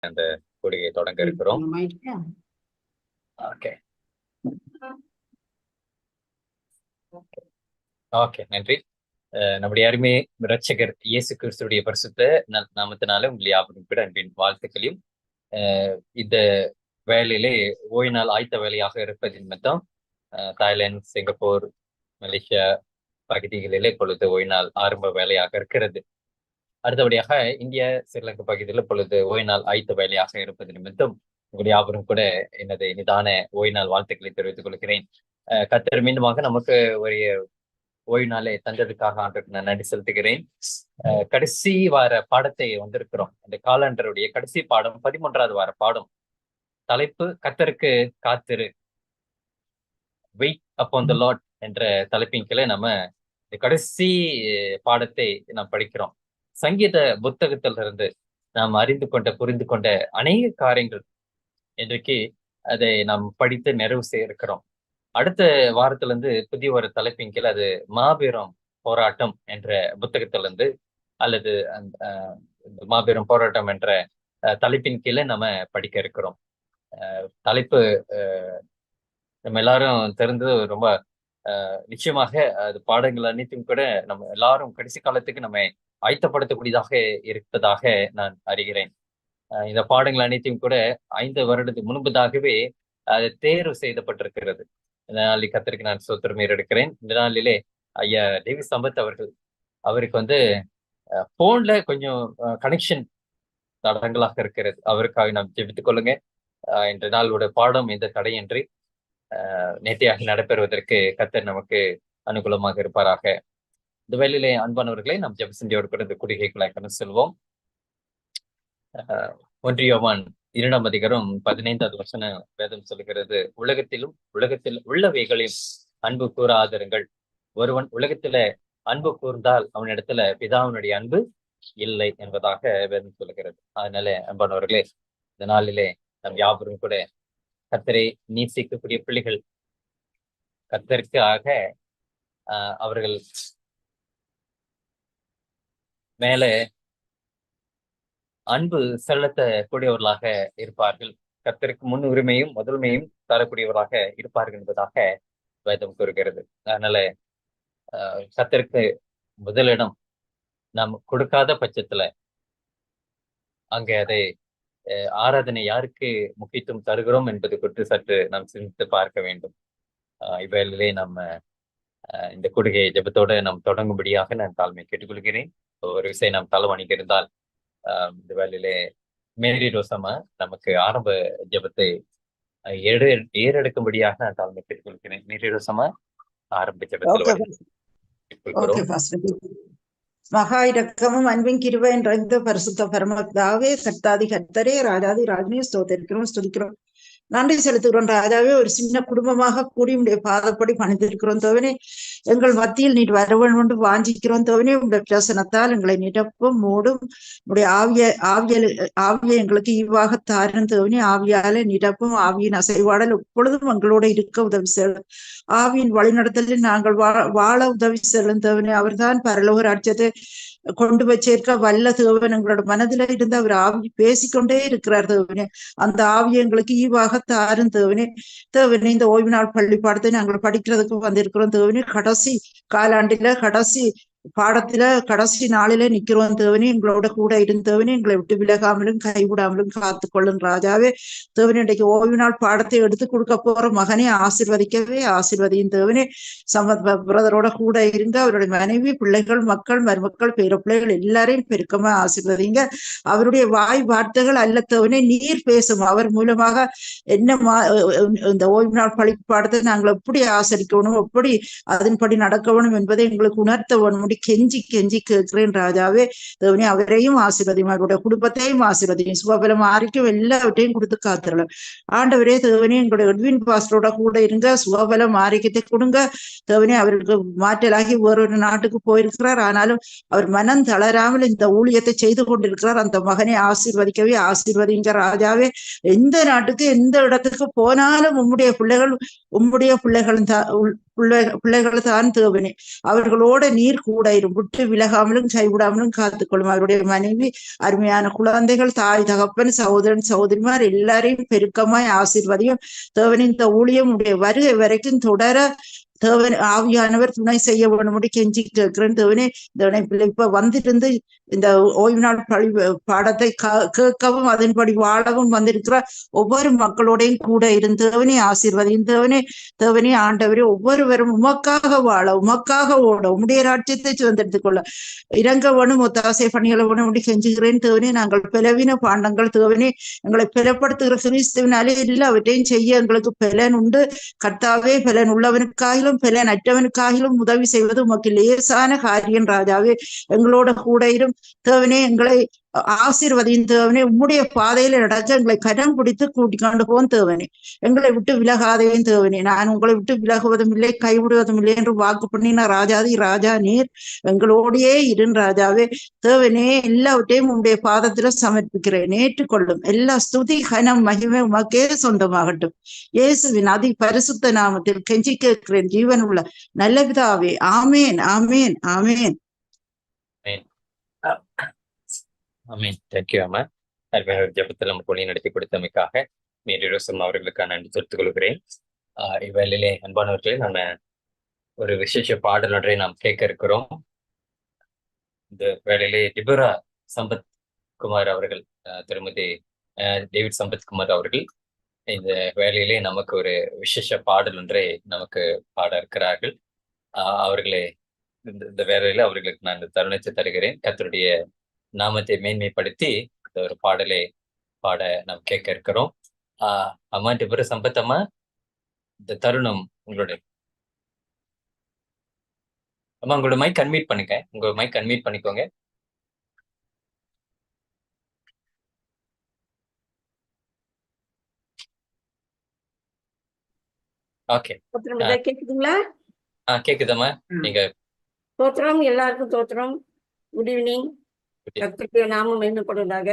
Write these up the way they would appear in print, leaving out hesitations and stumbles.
அந்த கூடியை தொடங்க இருக்கிறோம். ஓகே ஓகே, நன்றி. நம்முடைய அருமை இரட்சகர் இயேசு கிறிஸ்துடைய பரிசுத்த நாமத்தினால உங்கள் யாவரும் கூட அன்பின் வாழ்த்துக்களையும் இந்த வேலையிலே ஓய்வு நாள் ஆயத்த வேலையாக இருப்பது நிமித்தம் தாய்லாந்து, சிங்கப்பூர், மலேசியா பகுதிகளிலே இப்பொழுது ஓய்வு நாள் ஆரம்ப வேலையாக இருக்கிறது. அடுத்தபடியாக இந்தியா, ஸ்ரீலங்கா பகுதியில் இப்பொழுது ஓய்வு நாள் ஆயத்த வேலையாக இருப்பது நிமித்தம் உங்களுடைய யாவரும் கூட எனது நிதான ஓய்வு நாள் வாழ்த்துக்களை தெரிவித்துக் கொள்கிறேன். கர்த்தர் மீண்டுமாக நமக்கு ஒரு ஓய்வு நாளை தந்ததுக்காக ஆண்டுக்கு நான் நன்றி செலுத்துகிறேன். கடைசி வார பாடத்தை வந்திருக்கிறோம். இந்த காலண்டருடைய கடைசி பாடம் 13வது வார பாடம். தலைப்பு கர்த்தருக்கு காத்திரு, வெயிட் அப்பான் த லார்ட் என்ற தலைப்பின் கீழே நம்ம இந்த கடைசி பாடத்தை நாம் படிக்கிறோம். சங்கீத புத்தகத்திலிருந்து நாம் அறிந்து கொண்ட புரிந்து கொண்ட அநேக காரியங்கள் இன்றைக்கு அதை நாம் படித்து நிறைவு செய்ய இருக்கிறோம். அடுத்த வாரத்திலிருந்து புதிய ஒரு தலைப்பின் கீழ் அது மாபெரும் போராட்டம் என்ற புத்தகத்திலிருந்து அல்லது மாபெரும் போராட்டம் என்ற தலைப்பின் கீழே நம்ம படிக்க இருக்கிறோம். தலைப்பு நம்ம எல்லாரும் தெரிந்தது ரொம்ப நிச்சயமாக அது பாடங்கள் அனைத்தும் கூட நம்ம எல்லாரும் கடைசி காலத்துக்கு நம்ம ஆயத்தப்படுத்தக்கூடியதாக இருப்பதாக நான் அறிகிறேன். இந்த பாடங்கள் அனைத்தையும் கூட 5 வருடத்துக்கு முன்பதாகவே அது தேர்வு செய்யப்பட்டிருக்கிறது. இந்த நாளில் கர்த்தருக்கு நான் ஸ்தோத்திரம் எடுக்கிறேன். இந்த நாளிலே ஐயா டேவிஸ் சம்பத் அவருக்கு போன்ல கொஞ்சம் கனெக்ஷன் தடங்களாக இருக்கிறது. அவருக்காக நாம் ஜெபித்துக் கொள்ளுங்க. இன்று நாளோட பாடம் எந்த தடையின்றி நேர்த்தியாக நடைபெறுவதற்கு கர்த்தர் நமக்கு அனுகூலமாக இருப்பாராக. இந்த வேளையிலே அன்பானவர்களை நாம் ஜெபசிந்தியோடு கூட இந்த குடிகைக்குள்ளாய் கடந்து செல்வோம். 1 யோவான் 2ஆம் அதிகாரம் 15வது வசனம் வேதம் சொல்லுகிறது, உலகத்தில் உள்ளவைகளையும் அன்பு கூறாதிருங்கள். ஒருவன் உலகத்துல அன்பு கூர்ந்தால் அவனிடத்துல பிதாவினுடைய அன்பு இல்லை என்பதாக வேதம் சொல்லுகிறது. அதனால அன்பானவர்களே, இந்த நாளிலே நம் யாவரும் கூட கர்த்தரை நேசிக்கக்கூடிய பிள்ளைகள், கர்த்தருக்காக அவர்கள் மேல அன்பு செலுத்தக்கூடியவர்களாக இருப்பார்கள். கர்த்தருக்கு முன்னுரிமையும் முதன்மையும் தரக்கூடியவர்களாக இருப்பார்கள் என்பதாக வேதம் கூறுகிறது. அதனால கர்த்தருக்கு முதலிடம் நாம் கொடுக்காத பட்சத்துல அங்கே அதை ஆராதனை யாருக்கு முக்கியத்துவம் தருகிறோம் என்பது குறித்து சற்று நாம் சிந்தித்து பார்க்க வேண்டும். இவ்வேளையிலே நம்ம இந்த கூடுகை ஜெபத்தோட நாம் தொடங்கும்படியாக நான் தாழ்மை கேட்டுக்கொள்கிறேன். ஒரு விஷயம் நாம் தலைவணிக்கு இருந்தால் இந்த வேலையிலே மேரி ரோசமா நமக்கு ஆரம்ப ஜெபத்தை ஏறெடுக்கும்படியாக நான் தாழ்மை கேட்டுக்கொள்கிறேன். மேரி ரோசமா ஆரம்ப ஜெபத்தில் மகா இரக்கமும் அன்பின் கிருபையும் நிறைந்த பரிசுத்த பரமபிதாவே, கர்த்தாதி கர்த்தரே, ராஜாதி ராஜனே ஸ்தோத்திரிக்கிறோம், ஸ்துதிக்கிறோம், நன்றி செலுத்துகிறோம். ராஜாவே, ஒரு சின்ன குடும்பமாக கூடி உடைய பாதப்படி பணிந்திருக்கிறோம் தோவனே. எங்கள் மத்தியில் நீர் வரவன் கொண்டு வாஞ்சிக்கிறோம் தோவனே. உடைய பிரசனத்தால் எங்களை நிரப்பும் மூடும் உடைய ஆவிய எங்களுக்கு ஈவாக தாரும் தோவனே. ஆவியால நிரப்பும், ஆவியின் அசைவாடல் எப்பொழுதும் எங்களோட இருக்க உதவி செல்லும். ஆவியின் வழிநடத்தலில் நாங்கள் வாழ உதவி செல்லும் தோவனே. அவர்தான் பரலோக ராஜ்யத்தை கொண்டு போய் சேர்க்க வல்ல தேவன். எங்களோட மனதில இருந்து அவர் ஆவி பேசிக்கொண்டே இருக்கிறார் தேவனே. அந்த ஆவியை எங்களுக்கு ஈவாக தாரும் தேவனே. இந்த ஓய்வு நாள் பள்ளி பாடத்தை நாங்கள் படிக்கிறதுக்கு வந்திருக்கிறோம் தேவனே. கடைசி காலாண்டில கடைசி பாடத்துல கடைசி நாளில நிக்கிறோம் தேவனே. எங்களோட கூட இருந்தவனே, எங்களை விட்டு விலகாமலும் கைவிடாமலும் காத்துக்கொள்ளும் ராஜாவே. தேவனே, இன்றைக்கு ஓய்வு நாள் பாடத்தை எடுத்து கொடுக்க போற மகனே ஆசீர்வதியும் தேவனே. பிரதரோட கூட இருங்க. அவருடைய மனைவி, பிள்ளைகள், மக்கள், மருமக்கள், பேர பிள்ளைகள் எல்லாரையும் பெருக்கமா ஆசீர்வதிங்க. அவருடைய வாய் வார்த்தைகள் அல்ல தேவனே, நீர் பேசும். அவர் மூலமாக என்ன இந்த ஓய்வு நாள் பள்ளி பாடத்தை நாங்கள் எப்படி ஆசரிக்கணும், எப்படி அதன்படி நடக்க வேணும் என்பதை எங்களுக்கு உணர்த்த வேணும். கெஞ்சி கேட்கிறேன் ராஜாவே. தேவனே, அவரையும் ஆசீர்வதியும், அவருடைய குடும்பத்தையும் ஆசீர்வதியும், சுபபலம் ஆரிக்கும் எல்லாவற்றையும் கொடுத்து காத்துடலாம். ஆண்டவரே தேவனே, எங்களுடைய எட்வின் பாஸ்டரோட கூட இருங்க. சுபபலம் ஆரோக்கியத்தை கொடுங்க தேவனே. அவருக்கு மாற்றலாகி வேறொரு நாட்டுக்கு போயிருக்கிறார். ஆனாலும் அவர் மனம் தளராமல் இந்த ஊழியத்தை செய்து கொண்டிருக்கிறார். அந்த மகனை ஆசீர்வதிங்க ராஜாவே. எந்த நாட்டுக்கு எந்த இடத்துக்கு போனாலும் உம்முடைய பிள்ளைகள் பிள்ளைகள் தான் தேவனே. அவர்களோட நீர் கூட விட்டு விலகாமலும் கைவிடாமலும் காத்துக்கொள்ளும். அவருடைய மனைவி, அருமையான குழந்தைகள், தாய் தகப்பன், சகோதரன் சகோதரிமார் எல்லாரையும் பெருக்கமாய் ஆசீர்வதியும். தேவனின் இந்த ஊழியம் உடைய வருகை வரைக்கும் தொடர தேவன் ஆவியானவர் துணை செய்ய வேணும்படி கெஞ்சி கேட்கிறேன். தேவனே, இப்ப வந்துட்டு இந்த ஓய்வு நாள் பாடத்தை கேட்கவும் அதன்படி வாழவும் வந்திருக்கிற ஒவ்வொரு மக்களோடையும் கூட இருந்தவனே ஆசீர்வதியும். தேவனே ஆண்டவரே, ஒவ்வொருவரும் உமக்காக வாழ, உமக்காக ஓட, உம்முடைய ராஜ்யத்தை சுதந்திரத்துக் கொள்ள இறங்க வேணும், ஒத்தாசை பணிகளை வேணும் அப்படி கெஞ்சுகிறேன். தேவனே, நாங்கள் பலவீன பாண்டங்கள். தேவனே, எங்களை பலப்படுத்துகிற கிறிஸ்துவினாலே எல்லாவற்றையும் செய்ய எங்களுக்கு பலன் உண்டு. கர்த்தாவே, பலன் உள்ளவனுக்காகிலும் பலன் அற்றவனுக்காகிலும் உதவி செய்வது உமக்கு லேசான காரியம். ராஜாவே, எங்களோட கூட இரும். தேவனே, எங்களை ஆசீர்வதியும். தேவனே, உம்முடைய பாதையில நடக்க எங்களை கரம் பிடித்து கூட்டிக் கொண்டு போவோம். தேவனே, எங்களை விட்டு விலகாதையும். தேவனே, நான் உங்களை விட்டு விலகுவதும் இல்லை, கைவிடுவதும் இல்லை என்று வாக்கு பண்ணின ராஜாதி ராஜா நீர் எங்களோடையே இருன். ராஜாவே, தேவனே, எல்லாவற்றையும் உம்முடைய பாதத்துல சமர்ப்பிக்கிறேன். ஏற்றுக்கொள்ளும். எல்லா ஸ்துதி கனம் மகிமை உமக்கே சொந்தமாகட்டும். இயேசுவின் அதி பரிசுத்த நாமத்தில் கெஞ்சி கேட்கிறேன் ஜீவன் உள்ள நல்ல பிதாவே. ஆமேன், ஆமேன், ஆமேன். ஆமீன். தேங்க்யூ அம்மா. அருமையான ஜெபத்தில் நம்ம கொள்ளி நடத்தி கொடுத்தமைக்காக மீண்டும் அவர்களுக்காக நன்றி தெரிவித்துக் கொள்கிறேன். இவ்வேளையிலே அன்பானவர்களே, நம்ம ஒரு விசேஷ பாடல் ஒன்றை நாம் கேட்க இருக்கிறோம். இந்த வேளையிலே டிபுரா சம்பத் குமார் அவர்கள், திருமதி டேவிட் சம்பத் குமார் அவர்கள் இந்த வேளையிலே நமக்கு ஒரு விசேஷ பாடல் ஒன்றை நமக்கு பாட இருக்கிறார்கள். அவர்களே இந்த வேளையில அவர்களுக்கு நான் இந்த தருணத்தை தருகிறேன். கர்த்தருடைய நாமத்தை மேன்மைப்படுத்தி இந்த ஒரு பாடலை பாட நாம் கேட்க இருக்கிறோம். அம்மா டிபுரா சம்பத் அம்மா, இந்த தருணம் உங்களுடைய அம்மா, உங்களோட மைக் அன்மியூட் பண்ணுங்க. உங்க மைக் அன்மியூட் பண்ணிக்கோங்க. ஓகே, கேக்குதுங்களா? கேக்குதம்மா. நீங்க தோத்திரம், எல்லாருக்கும் தோத்திரம். Good evening. கர்த்தருடைய நாமம் மகிமைப்படுவதாக.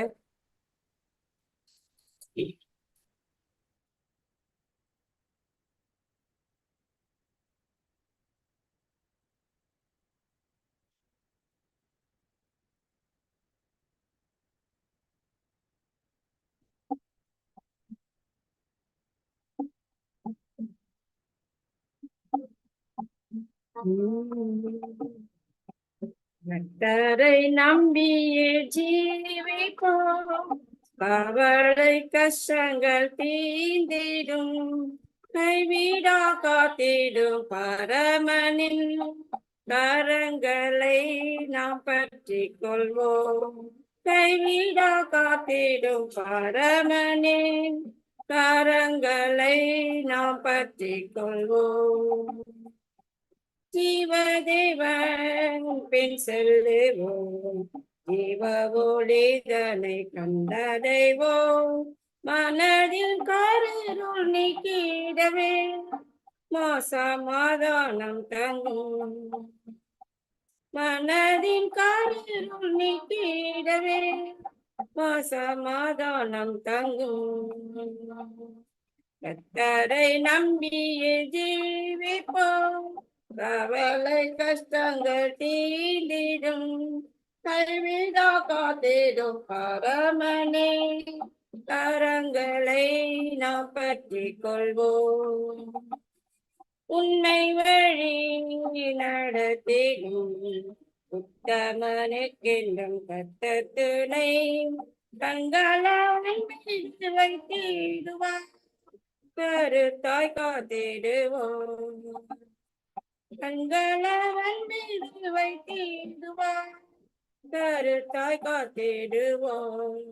கர்த்தரை நம்பியே ஜீவிப்போம், கவலை கஷ்டங்கள் தீந்திடும், கைவிடா காத்திடும் பரமனின் கரங்களை நாம் பற்றி கொள்வோம். கைவிடா காத்திடும் பரமனின் கரங்களை நாம் பற்றி கொள்வோம். ஜீவதேவன் பின் செல்லுவோம், ஜீவவோடிதனை கண்டடைவோம். மனதில் கருள் நீக்கிடவே சமாதானம் தங்கும். மனதின் கருள் நீக்கிடவே சமாதானம் தங்கும். கர்த்தரை நம்பியே ஜீவிப்போம், கவலை கஷ்டங்கள் தீண்டிடும், கைவிடா காத்திடும் பரமனே கரங்களை நாம் பற்றி கொள்வோம். உன்னை வழி நடத்திடும் உத்தமனுக்கென்றும் கர்த்தர் துணை, கண்களை மீது வைத்திடுவார், கருத்தாய் காத்திடுவோம். கண்களவன் மீது வைத்திடுவார், கருத்தாய் காத்திடுவோம்.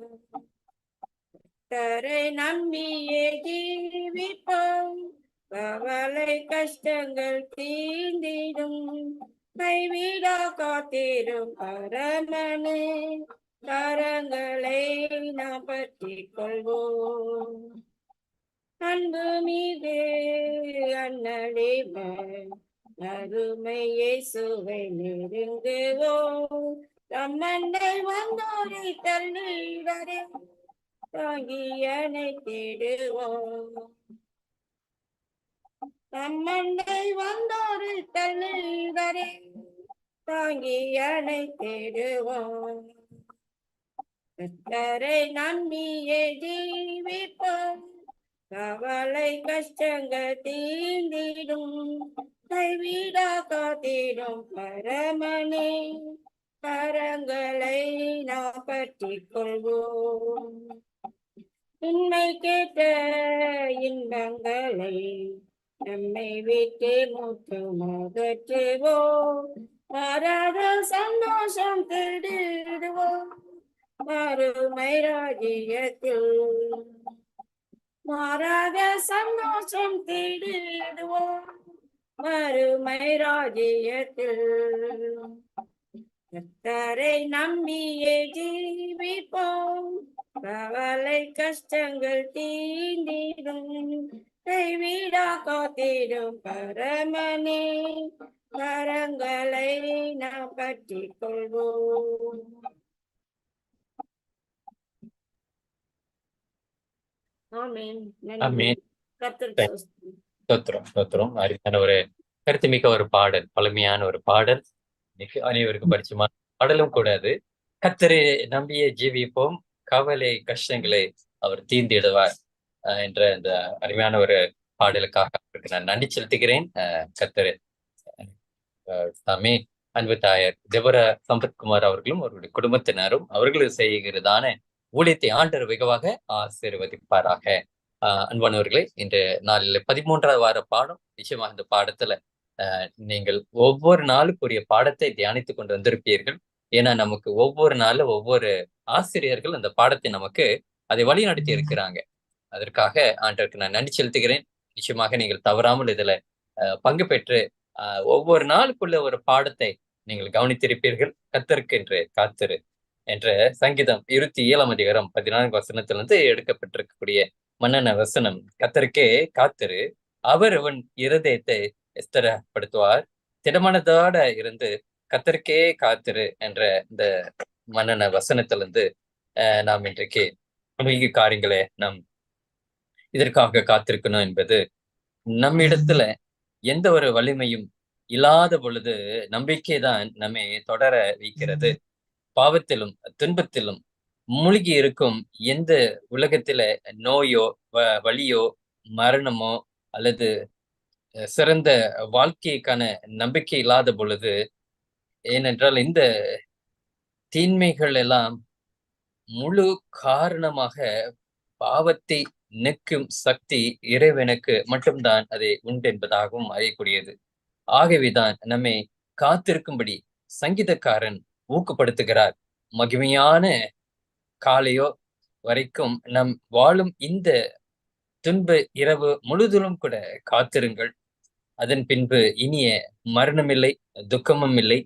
கர்த்தரை நம்பியே ஜீவிப்போம், கவலை கஷ்டங்கள் தீந்திடும், கைவிடா காத்திடும் பரமனே கரங்களை நாம் பற்றி கொள்வோம். அன்பு மீது அன்னடிமை அருமையை சுவை நெருங்குவோம், தம்மண்டை வந்தோரை தள்ளிடரே தாங்கி அணைத்திடுவோம். நம்மண்டை வந்தோரு தள்ளிடரே தாங்கி அணைத்திடுவோம். கர்த்தரை நம்பியே ஜீவிப்போம். கவலை கஷ்டங்கள் தீந்திடும். கைவிடா காத்திடும் பரமனே கரங்களை நாம் பற்றிக் கொள்வோம். உண்மை கேட்ட இன்பங்களை நம்மை விட்டு முற்றும் அகற்றுவோம். மாறாத சந்தோஷம் தேடிடுவோம் மறுமை ராஜ்யத்தில். மாறாத சந்தோஷம் தேடிடுவோம் மறுமை ராஜ்யத்தில். கர்த்தரை நம்பியே ஜீவிப்போம். கவலை கஷ்டங்கள் தீந்திடும். கைவிடா காத்திடும் பரமனே கரங்களை நாம் பற்றிக் கொள்வோம். ஆமென். நன்றி. ஆமென். கர்த்தருக்கு ஸ்தோத்திரம். ஸ்தோத்திரம் ஸ்தோத்திரம். அருமையான ஒரு கருத்துமிக்க ஒரு பாடல், பழமையான ஒரு பாடல், அனைவருக்கும் பரிச்சயமான பாடலும் கூட அது. கர்த்தரை நம்பியே ஜீவிப்போம், கவலை கஷ்டங்களை அவர் தீர்ந்திடுவார் என்ற இந்த அருமையான ஒரு பாடலுக்காக அவருக்கு நான் நன்றி செலுத்துகிறேன். கர்த்தர் தாமே அன்பு தாயார் ஜெபரா சம்பத்குமார் அவர்களும் அவருடைய குடும்பத்தினரும் அவர்களும் செய்கிறதான ஊழியத்தை ஆண்டவர் வெகுவாக ஆசீர்வதிப்பாராக. அன்பானவர்களே, இன்று நாளில் 13வது வார பாடம். நிச்சயமாக இந்த பாடத்துல நீங்கள் ஒவ்வொரு நாளுக்குரிய பாடத்தை தியானித்துக் கொண்டு வந்திருப்பீர்கள். ஏன்னா நமக்கு ஒவ்வொரு நாளும் ஒவ்வொரு ஆசிரியர்கள் அந்த பாடத்தை நமக்கு அதை வழி நடத்தி இருக்கிறாங்க. அதற்காக ஆண்டவருக்கு நான் நன்றி செலுத்துகிறேன். நிச்சயமாக நீங்கள் தவறாமல் இதுல பங்கு பெற்று ஒவ்வொரு நாளுக்குள்ள ஒரு பாடத்தை நீங்கள் கவனித்திருப்பீர்கள். கர்த்தருக்கு என்று காத்திரு என்ற சங்கீதம் 27ஆம் அதிகாரம் 14 வசனத்திலிருந்து எடுக்கப்பட்டிருக்கக்கூடிய மன்னன வசனம். கர்த்தருக்கே காத்திரு, அவர் அவன் இருதயத்தை ஸ்திரப்படுத்துவார். திடமனதோட இருந்து கர்த்தருக்கே காத்திரு என்ற இந்த மன்னன வசனத்திலிருந்து நாம் இன்றைக்கு அநேக காரியங்களை நாம் இதற்காக காத்திருக்கணும் என்பது, நம்மிடத்துல எந்த ஒரு வலிமையும் இல்லாத பொழுது நம்பிக்கை தான் நம்மை தொடர வைக்கிறது. பாவத்திலும் துன்பத்திலும் மூழ்கி இருக்கும் எந்த உலகத்தில நோயோ வலியோ மரணமோ அல்லது சிறந்த வாழ்க்கைக்கான நம்பிக்கை இல்லாத பொழுது, ஏனென்றால் இந்த தீன்மைகள் எல்லாம் முழு காரணமாக பாவத்தை நிற்கும் சக்தி இறைவனுக்கு மட்டும்தான் அதை உண்டு என்பதாகவும் அறியக்கூடியது. ஆகவேதான் நம்மை காத்திருக்கும்படி சங்கீதக்காரன் ஊக்கப்படுத்துகிறார். மகிமையான காலையோ வரைக்கும் நம் வாழும் இந்த துன்ப இரவு முழுதிலும் கூட காத்திருங்கள். அதன் பின்பு இனிய மரணமில்லை, துக்கமும் இல்லை,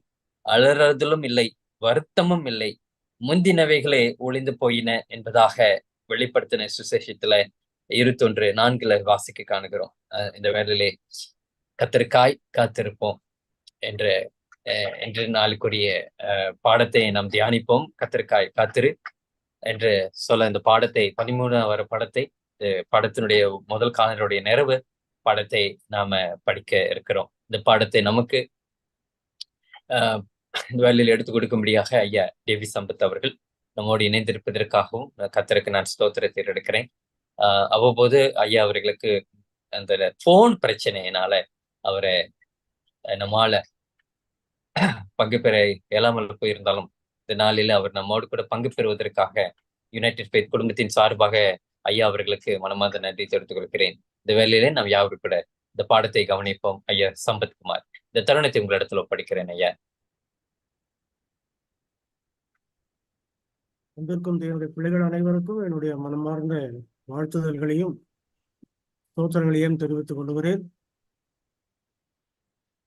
அலறுதலும் இல்லை, வருத்தமும் இல்லை, முந்தினவைகளே ஒளிந்து போயின என்பதாக வெளிப்படுத்தின சுசேஷத்துல 21:4 வாசிக்க காணுகிறோம். இந்த வேளையிலே கர்த்தருக்காய் காத்திருப்போம் என்ற நாளுக்குரிய பாடத்தை நாம் தியானிப்போம். கர்த்தருக்காய் காத்திரு என்று சொல்ல இந்த பாடத்தை 13ஆம் வார பாடத்தை, பாடத்தினுடைய முதல் காலனுடைய நிறைவு பாடத்தை நாம படிக்க இருக்கிறோம். இந்த பாடத்தை நமக்கு இந்த வேலையில் எடுத்துக் கொடுக்கும்படியாக ஐயா டேவி சம்பத் அவர்கள் நம்மோடு இணைந்திருப்பதற்காகவும் கர்த்தருக்கு நான் ஸ்தோத்திரத்தை எடுக்கிறேன். அவ்வப்போது ஐயா அவர்களுக்கு அந்த போன் பிரச்சனையினால அவரை நம்மால பங்கு பெற இயலாமல் போயிருந்தாலும் இந்த நாளில் அவர் நம்மோடு கூட பங்கு பெறுவதற்காக யுனைடெட் ஃபெய்த் குடும்பத்தின் சார்பாக ஐயா அவர்களுக்கு மனமார்ந்த நன்றி தெரிவித்துக் கொள்கிறேன். இந்த வேலையிலே நாம் யாவரும் கூட இந்த பாடத்தை கவனிப்போம். ஐயா சம்பத்குமார், இந்த தருணத்தை உங்களிடத்துல ஒப்படைக்கிறேன். ஐயா. அன்பிற்கும் என்னுடைய பிள்ளைகள் அனைவருக்கும் என்னுடைய மனமார்ந்த வாழ்த்துதல்களையும் ஸ்தோத்திரங்களையும் தெரிவித்துக் கொள்கிறேன்.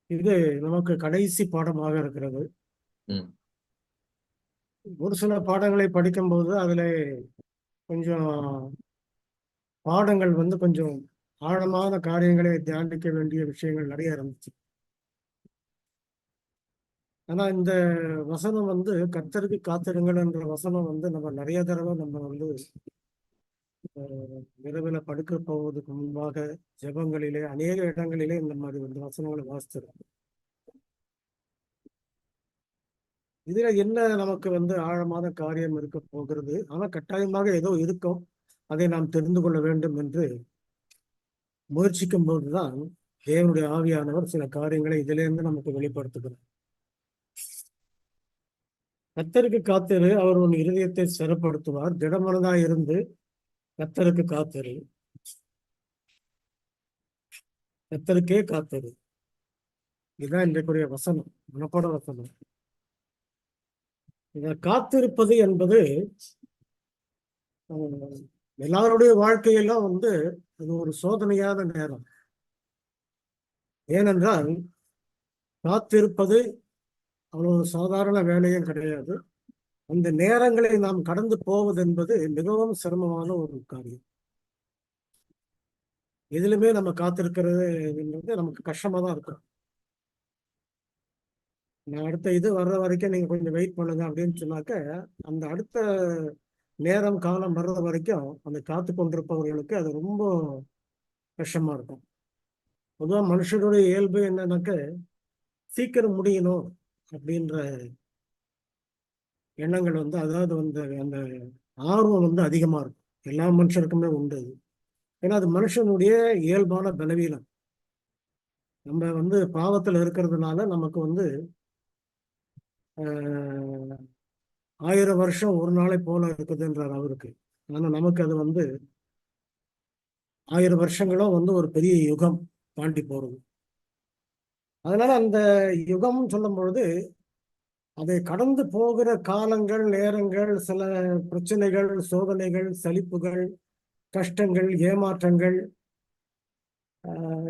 இது நமக்கு கடைசி பாடமாக இருக்கிறது. ஒரு சில பாடங்களை படிக்கும்போது அதுல கொஞ்சம் பாடங்கள் கொஞ்சம் ஆழமான காரியங்களை தியானிக்க வேண்டிய விஷயங்கள் நிறைய இருந்துச்சு. ஆனா இந்த வசனம் கர்த்தருக்கு காத்திருங்கள் என்ற வசனம் நம்ம நிறைய தடவை நம்ம இரவில் படுக்க போவதற்கு முன்பாக ஜெபங்களிலே அநேக இடங்களிலே இந்த மாதிரி வந்து வசனங்களை வாசிச்சிருக்கோம். இதுல என்ன நமக்கு வந்து ஆழமான காரியம் இருக்க போகிறது? ஆனா கட்டாயமாக ஏதோ இருக்கும், அதை நாம் தெரிந்து கொள்ள வேண்டும் என்று முயற்சிக்கும் போதுதான் தேவனுடைய ஆவியானவர் சில காரியங்களை இதிலிருந்து நமக்கு வெளிப்படுத்துகிறார். கர்த்தருக்கு காத்திரு, அவர் உன் இருதயத்தை ஸ்திரப்படுத்துவார். திடமனதாய் இருந்து கர்த்தருக்கு காத்திரு, கர்த்தருக்கே காத்திரு. இதுதான் இன்றைக்குரிய வசனம், மனப்பாட வசனம். இத காத்திருப்பது என்பது எல்லாருடைய வாழ்க்கையெல்லாம் வந்து இது ஒரு சோதனையான நேரம். ஏனென்றால் காத்திருப்பது அவ்வளவு சாதாரண வேலையும் கிடையாது. அந்த நேரங்களை நாம் கடந்து போவது என்பது மிகவும் சிரமமான ஒரு காரியம். எதிலுமே நம்ம காத்திருக்கிறது நமக்கு கஷ்டமா தான் இருக்கும். நான் அடுத்த இது வர்ற வரைக்கும் நீங்க கொஞ்சம் வெயிட் பண்ணுங்க அப்படின்னு சொன்னாக்க, அந்த அடுத்த நேரம் காலம் வர்ற வரைக்கும் அந்த காத்து கொண்டிருப்பவர்களுக்கு அது ரொம்ப கஷ்டமா இருக்கும். பொதுவாக மனுஷனுடைய இயல்பு என்னன்னாக்க சீக்கிரம் முடியணும் அப்படின்ற எண்ணங்கள் வந்து, அதாவது வந்து அந்த ஆர்வம் வந்து அதிகமா இருக்கும். எல்லா மனுஷருக்குமே உண்டு. ஏன்னா அது மனுஷனுடைய இயல்பான பலவீனம். நம்ம வந்து பாவத்தில் இருக்கிறதுனால நமக்கு வந்து 1000 வருஷம் ஒரு நாளை போல இருக்குதுன்றார் அவருக்கு. ஆனா நமக்கு அது வந்து 1000 வருஷங்களும் வந்து ஒரு பெரிய யுகம் தாண்டி போறது. அதனால அந்த யுகம் சொல்லும் பொழுது அதை கடந்து போகிற காலங்கள், நேரங்கள், சில பிரச்சனைகள், சோதனைகள், சலிப்புகள், கஷ்டங்கள், ஏமாற்றங்கள்,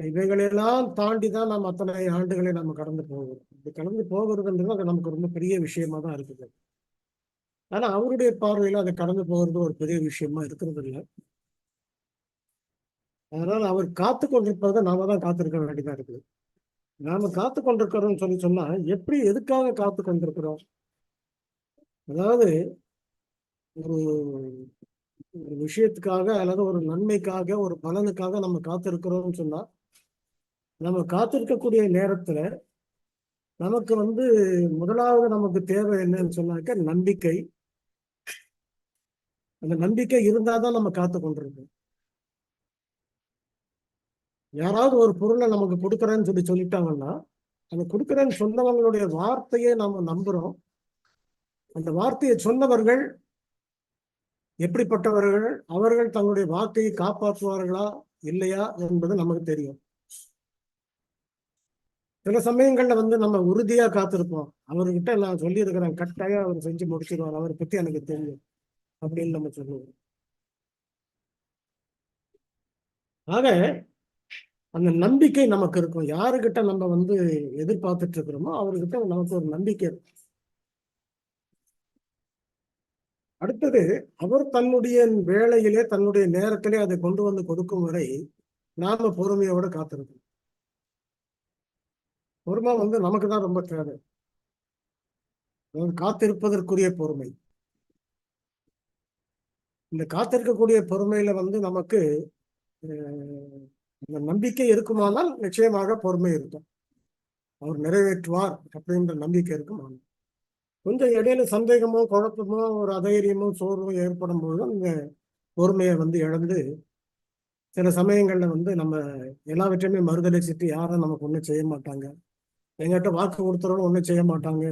இவைகளெல்லாம் தாண்டி தான் நம்ம அத்தனை ஆண்டுகளை நம்ம கடந்து போகிறோம். இது கடந்து போகிறதுன்றது அது நமக்கு ரொம்ப பெரிய விஷயமா தான் இருக்குது. ஆனா அவருடைய பார்வையில அதை கடந்து போகிறது ஒரு பெரிய விஷயமா இருக்கிறது இல்லை. அதனால அவர் காத்து கொண்டிருப்பதை நாம தான் காத்திருக்க வேண்டியதா இருக்குது. நாம காத்து கொண்டிருக்கிறோம்னு சொன்னா எப்படி, எதுக்காக காத்து கொண்டிருக்கிறோம்? அதாவது ஒரு விஷயத்துக்காக அல்லது ஒரு நன்மைக்காக, ஒரு பலனுக்காக நம்ம காத்திருக்கிறோம்னு சொன்னா, நம்ம காத்திருக்கக்கூடிய நேரத்துல நமக்கு வந்து முதலாவது நமக்கு தேவை என்னன்னு சொன்னாக்க நம்பிக்கை. அந்த நம்பிக்கை இருந்தாதான் நம்ம காத்து கொண்டிருக்கோம். யாராவது ஒரு பொருளை நமக்கு கொடுக்குறேன்னு சொல்லிட்டாங்கன்னா, அந்த கொடுக்குறேன்னு சொன்னவங்களுடைய வார்த்தையை நாம நம்புறோம். அந்த வார்த்தையை சொன்னவர்கள் எப்படிப்பட்டவர்கள், அவர்கள் தங்களுடைய வார்த்தையை காப்பாற்றுவார்களா இல்லையா என்பது நமக்கு தெரியும். சில சமயங்கள்ல வந்து நம்ம உறுதியா காத்திருப்போம். அவர்கிட்ட நான் சொல்லியிருக்கிறேன், கட்டாயம் அவர் செஞ்சு முடிச்சிருவார், அவரை பத்தி எனக்கு தெரியும் அப்படின்னு நம்ம சொல்லுவோம். ஆக அந்த நம்பிக்கை நமக்கு இருக்கும். யாருக்கிட்ட நம்ம வந்து எதிர்பார்த்துட்டு இருக்கிறோமோ அவர்கிட்ட நமக்கு ஒரு நம்பிக்கை இருக்கும். அடுத்தது, அவர் தன்னுடைய வேலையிலே, தன்னுடைய நேரத்திலே அதை கொண்டு வந்து கொடுக்கும் வரை நாம பொறுமையோட காத்திருக்கோம். பொறுமை வந்து நமக்கு தான் ரொம்ப தேவை. காத்திருப்பதற்குரிய பொறுமை. இந்த காத்திருக்கக்கூடிய பொறுமையில வந்து நமக்கு அந்த நம்பிக்கை இருக்குமானால் நிச்சயமாக பொறுமை இருக்கும். அவர் நிறைவேற்றுவார் அப்படின்ற நம்பிக்கை இருக்கும். கொஞ்சம் இடையில சந்தேகமோ, குழப்பமோ, ஒரு அதைரியமோ, சோர்வோ ஏற்படும் போது இந்த பொறுமையை வந்து இழந்து சில சமயங்கள்ல வந்து நம்ம எல்லாவற்றையுமே மறுதளிச்சுட்டு யாரும் நமக்கு ஒன்றும் செய்ய மாட்டாங்க, எங்கிட்ட வாக்கு கொடுத்துறவங்க ஒன்றும் செய்ய மாட்டாங்க,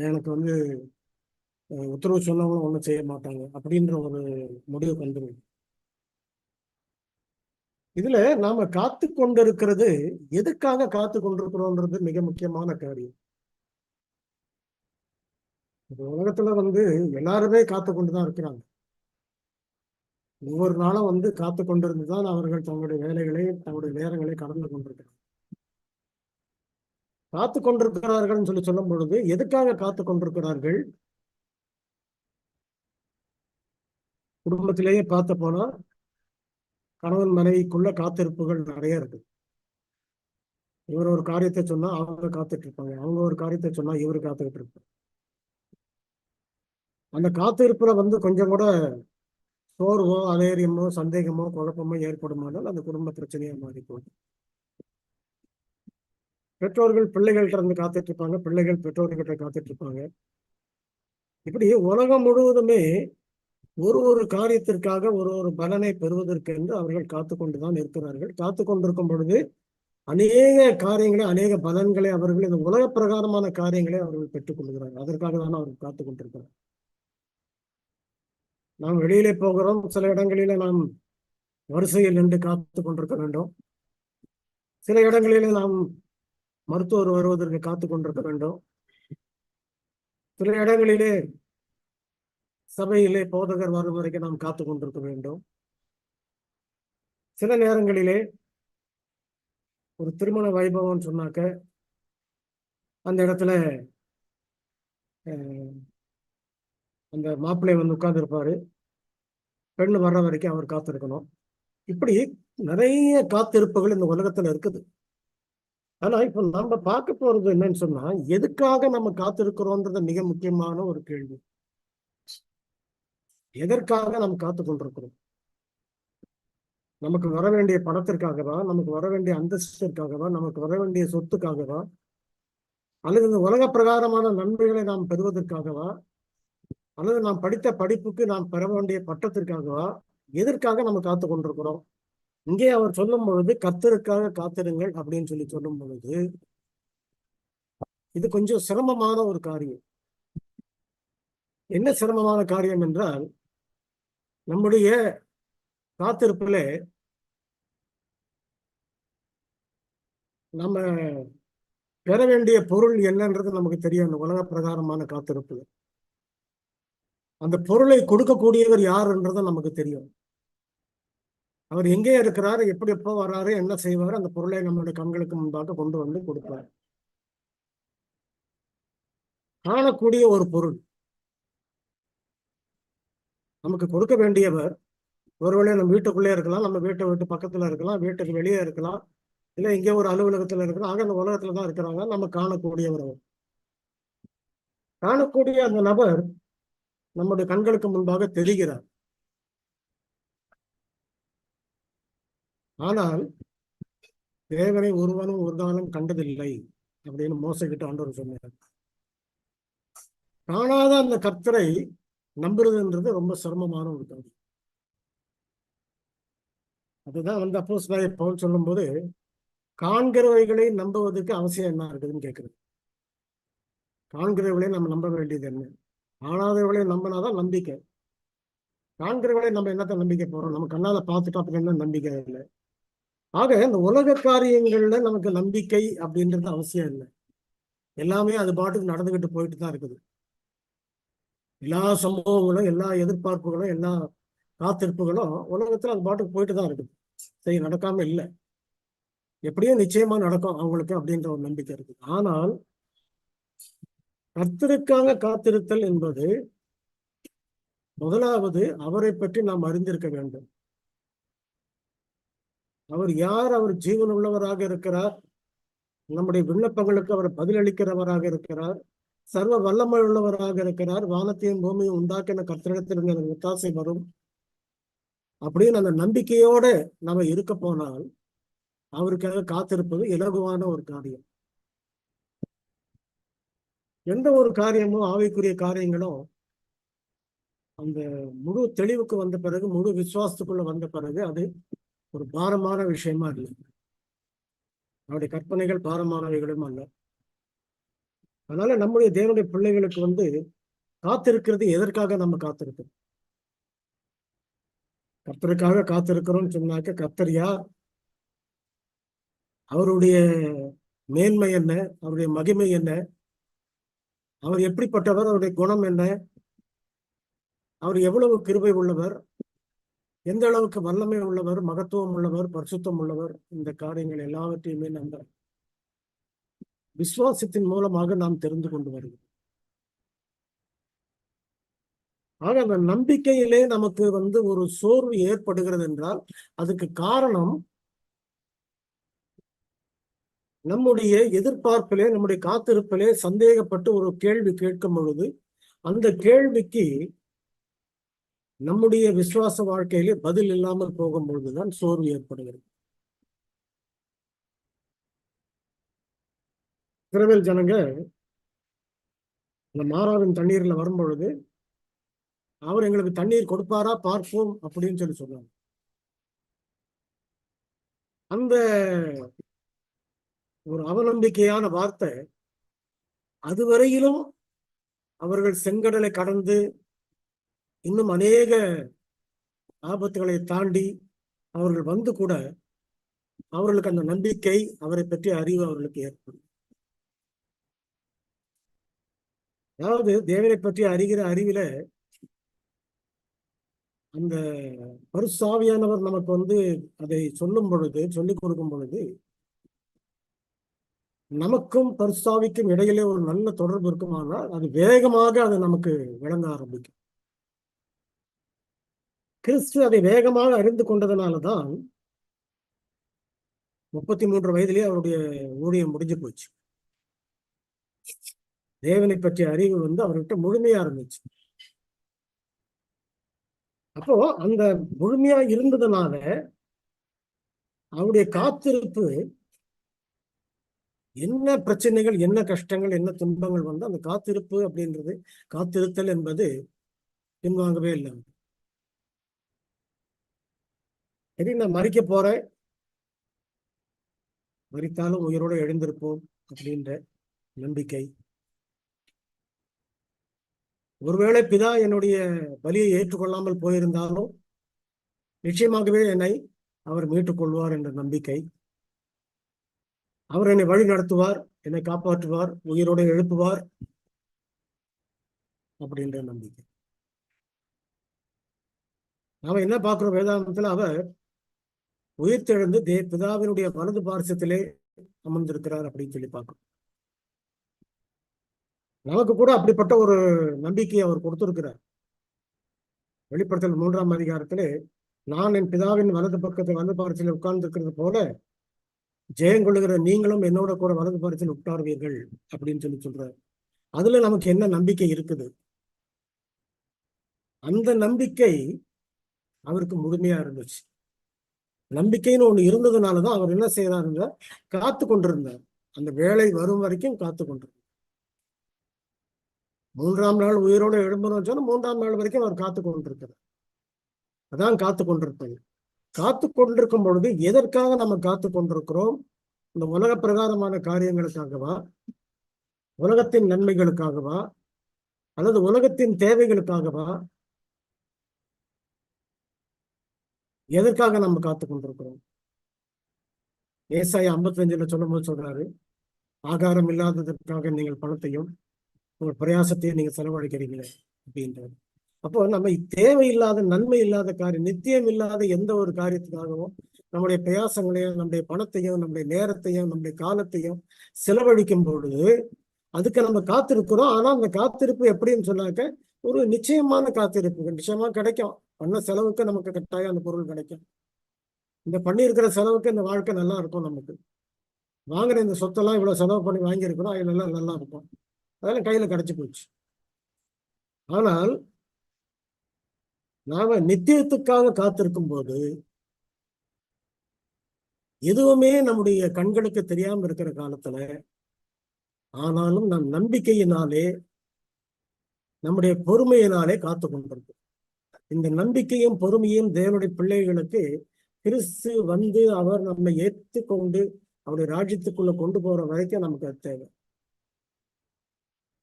எனக்கு வந்து உத்தரவு சொன்னவங்களும் ஒன்றும் செய்ய மாட்டாங்க அப்படின்ற ஒரு முடிவு வந்துடும். இதுல நாம காத்து கொண்டிருக்கிறது, எதுக்காக காத்து கொண்டிருக்கிறோன்றது மிக முக்கியமான காரியம். உலகத்துல வந்து எல்லாருமே காத்து கொண்டுதான் இருக்கிறாங்க. ஒவ்வொரு நாளும் வந்து காத்து கொண்டிருந்துதான் அவர்கள் தங்களுடைய வேலைகளை, தங்களுடைய நேரங்களை கடந்து கொண்டிருக்கிறார்கள். காத்து கொண்டிருக்கிறார்கள் சொல்லும் பொழுது எதுக்காக காத்து கொண்டிருக்கிறார்கள்? குடும்பத்திலேயே பார்த்த போனா கணவன் மனைவிக்குள்ள காத்திருப்புகள் நிறைய இருக்கு. இவர் ஒரு காரியத்தை சொன்னா அவங்க காத்துட்டு இருப்பாங்க, அவங்க ஒரு காரியத்தை சொன்னா இவரு காத்துக்கிட்டு இருப்பாங்க. அந்த காத்திருப்புல வந்து கொஞ்சம் கூட சோர்வோ அதைரியமோ சந்தேகமோ குழப்பமோ ஏற்படுமானால் அந்த குடும்ப பிரச்சனையா மாறி போகும். பெற்றோர்கள் பிள்ளைகள்கிட்ட இருந்து காத்துட்டு இருப்பாங்க, பிள்ளைகள் பெற்றோர்கிட்ட காத்துட்டு இருப்பாங்க. இப்படி உலகம் முழுவதுமே ஒரு காரியத்திற்காக ஒரு பலனை பெறுவதற்கு என்று அவர்கள் காத்து கொண்டுதான் இருக்கிறார்கள். காத்து கொண்டிருக்கும் பொழுது அநேக காரியங்களை, அநேக பலன்களை அவர்கள் இந்த உலக பிரகாரமான காரியங்களை அவர்கள் பெற்றுக் கொள்கிறார்கள். அதற்காக தான் அவர்கள் காத்து கொண்டிருக்கிறார். நாம் வெளியிலே போகிறோம், சில இடங்களிலே நாம் வரிசையில் நின்று காத்து கொண்டிருக்க வேண்டும். சில இடங்களிலே நாம் மருத்துவர் வருவதற்கு காத்து கொண்டிருக்க வேண்டும். சில இடங்களிலே சபையிலே போதகர் வரும் வரைக்கும் நாம் காத்து கொண்டிருக்க வேண்டும். சில நேரங்களிலே ஒரு திருமண வைபவம் சொன்னாக்க அந்த இடத்துல அந்த மாப்பிள்ளை வந்து உட்கார்ந்து இருப்பாரு, பெண்ணு வர்ற வரைக்கும் அவர் காத்திருக்கணும். இப்படி நிறைய காத்திருப்புகள் இந்த உலகத்துல இருக்குது. ஆனா இப்ப நம்ம பார்க்க போறது என்னன்னு சொன்னா, எதுக்காக நம்ம காத்திருக்கிறோம்ன்றது மிக முக்கியமான ஒரு கேள்வி. எதற்காக நம்ம காத்து கொண்டிருக்கிறோம்? நமக்கு வர வேண்டிய பணத்திற்காகவா, நமக்கு வர வேண்டிய அந்தஸ்திற்காகவா, நமக்கு வர வேண்டிய சொத்துக்காகவா, அல்லது இந்த உலக பிரகாரமான நன்மைகளை நாம் பெறுவதற்காகவா, அல்லது நாம் படித்த படிப்புக்கு நாம் பெற வேண்டிய பட்டத்திற்காகவா, எதற்காக நம்ம காத்து கொண்டிருக்கிறோம்? இங்கே அவர் சொல்லும் பொழுது கர்த்தருக்காக காத்திருங்கள் அப்படின்னு சொல்லும் பொழுது இது கொஞ்சம் சிரமமான ஒரு காரியம். என்ன சிரமமான காரியம் என்றால், நம்முடைய காத்திருப்புல நம்ம பெற வேண்டிய பொருள் என்னன்றது நமக்கு தெரியும். அந்த உலக பிரகாரமான காத்திருப்புல அந்த பொருளை கொடுக்கக்கூடியவர் யாருன்றது நமக்கு தெரியும். அவர் எங்கே இருக்கிறாரு, எப்படி எப்போ வர்றாரு, என்ன செய்வாரு, அந்த பொருளை நம்மளுடைய கண்களுக்கு முன்பாக கொண்டு வந்து கொடுப்பார். காணக்கூடிய ஒரு பொருள் நமக்கு கொடுக்க வேண்டியவர் ஒருவேளை நம்ம வீட்டுக்குள்ளே இருக்கலாம், நம்ம வீட்டை விட்டு பக்கத்துல இருக்கலாம், வீட்டுக்கு வெளியே இருக்கலாம், இல்லை எங்கேயோ ஒரு அலுவலகத்துல இருக்கலாம். ஆக அந்த உலகத்துல தான் இருக்கிறாங்க. நம்ம காணக்கூடியவர் அவர். காணக்கூடிய அந்த நபர் நம்முடைய கண்களுக்கு முன்பாக தெரிகிறார். ஆனால் தேவனை ஒருவனும் ஒரு காலம் கண்டதில்லை அப்படின்னு மோசகிட்ட ஆண்டவர் சொன்னார். காணாத அந்த கர்த்தரை நம்புறதுன்றது ரொம்ப சிரமமான ஒரு காரியம். அதுதான் வந்து அப்போஸ்தலனாகிய பவுல் சொல்லும் போது, காண்கிறவைகளை நம்புவதற்கு அவசியம் என்ன இருக்குதுன்னு கேட்குறது. காண்கிறவர்களை நம்ம நம்ப வேண்டியது என்ன? காணாதவர்களை நம்பினாதான் நம்பிக்கை. காண்கிறவர்களை நம்ம என்னத்தை நம்பிக்கை போறோம்? நம்ம கண்ணால பார்த்துட்டு அப்புறம் என்ன நம்பிக்கை இல்லை. ஆக இந்த உலக காரியங்கள்ல நமக்கு நம்பிக்கை அப்படின்றது அவசியம் இல்லை. எல்லாமே அது பாட்டுக்கு நடந்துகிட்டு போயிட்டு தான் இருக்குது. எல்லா சம்பவங்களும், எல்லா எதிர்பார்ப்புகளும், எல்லா காத்திருப்புகளும் உலகத்துல அது பாட்டுக்கு போயிட்டு தான் இருக்குது. சரி, நடக்காம இல்லை, எப்படியும் நிச்சயமா நடக்கும் அவங்களுக்கு அப்படின்ற ஒரு நம்பிக்கை இருக்குது. ஆனால் கர்த்தருக்காக காத்திருத்தல் என்பது முதலாவது அவரை பற்றி நாம் அறிந்திருக்க வேண்டும். அவர் யார்? அவர் ஜீவன் உள்ளவராக இருக்கிறார். நம்முடைய விண்ணப்பங்களுக்கு அவர் பதிலளிக்கிறவராக இருக்கிறார். சர்வ வல்லமை உள்ளவராக இருக்கிறார். வானத்தையும் பூமியும் உண்டாக்கின கர்த்தரிடத்திலிருந்து எனக்கு ஒத்தாசை வரும் அப்படின்னு அந்த நம்பிக்கையோட நம்ம இருக்க போனால் அவருக்காக காத்திருப்பது இலகுவான ஒரு காரியம். எந்த ஒரு காரியமும், ஆவிக்குரிய காரியங்களும் அந்த முழு தெளிவுக்கு வந்த பிறகு, முழு விசுவாசத்துக்குள்ள வந்த பிறகு அது ஒரு பாரமான விஷயமா இல்லை. அவருடைய கற்பனைகள் பாரமானவைகளும் அல்ல. அதனால நம்முடைய தேவனுடைய பிள்ளைகளுக்கு வந்து காத்திருக்கிறது எதற்காக நம்ம காத்திருக்கிறோம்? கர்த்தருக்காக காத்திருக்கிறோம்னு சொன்னாக்க, கர்த்தர் யார், அவருடைய மேன்மை என்ன, அவருடைய மகிமை என்ன, அவர் எப்படிப்பட்டவர், அவருடைய குணம் என்ன, அவர் எவ்வளவு கிருபை உள்ளவர், எந்த அளவுக்கு வல்லமை உள்ளவர், மகத்துவம் உள்ளவர், பரிசுத்தம் உள்ளவர், இந்த காரியங்கள் எல்லாவற்றையுமே நம்ம விசுவாசத்தின் மூலமாக நாம் தெரிந்து கொண்டு வருகிறோம். ஆக அந்த நம்பிக்கையிலே நமக்கு வந்து ஒரு சோர்வு ஏற்படுகிறது என்றால் அதுக்கு காரணம் நம்முடைய எதிர்பார்ப்பிலே, நம்முடைய காத்திருப்பிலே சந்தேகப்பட்டு ஒரு கேள்வி கேட்கும் பொழுது அந்த கேள்விக்கு நம்முடைய விசுவாச வாழ்க்கையிலே பதில் இல்லாமல் போகும்பொழுதுதான் சோர்வு ஏற்படுகிறது. இஸ்ரவேல் ஜனங்க இந்த மாறாவின் தண்ணீர்ல வரும்பொழுது அவர் எங்களுக்கு தண்ணீர் கொடுப்பாரா பார்ப்போம் அப்படின்னு சொல்லி சொன்னாங்க. அந்த ஒரு அவநம்பிக்கையான வார்த்தை அதுவரையிலும் அவர்கள் செங்கடலை கடந்து இன்னும் அநேக ஆபத்துகளை தாண்டி அவர்கள் வந்து கூட அவர்களுக்கு அந்த நம்பிக்கை, அவரை பற்றிய அறிவு அவர்களுக்கு ஏற்படும். அதாவது தேவனை பற்றி அறிகிற அறிவில அந்த பரிசுத்தாவியானவர் நமக்கு அதை சொல்லும் பொழுது, சொல்லிக் கொடுக்கும் பொழுது நமக்கும் பரிசுத்தாவிக்கும் இடையிலே ஒரு நல்ல தொடர்பு இருக்குமானால் அது வேகமாக அது நமக்கு விளங்க ஆரம்பிக்கும். கிறிஸ்து அதை வேகமாக அறிந்து கொண்டதுனாலதான் 33 வயதிலேயே அவருடைய ஊழியம் முடிஞ்சு போச்சு. தேவனை பற்றிய அறிவு அவர்கிட்ட முழுமையா இருந்துச்சு. அப்போ அந்த முழுமையா இருந்ததுனால அவருடைய காத்திருப்பு, என்ன பிரச்சனைகள், என்ன கஷ்டங்கள், என்ன துன்பங்கள் அந்த காத்திருப்பு அப்படின்றது, காத்திருத்தல் என்பது பின்வாங்கவே இல்லை. சரி, நான் மறிக்க போறேன், மறித்தாலும் உயிரோடு எழுந்திருப்போம் அப்படின்ற நம்பிக்கை. ஒருவேளை பிதா என்னுடைய பலியை ஏற்றுக்கொள்ளாமல் போயிருந்தாலும் நிச்சயமாகவே என்னை அவர் மீட்டுக் கொள்வார் என்ற நம்பிக்கை. அவர் என்னை வழி நடத்துவார், என்னை காப்பாற்றுவார், உயிரோடு எழுப்புவார் அப்படின்ற நம்பிக்கை. நாம என்ன பார்க்கிறோம் வேதாந்தத்துல, அவர் உயிர்த்தெழுந்து பிதாவினுடைய வலது பார்சத்திலே அமர்ந்திருக்கிறார் அப்படின்னு சொல்லி பார்க்கிறோம். நமக்கு கூட அப்படிப்பட்ட ஒரு நம்பிக்கையை அவர் கொடுத்திருக்கிறார். வெளிப்படுத்தல் 3ஆம் அதிகாரத்திலே, நான் என் பிதாவின் வலது பக்கத்தில் வலது பார்சத்தில் உட்கார்ந்து இருக்கிறது போல ஜெயம் கொள்ளுகிற நீங்களும் என்னோட கூட வலது பார்சத்தில் உட்கார்வீர்கள் அப்படின்னு சொல்லி சொல்றார். அதுல நமக்கு என்ன நம்பிக்கை இருக்குது? அந்த நம்பிக்கை அவருக்கு முழுமையா இருந்துச்சு. நம்பிக்கைன்னு ஒண்ணு இருந்ததுனாலதான் அவர் என்ன செய்யறாருங்க, காத்து கொண்டிருந்தார். அந்த வேலை வரும் வரைக்கும் காத்து கொண்டிருந்தார். 3ஆம் நாள் உயிரோடு எழும்பணும் சொன்னா 3ஆம் நாள் வரைக்கும் அவர் காத்து கொண்டிருக்கிறார். அதான் காத்து கொண்டிருப்பது. காத்து கொண்டிருக்கும் பொழுது எதற்காக நம்ம காத்து கொண்டிருக்கிறோம்? இந்த உலக பிரகாரமான காரியங்களுக்காகவா, உலகத்தின் நன்மைகளுக்காகவா, அல்லது உலகத்தின் தேவைகளுக்காகவா, எதற்காக நம்ம காத்து கொண்டிருக்கிறோம்? ஏசாயா 55 சொல்லும் போது சொல்றாரு, ஆகாரம் இல்லாததற்காக நீங்கள் பணத்தையும் உங்கள் பிரயாசத்தையும் நீங்க செலவழிக்கிறீங்களே அப்படின்றது. அப்போ நம்ம தேவையில்லாத, நன்மை இல்லாத காரியம், நித்தியம் இல்லாத எந்த ஒரு காரியத்துக்காகவும் நம்முடைய பிரயாசங்களையும், நம்முடைய பணத்தையும், நம்முடைய நேரத்தையும், நம்முடைய காலத்தையும் செலவழிக்கும் பொழுது அதுக்கு நம்ம காத்திருக்கிறோம். ஆனா அந்த காத்திருப்பு எப்படின்னு சொன்னாக்க ஒரு நிச்சயமான காத்திருப்பு. நிச்சயமா கிடைக்கும். பண்ண செலவுக்கு நமக்கு கட்டாயம் அந்த பொருள் கிடைக்கும். இந்த பண்ணியிருக்கிற செலவுக்கு இந்த வாழ்க்கை நல்லா இருக்கும். நமக்கு வாங்குற இந்த சொத்தெல்லாம் இவ்வளவு செலவு பண்ணி வாங்கியிருக்கிறோம், அது நல்லா இருக்கும், அதெல்லாம் கையில கிடைச்சு போச்சு. ஆனால் நாம நித்தியத்துக்காக காத்திருக்கும் போது எதுவுமே நம்முடைய கண்களுக்கு தெரியாம இருக்கிற காலத்துல, ஆனாலும் நம் நம்பிக்கையினாலே, நம்முடைய பொறுமையினாலே காத்து கொண்டிருக்கும். இந்த நம்பிக்கையும் பொறுமையும் தேவனுடைய பிள்ளைகளுக்கு கிறிஸ்து அவர் நம்மை ஏற்றுக்கொண்டு அவருடைய ராஜ்யத்துக்குள்ள கொண்டு போற வரைக்கும் நமக்கு அது தேவை.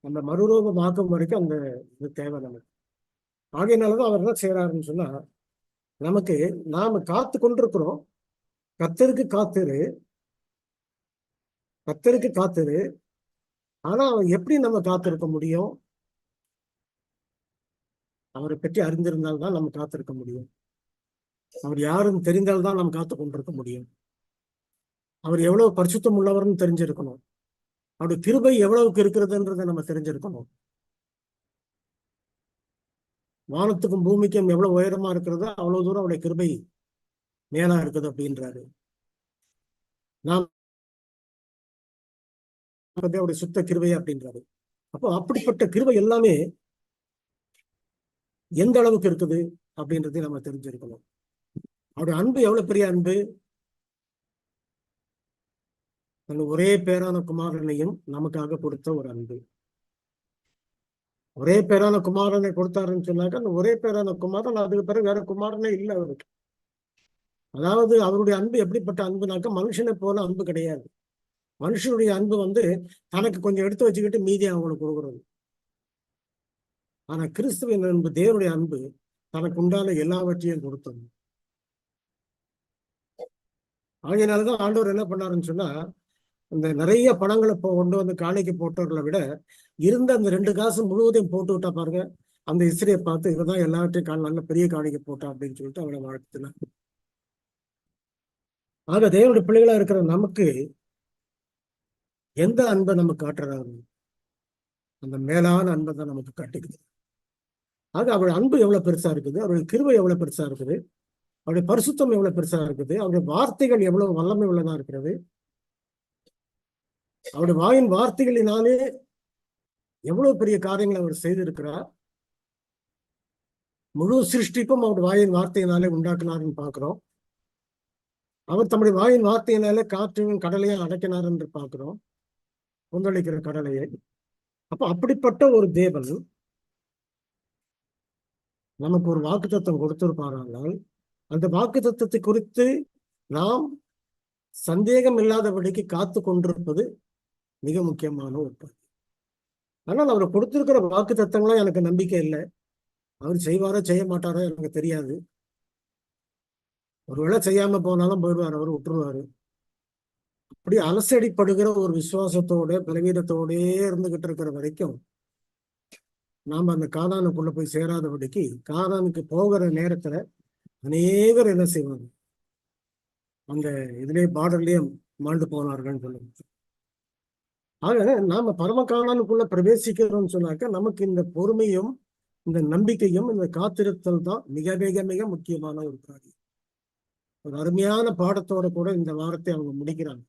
நம்ம மறுரூபமாக்கும் வரைக்கும் அந்த இது தேவை நமக்கு. ஆகையினாலதான் அவர் என்ன செய்யறாருன்னு சொன்னா, நமக்கு நாம காத்து கொண்டிருக்கிறோம். கர்த்தருக்கு காத்திரு. ஆனா அவன் எப்படி நம்ம காத்திருக்க முடியும்? அவரை பற்றி அறிந்திருந்தால்தான் நம்ம காத்திருக்க முடியும். அவர் யாருன்னு தெரிந்தால்தான் நம்ம காத்து கொண்டிருக்க முடியும். அவர் எவ்வளவு பரிசுத்தம் உள்ளவர்னு தெரிஞ்சிருக்கணும். அவருடைய கிருபை எவ்வளவுக்கு இருக்கிறதுன்றதை நம்ம தெரிஞ்சிருக்கணும். வானத்துக்கும் பூமிக்கும் எவ்வளவு உயரமா இருக்கிறதோ அவ்வளவு தூரம் அவருடைய கிருபை மேலா இருக்குது அப்படின்றாரு. நாம் அவருடைய சுத்த கிருபை அப்படின்றாரு. அப்போ அப்படிப்பட்ட கிருபை எல்லாமே எந்த அளவுக்கு இருக்குது? அப்படின்றதையும் நம்ம தெரிஞ்சிருக்கணும். அவருடைய அன்பு எவ்வளவு பெரிய அன்பு! அந்த ஒரே பேரான குமாரனையும் நமக்காக கொடுத்த ஒரு அன்பு. ஒரே பேரான குமாரனை கொடுத்தாருன்னு சொன்னாக்க அந்த ஒரே பேரான குமாரன், அதுக்கு பிறகு வேற குமாரனே இல்லை அவருக்கு. அதாவது அவருடைய அன்பு எப்படிப்பட்ட அன்புனாக்க மனுஷனை போல அன்பு கிடையாது. மனுஷனுடைய அன்பு தனக்கு கொஞ்சம் எடுத்து வச்சுக்கிட்டு மீதி அவங்களுக்கு கொடுக்குறது. ஆனா கிறிஸ்துவின் அன்பு, தேவனுடைய அன்பு தனக்கு உண்டான எல்லாவற்றையும் கொடுத்தது. ஆகையினாலதான் ஆண்டவர் என்ன பண்ணாருன்னு சொன்னா, இந்த நிறைய பணங்களை கொண்டு வந்து காணிக்கை போட்டவர்களை விட இருந்த அந்த 2 காசு முழுவதையும் போட்டு விட்டா பாருங்க, அந்த இஸ்திரியை பார்த்து இவதான் எல்லாவற்றையும் நல்ல பெரிய காணிக்கை போட்டா அப்படின்னு சொல்லிட்டு அவளை வாழ்த்தினார். ஆக தேவனுடைய பிள்ளைகளா இருக்கிற நமக்கு எந்த அன்பை நம்ம காட்டுறாரு? அந்த மேலான அன்பை தான் நமக்கு காட்டுகிறது. ஆக அவருடைய அன்பு எவ்வளவு பெருசா இருக்குது, அவருடைய கிருபை எவ்வளவு பெருசா இருக்குது, அவருடைய பரிசுத்தம் எவ்வளவு பெருசா இருக்குது, அவருடைய வார்த்தைகள் எவ்வளவு வல்லமை உள்ளதா இருக்கிறது. அவருடைய வாயின் வார்த்தைகளினாலே எவ்வளவு பெரிய காரியங்களை அவர் செய்திருக்கிறார். முழு சிருஷ்டிப்பும் அவருடைய வாயின் வார்த்தையினாலே உண்டாக்குனார்னு பார்க்கிறோம். அவர் தம்முடைய வாயின் வார்த்தையினாலே காற்றையும் கடலையும் அடக்கினார் என்று பார்க்கிறோம், கொந்தளிக்கிற கடலையை. அப்ப அப்படிப்பட்ட ஒரு தேவன் நமக்கு ஒரு வாக்குத்தத்தம் கொடுத்திருப்பாரானால் அந்த வாக்குத்தத்தத்தை குறித்து நாம் சந்தேகம் இல்லாதபடிக்கு காத்து கொண்டிருப்பது மிக முக்கியமான ஒரு பகுதி. ஆனால் அவர் கொடுத்திருக்கிற வாக்குத்தத்தங்களும் எனக்கு நம்பிக்கை இல்லை. அவர் செய்வாரோ செய்ய மாட்டாரோ எனக்கு தெரியாது. ஒருவேளை செய்யாம போனாலும் போயிடுவார், அவர் விட்டுருவாரு. அப்படி அலசடிப்படுகிற ஒரு விசுவாசத்தோட பலவீனத்தோடே இருந்துகிட்டு இருக்கிற வரைக்கும் நாம் அந்த கானானுக்குள்ள போய் சேராதபடிக்கு, கானானுக்கு போகிற நேரத்துல அநேகர் என்ன செய்வாங்க, அந்த இதுலயே பார்டர்லயே மாண்டு போனார்கள்னு சொல்லுங்க. ஆக நாம பரம கானானுக்குள்ள பிரவேசிக்கிறோம்னு சொன்னாக்க நமக்கு இந்த பொறுமையும் இந்த நம்பிக்கையும் இந்த காத்திருத்தல் தான் மிக மிக மிக முக்கியமான ஒரு காரியம். ஒரு அருமையான பாடத்தோட கூட இந்த வாரத்தை அவங்க முடிக்கிறாங்க.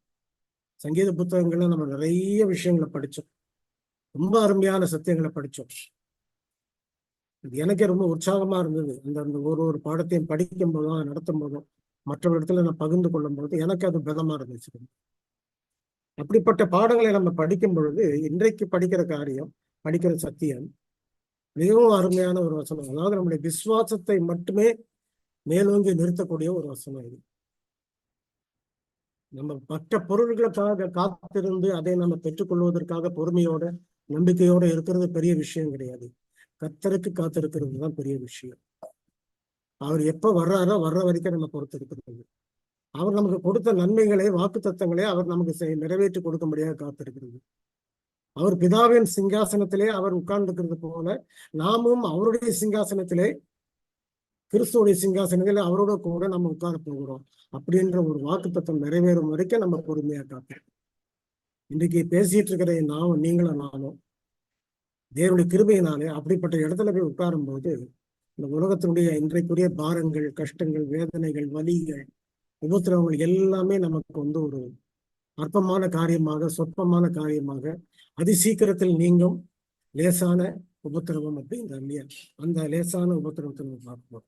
சங்கீத புத்தகங்கள்ல நம்ம நிறைய விஷயங்களை படிச்சோம், ரொம்ப அருமையான சத்தியங்களை படிச்சோம். இது எனக்கே ரொம்ப உற்சாகமா இருந்தது. அந்த ஒரு பாடத்தையும் படிக்கும் போதும் நடத்தும் போதும் மற்ற இடத்துல நான் பகிர்ந்து கொள்ளும் போது எனக்கு அது பலமா இருந்துச்சு. அப்படிப்பட்ட பாடங்களை நம்ம படிக்கும் பொழுது இன்றைக்கு படிக்கிற காரியம், படிக்கிற சத்தியம் மிகவும் அருமையான ஒரு வசனம். அதாவது நம்முடைய விசுவாசத்தை மட்டுமே மேலோங்கி நிறுத்தக்கூடிய ஒரு வசனம் இது. நம்ம மற்ற பொருள்களுக்காக காத்திருந்து அதை நம்ம பெற்றுக்கொள்வதற்காக பொறுமையோட நம்பிக்கையோட இருக்கிறது பெரிய விஷயம் கிடையாது. கர்த்தருக்கு காத்திருக்கிறது தான் பெரிய விஷயம். அவர் எப்ப வர்றாரோ வர்ற வரைக்கும் நம்ம பொறுத்து இருக்கிறது. அவர் நமக்கு கொடுத்த நன்மைகளை, வாக்கு தத்தங்களை அவர் நமக்கு நிறைவேற்றி கொடுக்கும்படியாக காத்திருக்கிறது. அவர் பிதாவின் சிங்காசனத்திலே அவர் உட்கார்ந்துக்கிறது போல நாமும் அவருடைய சிங்காசனத்திலே, கிறிஸ்துவோடைய சிங்காசனத்திலே அவரோட கூட நம்ம உட்கார போகிறோம் அப்படின்ற ஒரு வாக்கு தத்தம் நிறைவேறும் வரைக்கும் நம்ம பொறுமையா காப்போம். இன்றைக்கு பேசிட்டு இருக்கிற நீங்களும் நானும் தேவனுடைய கிருபையினாலே அப்படிப்பட்ட இடத்துல போய் உட்காரும் போது இந்த உலகத்தினுடைய இன்றைக்குரிய பாரங்கள், கஷ்டங்கள், வேதனைகள், வலிகள், உபத்திரவங்கள் எல்லாமே நமக்கு ஒரு அற்பமான காரியமாக, சொற்பமான காரியமாக, அதி சீக்கிரத்தில் நீங்கும் லேசான உபத்திரவம் அப்படிங்கிற இல்லையா, அந்த லேசான உபத்திரவத்தை நம்ம பார்க்கணும்.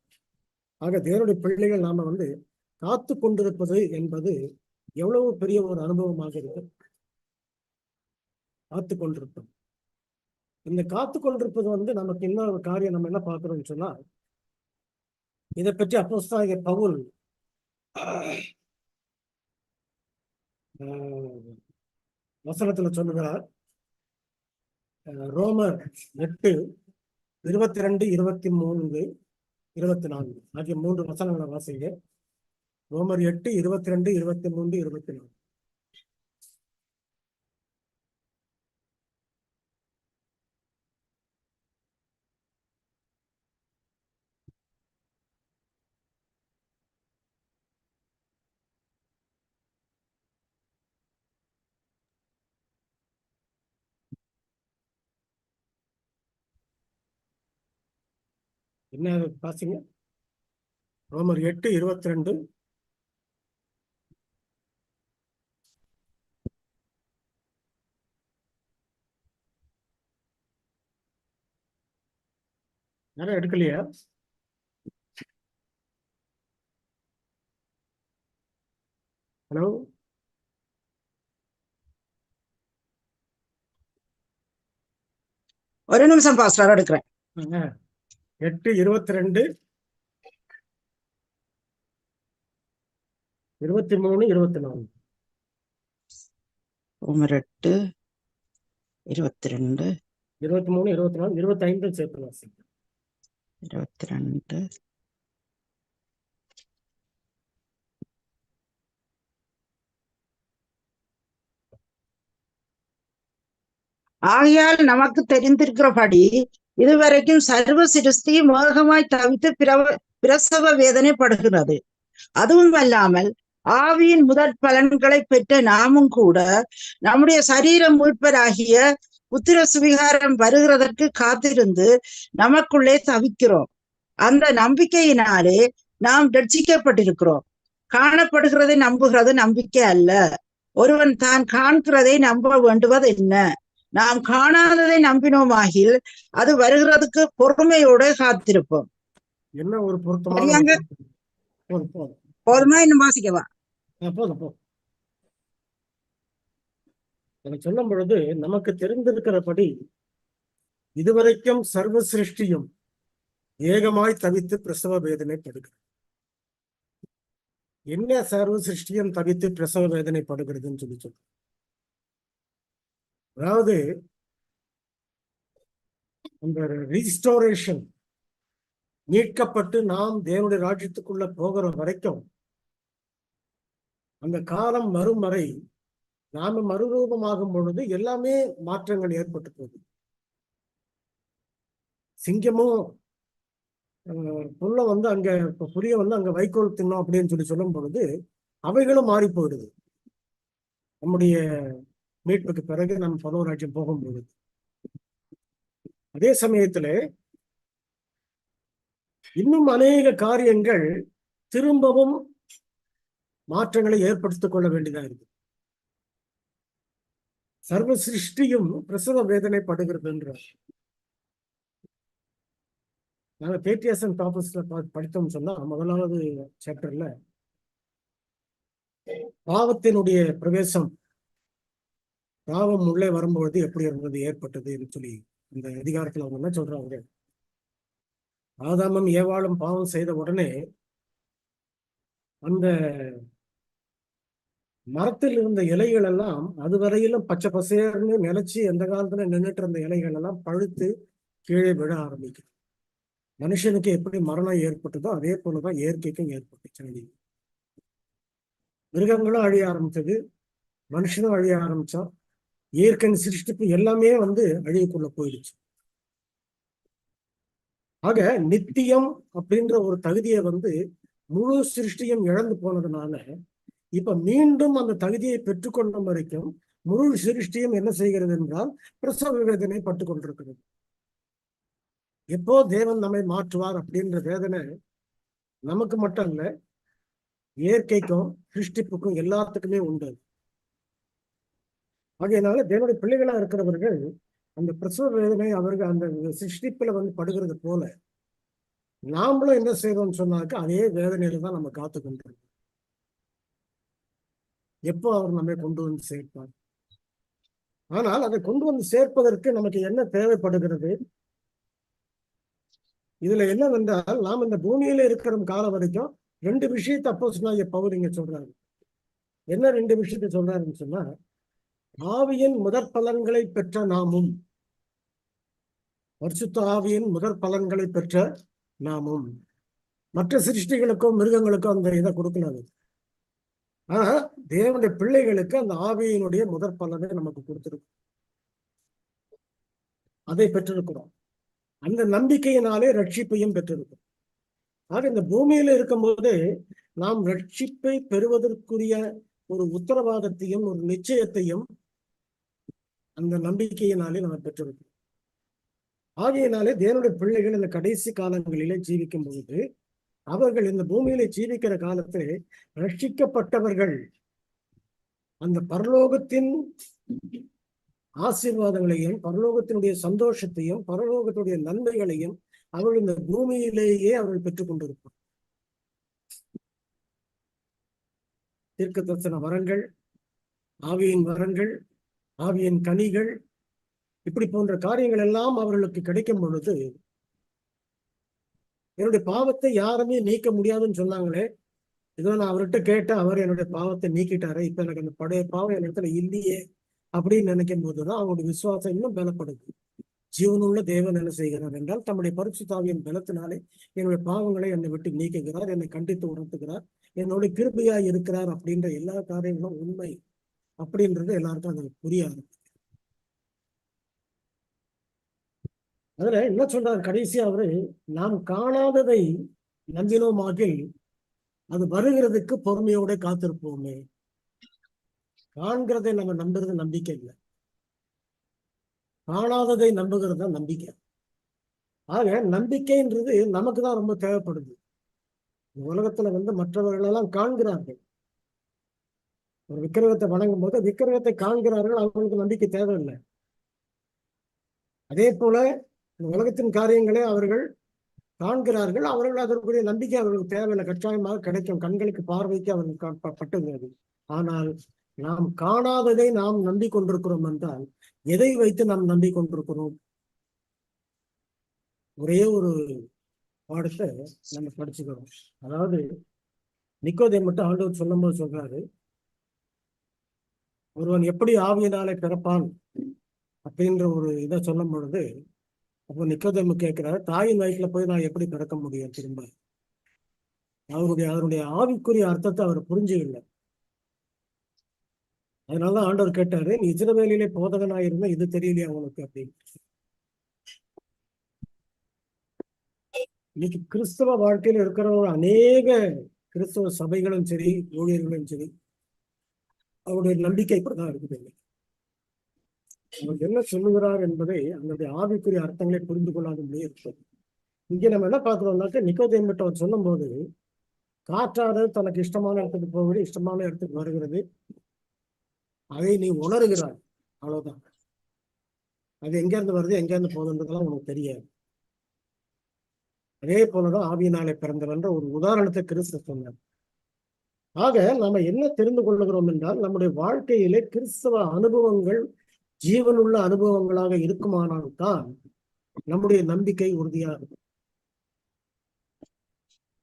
ஆக தேவனுடைய பிள்ளைகள் நாம காத்து கொண்டிருப்பது என்பது எவ்வளவு பெரிய ஒரு அனுபவமாக இருக்கு. காத்து கொண்டிருப்பது, இந்த காத்து கொண்டிருப்பது நமக்கு இன்னொரு காரியம் நம்ம என்ன பார்க்கிறோம்னு சொன்னா, இதை பற்றி அப்போஸ்தலனாகிய பவுல் வசனத்துல சொல்லுகிறார். ரோமர் 8:22, 23, 24 ஆகிய 3 வசனங்களை வாசிங்க. ரோமர் 8:22, 23, 24. என்ன பாசிங்க? ரோமர் 8:22. யாரும் எடுக்கலையா? ஹலோ, ஒரு நிமிஷம் பாஸ்டர் எடுக்கிறேன். 8:22, 23, 24. ரோமர் 8, 22, 23, 24, 25 சேர்த்து வாசிங்க. 22. ஆகையால் நமக்கு தெரிந்திருக்கிறபடி இதுவரைக்கும் சர்வ சிருஷ்டியும் வேகமாய் தவித்து பிரசவ வேதனைப்படுகிறது. அதுவும் அல்லாமல் ஆவியின் முதற் பலன்களை பெற்ற நாமும் கூட நம்முடைய சரீர மீட்பராகிய புத்திர சுவிகாரம் வருகிறதற்கு காத்திருந்து நமக்குள்ளே தவிக்கிறோம். அந்த நம்பிக்கையினாலே நாம் ரட்சிக்கப்பட்டிருக்கிறோம். காணப்படுகிறதை நம்புகிறது நம்பிக்கை அல்ல. ஒருவன் தான் காண்கிறதை நம்ப வேண்டுவது என்ன? நாம் காணாததை நம்பினோமாகில் அது வருகிறதுக்கு பொறுமையோட காத்திருப்போம். என்ன ஒரு பொருத்தமான சரியாங்க? போதுமா? இன்னும் வாசிக்கவா? போதும். எனக்கு சொல்லும் பொழுது நமக்கு தெரிந்திருக்கிறபடி இதுவரைக்கும் சர்வ சிருஷ்டியும் ஏகமாய் தவித்து பிரசவ வேதனைப்படுகிறது. என்ன சர்வ சிருஷ்டியும் தவித்து பிரசவ வேதனைப்படுகிறதுன்னு சொல்லி சொல்றோம். அதாவது அந்த ரீஸ்டோரேஷன், மீட்கப்பட்டு நாம் தேவனுடைய ராஜ்யத்துக்குள்ள போகிற வரைக்கும் அந்த காலம் வரும் வரை நாம மறுரூபமாகும் பொழுது எல்லாமே மாற்றங்கள் ஏற்பட்டு போகுது. சிங்கமும் புல்ல வந்து அங்க புலிய வந்து அங்க வைக்கோல் தின்னோம் அப்படின்னு சொல்லி சொல்லும் பொழுது அவைகளும் மாறி போயிடுது. நம்முடைய மீட்புக்கு பிறகு நம்ம பரலோகராஜ்யம் போகும் பொழுது அதே சமயத்துல இன்னும் அநேக காரியங்கள் திரும்பவும் மாற்றங்களை ஏற்படுத்திக் கொள்ள வேண்டியதா இருக்கு. சர்வ சிருஷ்டியும் பிரசவ வேதனைப்படுகிறது என்றார். நாங்க பேட்டியாசன் டாபிக்ஸ்ல படித்தோம்னு சொன்னா முதலாவது சாப்டர்ல பாவத்தினுடைய பிரவேசம், பாவம் உள்ளே வரும்பொழுது எப்படி இருந்தது ஏற்பட்டது என்று சொல்லி இந்த அதிகாரத்துல அவங்க என்ன சொல்றாங்க, ஆதாமும் ஏவாளும் பாவம் செய்த உடனே அந்த மரத்தில் இருந்த இலைகள் எல்லாம் அதுவரையிலும் பச்சை பசேர்னு நினைச்சு எந்த காலத்துல நின்றுட்டு இருந்த இலைகள் எல்லாம் பழுத்து கீழே விழ ஆரம்பிக்குது. மனுஷனுக்கு எப்படி மரணம் ஏற்பட்டதோ அதே போலதான் இயற்கைக்கும் ஏற்பட்டுச்சு. மிருகங்களும் அழிய ஆரம்பிச்சது, மனுஷனும் அழிய ஆரம்பிச்சான். இயற்கை சிருஷ்டிப்பு எல்லாமே வந்து அழிவுக்குள்ள போயிடுச்சு. ஆக நித்தியம் அப்படின்ற ஒரு தகுதியை வந்து முழு சிருஷ்டியும் இழந்து போனதுனால இப்ப மீண்டும் அந்த தகுதியை பெற்றுக்கொண்ட வரைக்கும் முழு சிருஷ்டியும் என்ன செய்கிறது என்றால் பிரசவ வேதனை பட்டு கொண்டிருக்கிறது. எப்போ தேவன் நம்மை மாற்றுவார் அப்படின்ற வேதனை நமக்கு மட்டும் இல்ல, இயற்கைக்கும் சிருஷ்டிப்புக்கும் எல்லாத்துக்குமே உண்டு. ஆகையினால தேவனுடைய பிள்ளைகளா இருக்கிறவர்கள் அந்த பிரசவ வேதனை அவர்கள் அந்த சிருஷ்டிப்புல வந்து படுகிறது போல நாமளும் என்ன செய்யறோம்னு சொன்னாக்க அதே வேதனையில தான் நம்ம காத்து கொண்டிருக்கோம். எப்போ அவர் நம்மை கொண்டு வந்து சேர்ப்பார்? ஆனால் அதை கொண்டு வந்து சேர்ப்பதற்கு நமக்கு என்ன தேவைப்படுகிறது? இதுல என்னவென்றால் நாம் இந்த பூமியில இருக்கிற காலம் வரைக்கும் 2 விஷயத்தை அப்போஸ்தலனாகிய பவுல் இங்க சொல்றாரு. என்ன 2 விஷயத்தை சொல்றாருன்னு சொன்னா, ஆவியின் முதற் பலன்களை பெற்ற நாமும், பரிசுத்த ஆவியின் முதற் பலன்களை பெற்ற நாமும். மற்ற சிருஷ்டிகளுக்கும் மிருகங்களுக்கும் அந்த இதை கொடுக்கலாது. ஆனா தேவனுடைய பிள்ளைகளுக்கு அந்த ஆவியினுடைய முதற் பலனை நமக்கு கொடுத்திருக்கும், அதை பெற்றிருக்கிறோம். அந்த நம்பிக்கையினாலே ரட்சிப்பையும் பெற்றிருக்கும். ஆக இந்த பூமியில இருக்கும்போது நாம் ரட்சிப்பை பெறுவதற்குரிய ஒரு உத்தரவாதத்தையும் ஒரு நிச்சயத்தையும் அந்த நம்பிக்கையினாலே நாம் பெற்றிருக்கிறோம். ஆகையினாலே தேவனுடைய பிள்ளைகள் இந்த கடைசி காலங்களிலே ஜீவிக்கும் பொழுது அவர்கள் இந்த பூமியில ஜீவிக்கிற காலத்திலே ரட்சிக்கப்பட்டவர்கள் அந்த பரலோகத்தின் ஆசீர்வாதங்களையும் பரலோகத்தினுடைய சந்தோஷத்தையும் பரலோகத்தினுடைய நன்மைகளையும் அவர்கள் இந்த பூமியிலேயே அவர்கள் பெற்றுக் கொண்டிருப்பார். தீர்க்க தரிசன வரங்கள், ஆவியின் வரங்கள், ஆவியின் கனிகள், இப்படி போன்ற காரியங்கள் எல்லாம் அவர்களுக்கு கிடைக்கும் பொழுது, என்னுடைய பாவத்தை யாருமே நீக்க முடியாதுன்னு சொன்னாங்களே, இதோ நான் அவர்கிட்ட கேட்டேன், அவர் என்னுடைய பாவத்தை நீக்கிட்டாரு, இப்ப எனக்கு அந்த பழைய பாவம் என் இடத்துல இல்லையே அப்படின்னு நினைக்கும் போதுதான் அவங்களுடைய விசுவாசம் இன்னும் பலப்படுது. ஜீவனுள்ள தேவன் என்ன செய்கிறார் என்றால், தம்முடைய பரிசுத்த ஆவியின் பலத்தினாலே என்னுடைய பாவங்களை என்னை விட்டு நீக்குகிறார், என்னை கண்டித்து உணர்த்துகிறார், என்னுடைய கிருபையாய் இருக்கிறார் அப்படின்ற எல்லா காரியங்களும் உண்மை அப்படின்றது எல்லாருக்கும் அது புரியாது. அதுல என்ன சொல்றாரு கடைசியா அவரு, நாம் காணாததை நம்பினோமாகில் அது வருகிறதுக்கு பொறுமையோட காத்திருப்போமே. காண்கிறதை நம்ம நம்புறது நம்பிக்கை இல்லை, காணாததை நம்புகிறது தான் நம்பிக்கை. ஆக நம்பிக்கைன்றது நமக்கு தான் ரொம்ப தேவைப்படுது. உலகத்துல மற்றவர்களெல்லாம் காண்கிறார்கள், ஒரு விக்கிரகத்தை வணங்கும் போது விக்கிரகத்தை காண்கிறார்கள், அவங்களுக்கு நம்பிக்கை தேவையில்லை. அதே போல உலகத்தின் காரியங்களை அவர்கள் காண்கிறார்கள், அவர்கள் அதற்குரிய நம்பிக்கை அவர்களுக்கு தேவையில்லை, கட்டாயமாக கிடைக்கும், கண்களுக்கு பார்வைக்கு அவர்கள் பட்டுகிறது. ஆனால் நாம் காணாததை நாம் நம்பிக்கொண்டிருக்கிறோம் என்றால் எதை வைத்து நாம் நம்பிக்கொண்டிருக்கிறோம்? ஒரே ஒரு பாடத்தை நம்ம படிச்சுக்கிறோம். அதாவது நிக்கோதேம் மட்டும் ஆண்டவர் சொல்லும் போது சொல்றாரு, ஒருவன் எப்படி ஆவியினாலே பிறப்பான் அப்படின்ற ஒரு இதை சொல்லும் பொழுது, அப்போ நிக்கோதேமு கேட்கிறாரு, தாயின் வயிற்றுல போய் நான் எப்படி பிறக்க முடியும் திரும்ப? அதனுடைய ஆவிக்குரிய அர்த்தத்தை அவர் புரிஞ்சுக்கல. அதனாலதான் ஆண்டவர் கேட்டாரு, நீ இஸ்ரவேலிலே போதகனாயிருந்தா இது தெரியலையா உனக்கு அப்படின்னு. இன்னைக்கு கிறிஸ்தவ வாழ்க்கையில இருக்கிறவங்க அநேக கிறிஸ்தவ சபைகளும் சரி, ஊழியர்களும் சரி, அவருடைய நம்பிக்கை இப்படிதான் இருக்குது. அவர் என்ன சொல்லுகிறார் என்பதை அதனுடைய ஆவிக்குரிய அர்த்தங்களை புரிந்து கொள்ளாதபடியே இருக்கிறது. இங்கே நம்ம என்ன பார்க்கிறோம்னாக்க, நிக்கோதேம் மட்டும் அவர் சொல்லும் போது, காற்றாறு தனக்கு இஷ்டமான இடத்துக்கு போகிறது, இஷ்டமான இடத்துக்கு வருகிறது, அதை நீ உணர்கிறாய், அவ்வளவுதான். அது எங்கேருந்து வருது எங்கேருந்து போகுதுன்றதெல்லாம் உனக்கு தெரியாது. அதே போலதான் ஆவியினாலே பிறந்தவன்ற ஒரு உதாரணத்தை கிறிஸ்து சொன்னார். ஆக நாம என்ன தெரிந்து கொள்ளுகிறோம் என்றால், நம்முடைய வாழ்க்கையிலே கிறிஸ்தவ அனுபவங்கள் ஜீவனுள்ள அனுபவங்களாக இருக்குமானால்தான் நம்முடைய நம்பிக்கை உறுதியா இருக்கும்.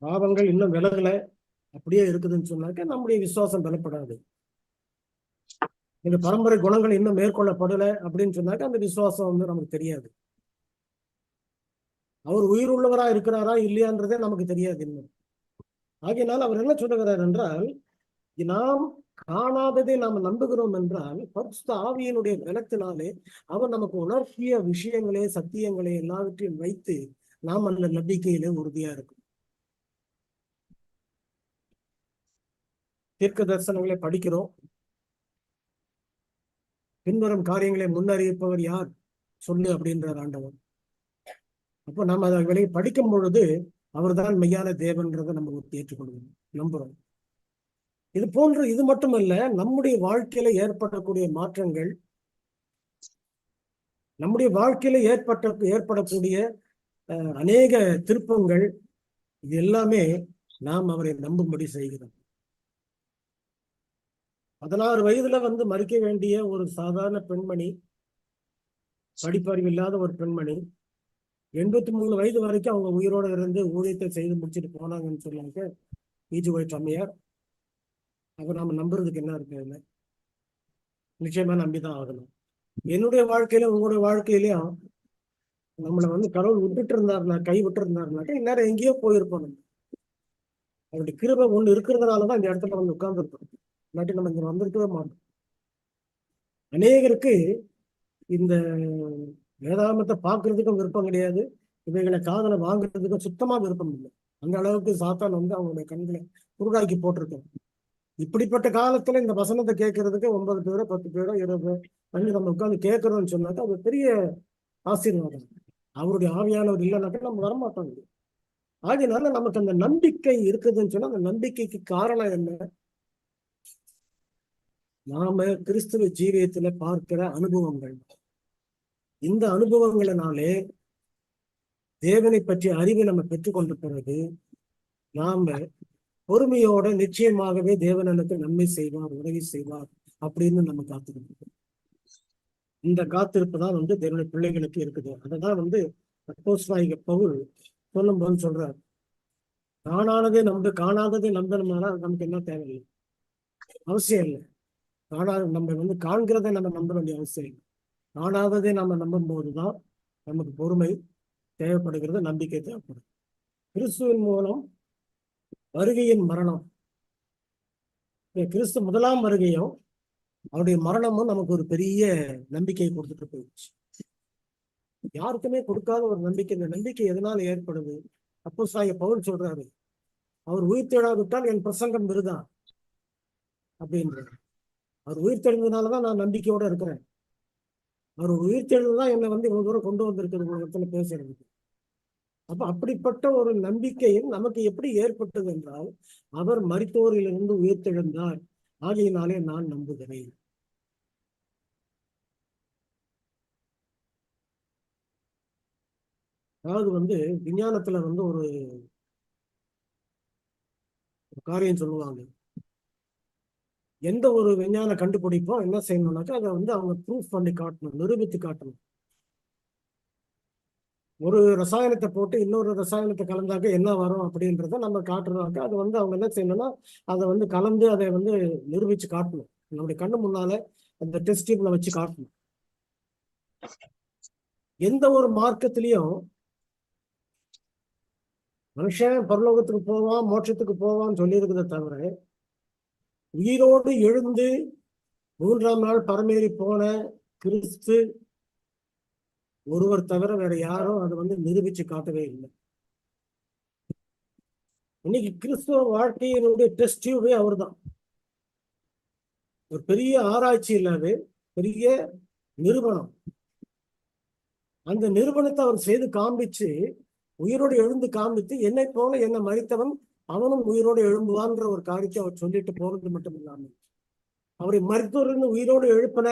பாவங்கள் இன்னும் விலகல அப்படியே இருக்குதுன்னு சொன்னாக்க நம்முடைய விசுவாசம் பலப்படாது. இந்த பரம்பரை குணங்கள் இன்னும் மேற்கொள்ளப்படலை அப்படின்னு சொன்னாக்க அந்த விசுவாசம் நமக்கு தெரியாது. அவர் உயிர் உள்ளவரா இருக்கிறாரா இல்லையான்றதே நமக்கு தெரியாது இன்னும். ஆகையினால் அவர் என்ன சொல்லுகிறார் என்றால், நாம் காணாததை நாம் நம்புகிறோம் என்றால் பரிசுத்த ஆவியினுடைய பலத்தினாலே அவர் நமக்கு உணர்த்திய விஷயங்களே, சத்தியங்களே எல்லாவற்றையும் வைத்து நாம் அந்த நம்பிக்கையிலே உறுதியா இருக்கும். தீர்க்க தரிசனங்களை படிக்கிறோம், பின்வரும் காரியங்களை முன்னறிவிப்பவர் யார் சொல்லு அப்படின்றார் ஆண்டவர். அப்போ நம்ம அதை விலை படிக்கும் பொழுது அவர்தான் மெய்யான தேவன்றதை நம்ம ஏற்றுக்கொள்கிறோம், நம்புறோம். இது போன்று இது மட்டுமல்ல, நம்முடைய வாழ்க்கையில ஏற்படக்கூடிய மாற்றங்கள், நம்முடைய வாழ்க்கையில ஏற்படக்கூடிய அநேக திருப்பங்கள், இது எல்லாமே நாம் அவரை நம்பும்படி செய்கிறோம். 16 வயதுல மறிக்க வேண்டிய ஒரு சாதாரண பெண்மணி, படிப்பறிவு இல்லாத ஒரு பெண்மணி, 83 வயது வரைக்கும் அவங்க உயிரோட இருந்து ஊழியத்தை செய்து முடிச்சுட்டு போனாங்கன்னு சொன்னாங்க ஈஜுவை அம்மையார். அப்ப நம்ம நம்புறதுக்கு என்ன இருக்கு? இல்லை, நிச்சயமா நம்பிதான் ஆகணும். என்னுடைய வாழ்க்கையில உங்களுடைய வாழ்க்கையிலயும் நம்மளை கடவுள் விட்டுட்டு இருந்தாருனா, கை விட்டு இருந்தாருனாக்க இந்நேரம் எங்கேயோ போயிருப்போம். நம்ம அவருடைய கிருபை ஒண்ணு இருக்கிறதுனாலதான் இந்த இடத்துல உட்கார்ந்துருப்போம், இல்லாட்டி நம்ம இங்க வந்திருக்கவே மாட்டோம். அநேகருக்கு இந்த வேதாகமத்தை பார்க்கறதுக்கும் விருப்பம் கிடையாது, இவைகளை காதலை வாங்குறதுக்கும் சுத்தமா விருப்பம் இல்லை. அந்த அளவுக்கு சாத்தான் அவங்களுடைய கண்களை குருடாக்கி போட்டிருக்கோம். இப்படிப்பட்ட காலத்துல இந்த வசனத்தை கேட்கறதுக்கு 9 பேரோ 10 பேரோ 20 பேர் நம்ம உட்காந்து கேட்கறோம்னு சொன்னாக்கா அது பெரிய ஆசீர்வாதம். அவருடைய ஆவியானவர் இல்லைன்னாக்கா நம்ம வரமாட்டோம். ஆகினால நமக்கு அந்த நம்பிக்கை இருக்குதுன்னு சொன்னா, அந்த நம்பிக்கைக்கு காரணம் என்ன? நாம கிறிஸ்துவ ஜீவியத்துல பார்க்கிற அனுபவங்கள். இந்த அனுபவங்களினாலே தேவனை பற்றிய அறிவை நம்ம பெற்றுக்கொண்ட பிறகு நாம பொறுமையோட நிச்சயமாகவே தேவன் எனக்கு நன்மை செய்வார், உதவி செய்வார் அப்படின்னு நம்ம காத்திருக்கோம். இந்த காத்திருப்பு தான் தேவனுடைய பிள்ளைகளுக்கு இருக்குது. அததான் அப்போஸ்தலனாகிய பவுல் சொல்லும்போது சொல்றார், காணாததை நம்பணும்னா நமக்கு என்ன தேவையில்லை, அவசியம் இல்லை. நம்ம காண்கிறதை நம்ம நம்ப வேண்டிய அவசியம் இல்லை. காணாததை நம்ம நம்பும் போதுதான் நமக்கு பொறுமை தேவைப்படுகிறது, நம்பிக்கை தேவைப்படும். கிறிஸ்துவின் மூலம் வருகையின் மரணம், கிறிஸ்து முதலாம் வருகையும் அவருடைய மரணமும் நமக்கு ஒரு பெரிய நம்பிக்கையை கொடுத்துட்டு போயிடுச்சு. யாருக்குமே கொடுக்காத ஒரு நம்பிக்கை. இந்த நம்பிக்கை எதனால ஏற்படுது? அப்போஸ்தலனாகிய பவுல் சொல்றாரு, அவர் உயிர் தெழாவிட்டால் என் பிரசங்கம் விருதா அப்படின்றாரு. அவர் உயிர் தெழுந்ததுனாலதான் நான் நம்பிக்கையோட இருக்கிறேன். அவர் உயிர் தெழுந்துதான் என்னை இவ்வளவு தூரம் கொண்டு வந்திருக்கிறது ஒரு இடத்துல பேசுறதுக்கு. அப்ப அப்படிப்பட்ட ஒரு நம்பிக்கையும் நமக்கு எப்படி ஏற்பட்டது என்றால், அவர் மரித்தோரிலிருந்து உயிர் தெழுந்தார், ஆகையினாலே நான் நம்புகிறேன். அதாவது விஞ்ஞானத்துல ஒரு காரியம் சொல்லுவாங்க. எந்த ஒரு விஞ்ஞான கண்டுபிடிப்போ என்ன செய்யணும்னாக்கா அதை அவங்க ப்ரூஃப் பண்ணி காட்டணும், நிரூபித்து காட்டணும். ஒரு ரசாயனத்தை போட்டு இன்னொரு ரசாயனத்தை கலந்தாக்க என்ன வரும் அப்படின்றத நம்ம காட்டுறதாக்க அது அவங்க என்ன செய்யணும்னா அதை கலந்து அதை நிரூபிச்சு காட்டணும். நம்முடைய கண்ணு முன்னால அந்த டெஸ்ட் டியூப்ல வச்சு காட்டணும். எந்த ஒரு மார்க்கத்திலையும் மனுஷன் பரலோகத்துக்கு போவான், மோட்சத்துக்கு போவான்னு சொல்லியிருக்கிறத தவிர, உயிரோடு எழுந்து 3ஆம் நாள் பரமேறி போன கிறிஸ்து ஒருவர் தவிர வேற யாரும் அதை நிரூபிச்சு காட்டவே இல்லை. இன்னைக்கு கிறிஸ்துவ வாழ்க்கையினுடைய டெஸ்ட் டியூபே அவர் தான். ஒரு பெரிய ஆராய்ச்சி இல்லாத பெரிய நிறுவனம். அந்த நிறுவனத்தை அவர் செய்து காண்பிச்சு, உயிரோடு எழுந்து காண்பித்து, என்னை போல என்னை மரித்தவன் அவனும் உயிரோடு எழும்புவான்ற ஒரு காரியத்தை அவர் சொல்லிட்டு போறது மட்டும் இல்லாமல், அவரை மருத்துவரின் உயிரோடு எழுப்பின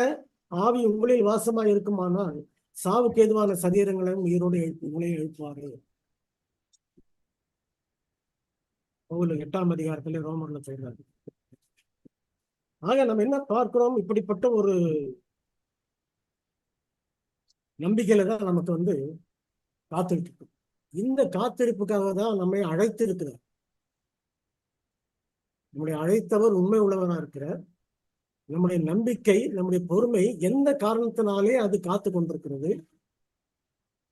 ஆவி உங்களில் வாசமா இருக்குமானால் சாவுக்கு ஏதுவான சரீரங்களையும் உயிரோடு உங்களையும் எழுப்புவாரு. பவுல் 8ஆம் அதிகாரத்திலே ரோமர்ல சொல்றாரு. ஆக நம்ம என்ன பார்க்கிறோம்? இப்படிப்பட்ட ஒரு நம்பிக்கையில தான் நமக்கு காத்துக்கிட்டு இருக்கு. இந்த காத்திருப்புக்காக தான் நம்மை அழைத்திருக்கிறார். நம்முடைய அழைத்தவர் உண்மை உள்ளவராக இருக்கிறார். நம்முடைய நம்பிக்கை, நம்முடைய பொறுமை எந்த காரணத்தினாலே அது காத்து கொண்டிருக்கிறது?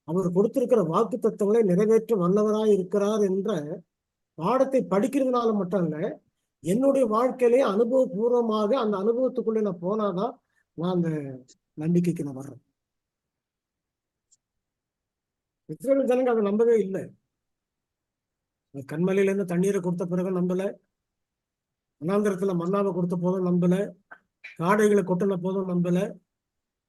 அவர் கொடுத்திருக்கிற வாக்கு தத்துவங்களை நிறைவேற்ற வல்லவராய் இருக்கிறார் என்ற பாடத்தை படிக்கிறதுனால மட்டும் இல்ல, என்னுடைய வாழ்க்கையிலே அனுபவபூர்வமாக அந்த அனுபவத்துக்குள்ளே நான் போனாதான் நான் அந்த நம்பிக்கைக்கு நான் வர்றேன். இஸ்ரவேல் ஜனங்க அதை நம்பவே இல்லை. கண்மலையில இருந்து தண்ணீரை கொடுத்த பிறகு நம்பல, வனாந்திரத்துல மன்னாவை கொடுத்த போதும் நம்பல, காடைகளை கொட்டின போதும் நம்பல,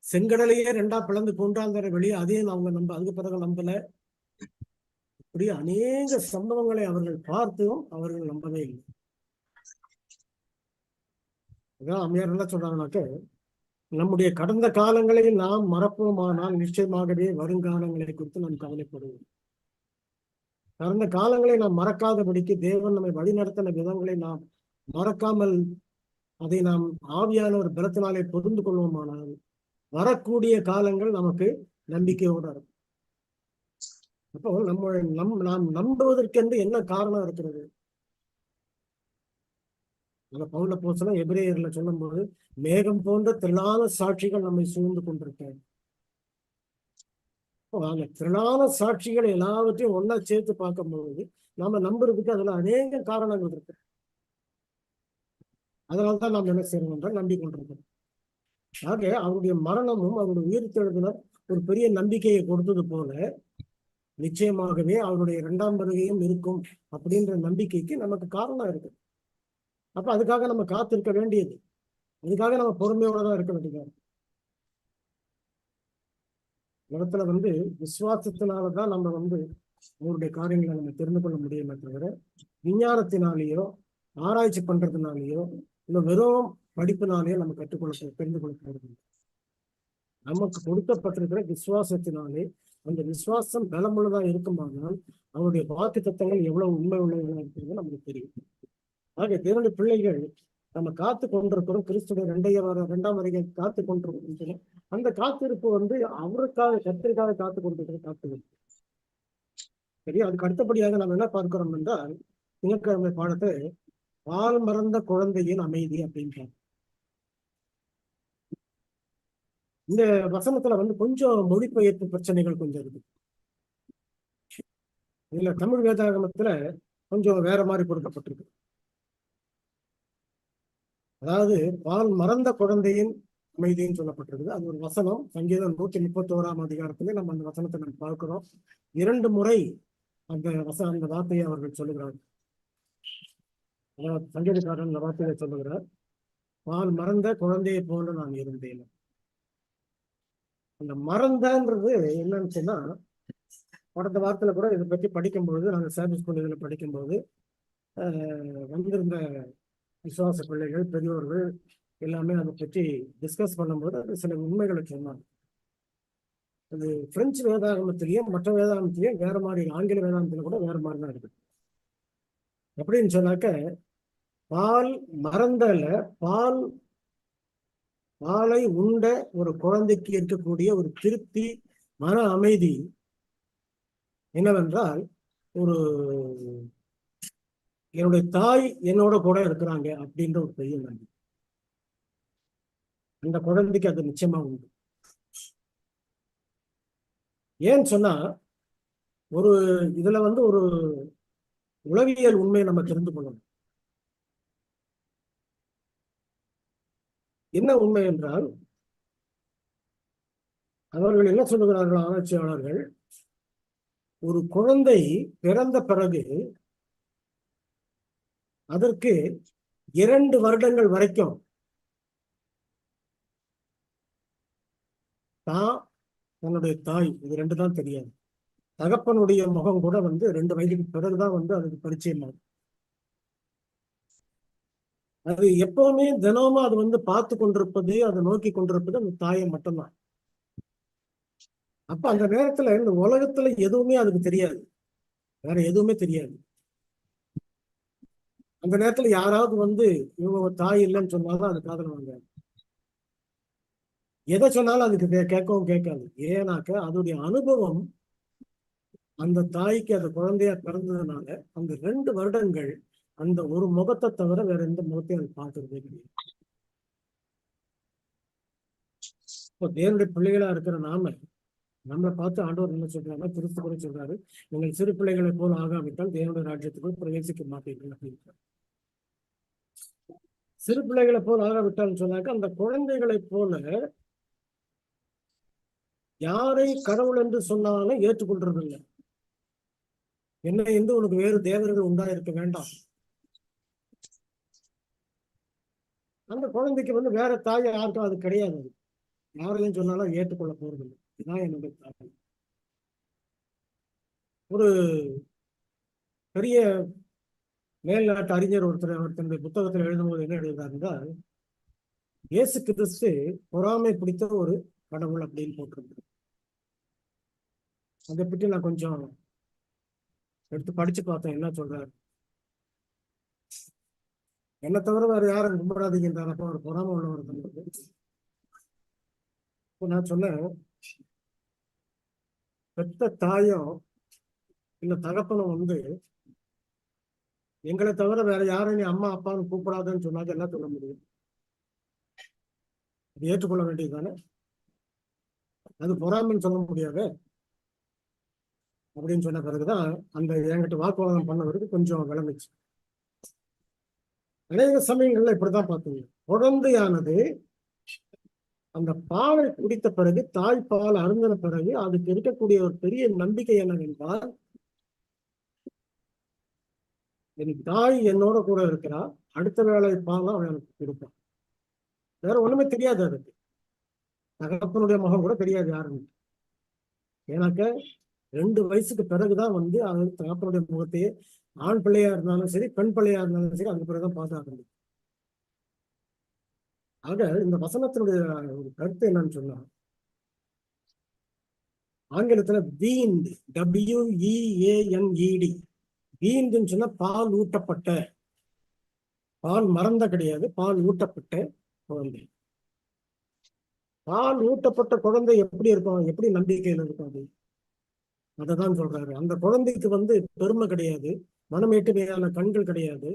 செங்கடலையே 2ஆ பிளந்து கொண்டாந்தர வெளியே அதையும் அதுக்கு பிறகு நம்பல. இப்படி அநேக சம்பவங்களை அவர்கள் பார்த்தும் அவர்கள் நம்பவே இல்லை. அதான் அம்மையார் என்ன சொல்றாங்கன்னாக்க, நம்முடைய கடந்த காலங்களை நாம் மறப்போமானால் நிச்சயமாகவே வருங்காலங்களை குறித்து நாம் கவலைப்படுவோம். கடந்த காலங்களை நாம் மறக்காதபடிக்கு தேவன் நம்மை வழிநடத்தின விதங்களை நாம் மறக்காமல் அதை நாம் ஆவியானவர் பலத்தினாலே புரிந்து கொள்வோமானால் வரக்கூடிய காலங்கள் நமக்கு நம்பிக்கையோடு இருக்கும். அப்போ நாம் நம்புவதற்கென்று என்ன காரணம் இருக்கிறது? பவுல் அப்போஸ்தலன் எபிரேயர்ல சொல்லும்போது, மேகம் போன்ற திரளான சாட்சிகள் நம்மை சூழ்ந்து கொண்டிருக்கிறது. அந்த திரளான சாட்சிகள் எல்லாவற்றையும் ஒன்னா சேர்த்து பார்க்கும்போது நாம நம்புறதுக்கு அதுல அநேக காரணங்கள் இருக்கு. அதனால்தான் நாம் என்ன செய்யணும் என்றால் நம்பிக்கொண்டிருக்கிறோம். ஆக அவருடைய மரணமும் அவருடைய உயிர்த்தெழுதலும் ஒரு பெரிய நம்பிக்கையை கொடுத்தது போல நிச்சயமாகவே அவருடைய 2ஆம் வருகையும் இருக்கும் அப்படின்ற நம்பிக்கைக்கு நமக்கு காரணம் இருக்கு. அப்ப அதுக்காக நம்ம காத்திருக்க வேண்டியது, அதுக்காக நம்ம பொறுமையோட தான் இருக்க வேண்டியது. இடத்துல விசுவாசத்தினாலதான் நம்ம அவருடைய காரியங்களை நம்ம தெரிந்து கொள்ள முடியுமே தவிர விஞ்ஞானத்தினாலேயோ ஆராய்ச்சி பண்றதுனாலேயோ இல்லை வெறும் படிப்பினாலேயோ நம்ம தெரிந்து கொள்ள போறது. நமக்கு கொடுக்கப்பட்டிருக்கிற விசுவாசத்தினாலே அந்த விசுவாசம் பலமுள்ளதா இருக்குமானால் அவருடைய வாக்கு தத்தங்கள் எவ்வளவு உண்மை உள்ளதாக இருக்கிறது நமக்கு தெரியும். ஆக தேவனுடைய பிள்ளைகள் நம்ம காத்து கொண்டிருக்கிறோம். கிறிஸ்துடைய இரண்டாம் வருகை காத்து கொண்டிருக்கிறோம். அந்த காத்திருப்பு வந்து அவருக்காக, கர்த்தருக்காக காத்து கொண்டிருக்கிற காத்திருப்பு. சரி, அதுக்கு அடுத்தபடியாக நம்ம என்ன பார்க்கிறோம் என்றால், திங்கட்கிழமை பாடத்தை பால் மறந்த குழந்தையின் அமைதி அப்படின்றாங்க. இந்த வசனத்துல வந்து கொஞ்சம் மொழிபெயர்ப்பு பிரச்சனைகள் கொஞ்சம் இருக்கு. இதுல தமிழ் வேதாகமத்துல கொஞ்சம் வேற மாதிரி கொடுக்கப்பட்டிருக்கு. அதாவது பால் மறந்த குழந்தையின் அமைதின்னு சொல்லப்பட்டிருக்கு. அது ஒரு வசனம். சங்கீதம் 131 அதிகாரத்துல நம்ம அந்த வசனத்தை நம்ம பார்க்கிறோம். 2 முறை அந்த வார்த்தையை அவர்கள் சொல்லுகிறார். அதாவது சங்கீதக்காரன் அந்த வார்த்தையை சொல்லுகிறார், பால் மறந்த குழந்தையை போல நான் இருந்தேன். அந்த மறந்தன்றது என்னன்னு சொன்னா, கடந்த வாரத்துல கூட இதை பற்றி படிக்கும்பொழுது, நாங்கள் சர்வீஸ் ஸ்கூல் இதில் படிக்கும்போது வந்திருந்த விசுவாச பிள்ளைகள், பெரியோர்கள் எல்லாமே அதை பற்றி டிஸ்கஸ் பண்ணும்போது அது சில உண்மைகளை சொன்னாங்க. அது பிரெஞ்சு வேதாகமத்திலேயும் மற்ற வேதாகமத்திலேயும் வேற மாதிரி, ஆங்கில வேதாகமத்தில கூட வேற மாதிரி தான் இருக்கு. எப்படின்னு சொன்னாக்க, பால் மறந்தல, பாலை உண்ட ஒரு குழந்தைக்கு இருக்கக்கூடிய ஒரு திருப்தி, மன அமைதி என்னவென்றால், என்னுடைய தாய் என்னோட கூட இருக்கிறாங்க அப்படின்ற ஒரு பெரிய நன்றி. அந்த குழந்தைக்கு அது நிச்சயமா உண்டு. ஏன்னு சொன்னா, இதுல வந்து ஒரு உளவியல் உண்மையை நம்ம தெரிந்து கொள்ளணும். என்ன உண்மை என்றால், அவர்கள் என்ன சொல்லுகிறார்கள் ஆராய்ச்சியாளர்கள், ஒரு குழந்தை பிறந்த பிறகு அதற்கு 2 வருடங்கள் வரைக்கும் தன்னுடைய தாய், இது 2 தான் தெரியாது. தகப்பனுடைய முகம் கூட வந்து 2 வயதுக்கு பிறகுதான் வந்து அதுக்கு பரிச்சயமாகும். அது எப்பவுமே தினமும் அது வந்து பார்த்து கொண்டிருப்பது, அதை நோக்கி கொண்டிருப்பது அந்த தாயை மட்டும்தான். அப்ப அந்த நேரத்துல இந்த உலகத்துல எதுவுமே அதுக்கு தெரியாது, வேற எதுவுமே தெரியாது. அந்த நேரத்துல யாராவது வந்து இவங்க தாய் இல்லைன்னு சொன்னாலும் அது காதுல வாங்க, எதை சொன்னாலும் அதுக்கு கேட்கவும் கேட்காது. ஏன்னாக்க அதோடைய அனுபவம் அந்த தாய்க்கு அந்த குழந்தையா பிறந்ததுனால அந்த 2 வருடங்கள் அந்த ஒரு முகத்தை தவிர வேற எந்த முகத்தையும் அது பார்க்கறதே கிடையாது. இப்போ தேவனுடைய பிள்ளைகளா இருக்கிற நம்மளை பார்த்து ஆண்டவர் என்ன சொல்றாங்க, கிறிஸ்து கூட சொல்றாரு, நீங்கள் சிறு பிள்ளைகளை போல் ஆகாவிட்டால் தேவனுடைய ராஜ்யத்துக்குள் பிரவேசிக்க மாட்டீர்கள் அப்படின்னு. சிறு பிள்ளைகளை போல் ஆகாவிட்டால் சொன்னாக்க, அந்த குழந்தைகளை போல யாரை கடவுள் என்று சொன்னாலும் ஏற்றுக்கொள்றதில்லை. என்னை என்று உனக்கு வேறு தேவர்கள் உண்டாயிருக்க வேண்டாம். அந்த குழந்தைக்கு வந்து வேற தாய் யாருக்கும் அது கிடையாது. யாரையும் சொன்னாலும் ஏற்றுக்கொள்ள போறதில்லை. இதுதான் என்னுடைய தாய். ஒரு பெரிய மேல்நாட்டு அறிஞர் ஒருத்தர் தன்னுடைய புத்தகத்தில் எழுதும்போது என்ன எழுதுறாருன்னா, இயேசு கிறிஸ்து பொறாமை பிடித்த ஒரு கடவுள் அப்படின்னு போட்டிருந்தார். அதை பற்றி நான் கொஞ்சம் எடுத்து படிச்சு பார்த்தேன். என்ன சொல்றாரு, என்னை தவிர வேற யாரும் கும்பிடாதீங்கன்றார். அப்போ ஒரு பொறாமை உள்ளவர் தந்தது. இப்போ நான் சொன்னேன், பெத்த தாயும் இல்ல தகப்பனும் வந்து எங்களை தவிர வேற யாரும் நீ அம்மா அப்பான்னு கூப்பிடாதுன்னு சொன்னாக்க என்ன சொல்ல முடியும்? அது ஏற்றுக்கொள்ள வேண்டியது தானே. அது பொறாமைன்னு சொல்ல முடியாது அப்படின்னு சொன்ன பிறகுதான் அந்த என்கிட்ட வாக்குவாதம் பண்ணவருக்கு கொஞ்சம் விளங்குச்சு. அநேக சமயங்கள்ல இப்படிதான் பார்த்தீங்க, குழந்தையானது அந்த பாலை குடித்த பிறகு, தாய்ப்பால் அருந்தின பிறகு அதுக்கு இருக்கக்கூடிய ஒரு பெரிய நம்பிக்கை என்னவென்றால், என் தாய் என்னோட கூட இருக்கிறா, அடுத்த வேலை பாலாம் அவன் எனக்கு கொடுப்பான். வேற ஒண்ணுமே தெரியாது அதுக்கு. தகப்பனுடைய முகம் கூட தெரியாது யாருன்னு. ஏன்னாக்க 2 வயசுக்கு பிறகுதான் வந்து அது தகப்பனுடைய முகத்தையே, ஆண் பிள்ளையா இருந்தாலும் சரி பெண் பிள்ளையா இருந்தாலும் சரி, அதுக்கு பிறகுதான் பார்க்க முடியும். ஆக இந்த வசனத்தினுடைய ஒரு கருத்து என்னன்னு சொன்னா, ஆங்கிலத்துல வீண்ட், WEANED, வீண்டுன்னு சொன்னா பால் ஊட்டப்பட்ட, பால் மறந்த கிடையாது, பால் ஊட்டப்பட்ட குழந்தை. பால் ஊட்டப்பட்ட குழந்தை எப்படி இருக்கும், எப்படி நம்பிக்கையில் இருக்கும் அது? அததான் சொல்றாரு. அந்த குழந்தைக்கு பெருமை கிடையாது, மனமேட்டுமையான கண்கள் கிடையாது.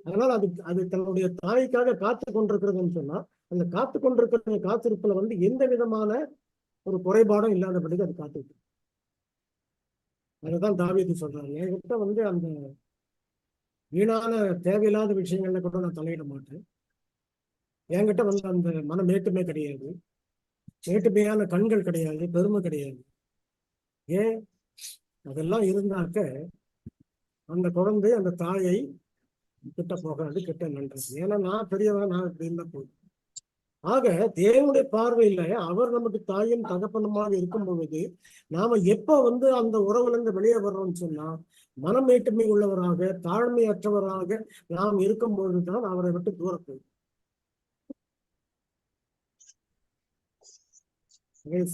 அதனால அது அது தன்னுடைய தாய்க்காக காத்து கொண்டிருக்கிறதுன்னு சொன்னா, அந்த காத்து கொண்டிருக்கிற காத்திருப்புல எந்த விதமான ஒரு குறைபாடும் இல்லாதபடிக்கு அது காத்துட்டு. அதுதான் தாவீது சொல்றாரு, என்கிட்ட அந்த வீணான தேவையில்லாத விஷயங்கள்ல கூட நான் தலையிட மாட்டேன். என்கிட்ட அந்த மனமேட்டுமை கிடையாது, மேட்டுமையான கண்கள் கிடையாது, பெருமை கிடையாது. ஏன்? அதெல்லாம் இருந்தாக்க அந்த குழந்தை அந்த தாயை கிட்ட போகாது, கிட்ட நன்றது. ஏன்னா நான் பெரியவன், நான் இப்படி இருந்தா போதும். ஆக தேவனுடைய பார்வையில அவர் நமக்கு தாயும் தகப்பனுமாக இருக்கும் பொழுது நாம எப்ப அந்த உறவுல இருந்து வெளியே வர்றோம்னு சொன்னா, மனமேட்டுமை உள்ளவராக தாழ்மையற்றவராக நாம் இருக்கும் பொழுதுதான் அவரை விட்டு தூர போகும்.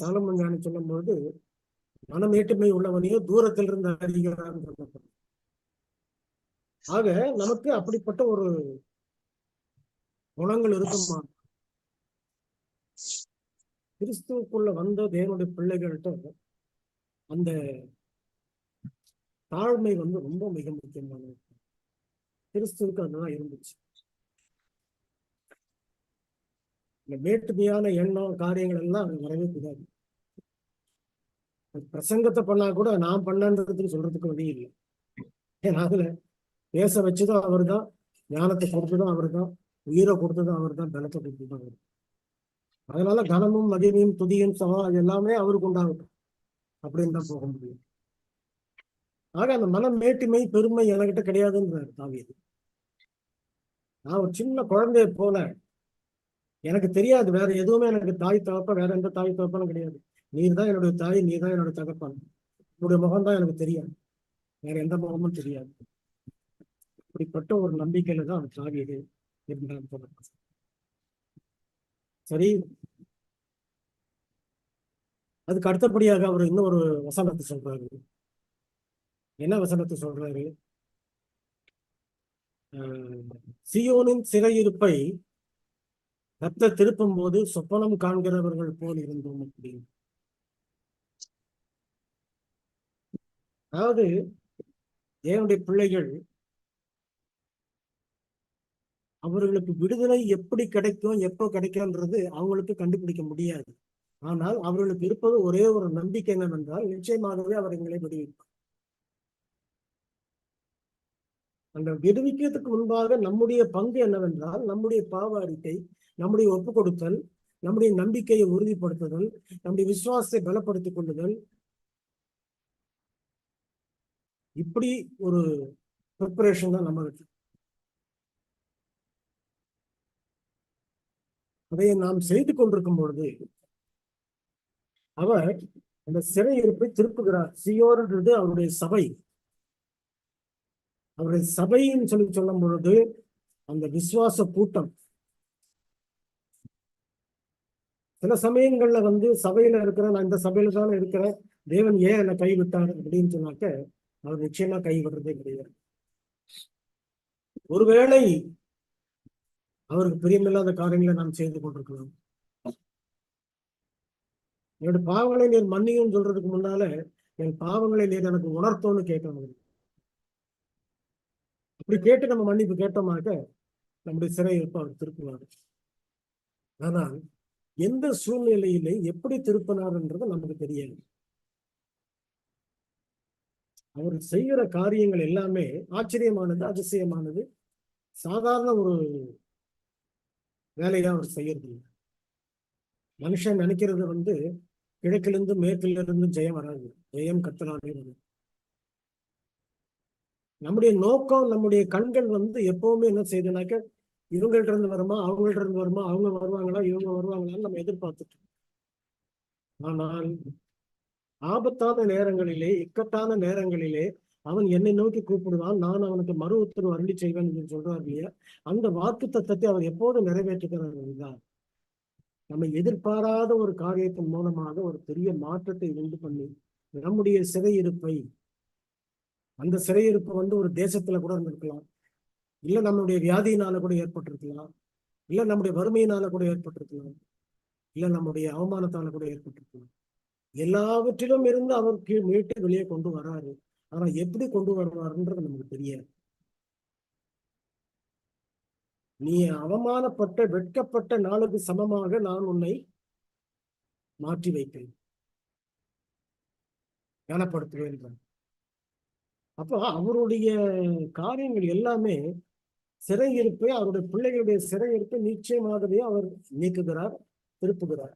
சாலமன் ஞானி சொல்லும் பொழுது, மனமேட்டுமை உள்ளவனையோ தூரத்தில் இருந்து அறிகிறார் சொல்லப்படும். ஆக நமக்கு அப்படிப்பட்ட ஒரு குணங்கள் இருக்குமா? கிறிஸ்துவுக்குள்ள வந்த தேவனுடைய பிள்ளைகள்கிட்ட அந்த தாழ்மை ரொம்ப மிக முக்கியமானது. கிறிஸ்துவுக்கு அதுதான் இருந்துச்சு. இந்த மேட்டுமையான எண்ணம் காரியங்கள் எல்லாம் வரவே கூடாது. பிரசங்கத்தை பண்ணா கூட நான் பண்ணன்றதுக்கு சொல்றதுக்கு வழி இல்லை. ஏன்னா அதுல பேச வச்சதும் அவர் தான், ஞானத்தை கொடுத்ததும் அவர் தான், உயிரை கொடுத்ததும் அவர் தான், பலத்தை கொடுத்ததும் அவர். அதனால கனமும் மகிமையும் துதியும் அது எல்லாமே அவருக்கு உண்டாகட்டும் அப்படின்னு தான் போக முடியும். ஆக அந்த மனம் மேட்டுமை பெருமை என்கிட்ட கிடையாதுன்றார் தாவீது. நான் ஒரு சின்ன குழந்தைய போல, எனக்கு தெரியாது வேற எதுவுமே, எனக்கு தாய் தகப்பன் வேற எந்த தாய் தகப்பனும் கிடையாது. நீர் தான் என்னுடைய தாய், நீ தான் என்னுடைய தகப்பன், உன்னுடைய முகம் தான் எனக்கு தெரியாது, வேற எந்த முகமும் தெரியாது. இப்படிப்பட்ட ஒரு நம்பிக்கையில தான் தாவீது இருந்தார். சரி, அதுக்கு அடுத்தபடியாக அவர் இன்னொரு வசனத்தை சொல்றாரு. என்ன வசனத்தை சொல்றாரு? சியோனின் சிறையிருப்பை கர்த்தர் திருப்பும் போது சொப்பனம் காண்கிறவர்கள் போல் இருந்தோம் அப்படின்னு. அதாவது தேவனுடைய பிள்ளைகள் அவர்களுக்கு விடுதலை எப்படி கிடைக்கும், எப்போ கிடைக்கும்ன்றது அவங்களுக்கு கண்டுபிடிக்க முடியாது. ஆனால் அவர்களுக்கு இருப்பது ஒரே ஒரு நம்பிக்கை என்னவென்றால், நிச்சயமாகவே அவர் எங்களை விடுவிப்பார். அந்த விடுவிக்கிறதுக்கு முன்பாக நம்முடைய பங்கு என்னவென்றால், நம்முடைய பாவ அறிக்கை, நம்முடைய ஒப்பு கொடுத்தல், நம்முடைய நம்பிக்கையை உறுதிப்படுத்துதல், நம்முடைய விசுவாசத்தை பலப்படுத்திக் கொள்ளுதல், இப்படி ஒரு ப்ரிப்பரேஷன் தான் நம்மளுக்கு. அதை நாம் செய்து கொண்டிருக்கும் பொழுது அவர் அந்த சிறையிருப்பை திருப்புகிறார். சியோன்றது அவருடைய சபை. அவருடைய சபைன்னு சொல்லும் பொழுது அந்த விசுவாச கூட்டம். சில சமயங்கள்ல சபையில இருக்கிற, நான் இந்த சபையில தானே இருக்கிறேன், தேவன் ஏன் என்னை கைவிட்டார் அப்படின்னு சொன்னாக்க அவர் நிச்சயமா கைவிடுறதே கிடையாது. ஒருவேளை அவருக்கு பிரியமில்லாத காரியங்களை நாம் செய்து கொண்டிருக்கலாம். என்னோட பாவங்களை நீர் மன்னியும் சொல்றதுக்கு முன்னால என் பாவங்களை நீர் எனக்கு உணர்த்தோன்னு கேட்கணும். அப்படி கேட்டு நம்ம மன்னிப்பு கேட்டோமாக நம்முடைய சிறையிருப்பு அவர் திருப்பினார். ஆனால் எந்த சூழ்நிலையிலே எப்படி திருப்பினார்ன்றது நமக்கு தெரியாது. அவர் செய்கிற காரியங்கள் எல்லாமே ஆச்சரியமானது, அதிசயமானது. சாதாரண ஒரு வேலையா அவர் செய்யறது. மனுஷன் நினைக்கிறது கிழக்கிலிருந்து மேற்கிலிருந்து ஜெயம் வராது, ஜெயம் கர்த்தராலே வரும். நம்முடைய நோக்கம், நம்முடைய கண்கள் எப்பவுமே என்ன செய்யுதுனாக்க, இவங்கள்ட்ட இருந்து வருமா, அவங்கள்ட்ட இருந்து வருமா, அவங்க வருவாங்களா, இவங்க வருவாங்களான்னு நம்ம எதிர்பார்த்துட்டு. ஆனால் ஆபத்தான நேரங்களிலே, இக்கட்டான நேரங்களிலே அவன் என்னை நோக்கி கூப்பிடுவான், நான் அவனுக்கு மறு உத்தரவு அருளி செய்வேன் என்று சொல்றார் இல்லையா? அந்த வாக்கு தத்தத்தை அவர் எப்போது நிறைவேற்றுகிறார்? நம்ம எதிர்பாராத ஒரு காரியத்தின் மூலமாக ஒரு பெரிய மாற்றத்தை உண்டு பண்ணி நம்முடைய சிறையிருப்பை, அந்த சிறையிருப்பு ஒரு தேசத்துல கூட இருந்திருக்கலாம், இல்ல நம்மளுடைய வியாதியினால கூட ஏற்பட்டிருக்கலாம், இல்ல நம்முடைய வறுமையினால கூட ஏற்பட்டிருக்கலாம், இல்ல நம்முடைய அவமானத்தால கூட ஏற்பட்டிருக்கலாம். எல்லாவற்றிலும் இருந்து அவர் மீட்டு வெளியே கொண்டு வராரு. ஆனா எப்படி கொண்டு வருவாருன்றது நமக்கு தெரியாது. நீ அவமானப்பட்ட வெட்கப்பட்ட நாளுக்கு சமமாக நான் உன்னை மாற்றி வைப்பேன், கனப்படுத்துவேன். அப்போ அவருடைய காரியங்கள் எல்லாமே சிறையிருப்பை, அவருடைய பிள்ளைகளுடைய சிறையிருப்பை நிச்சயமாகவே அவர் நீக்குகிறார், திருப்புகிறார்.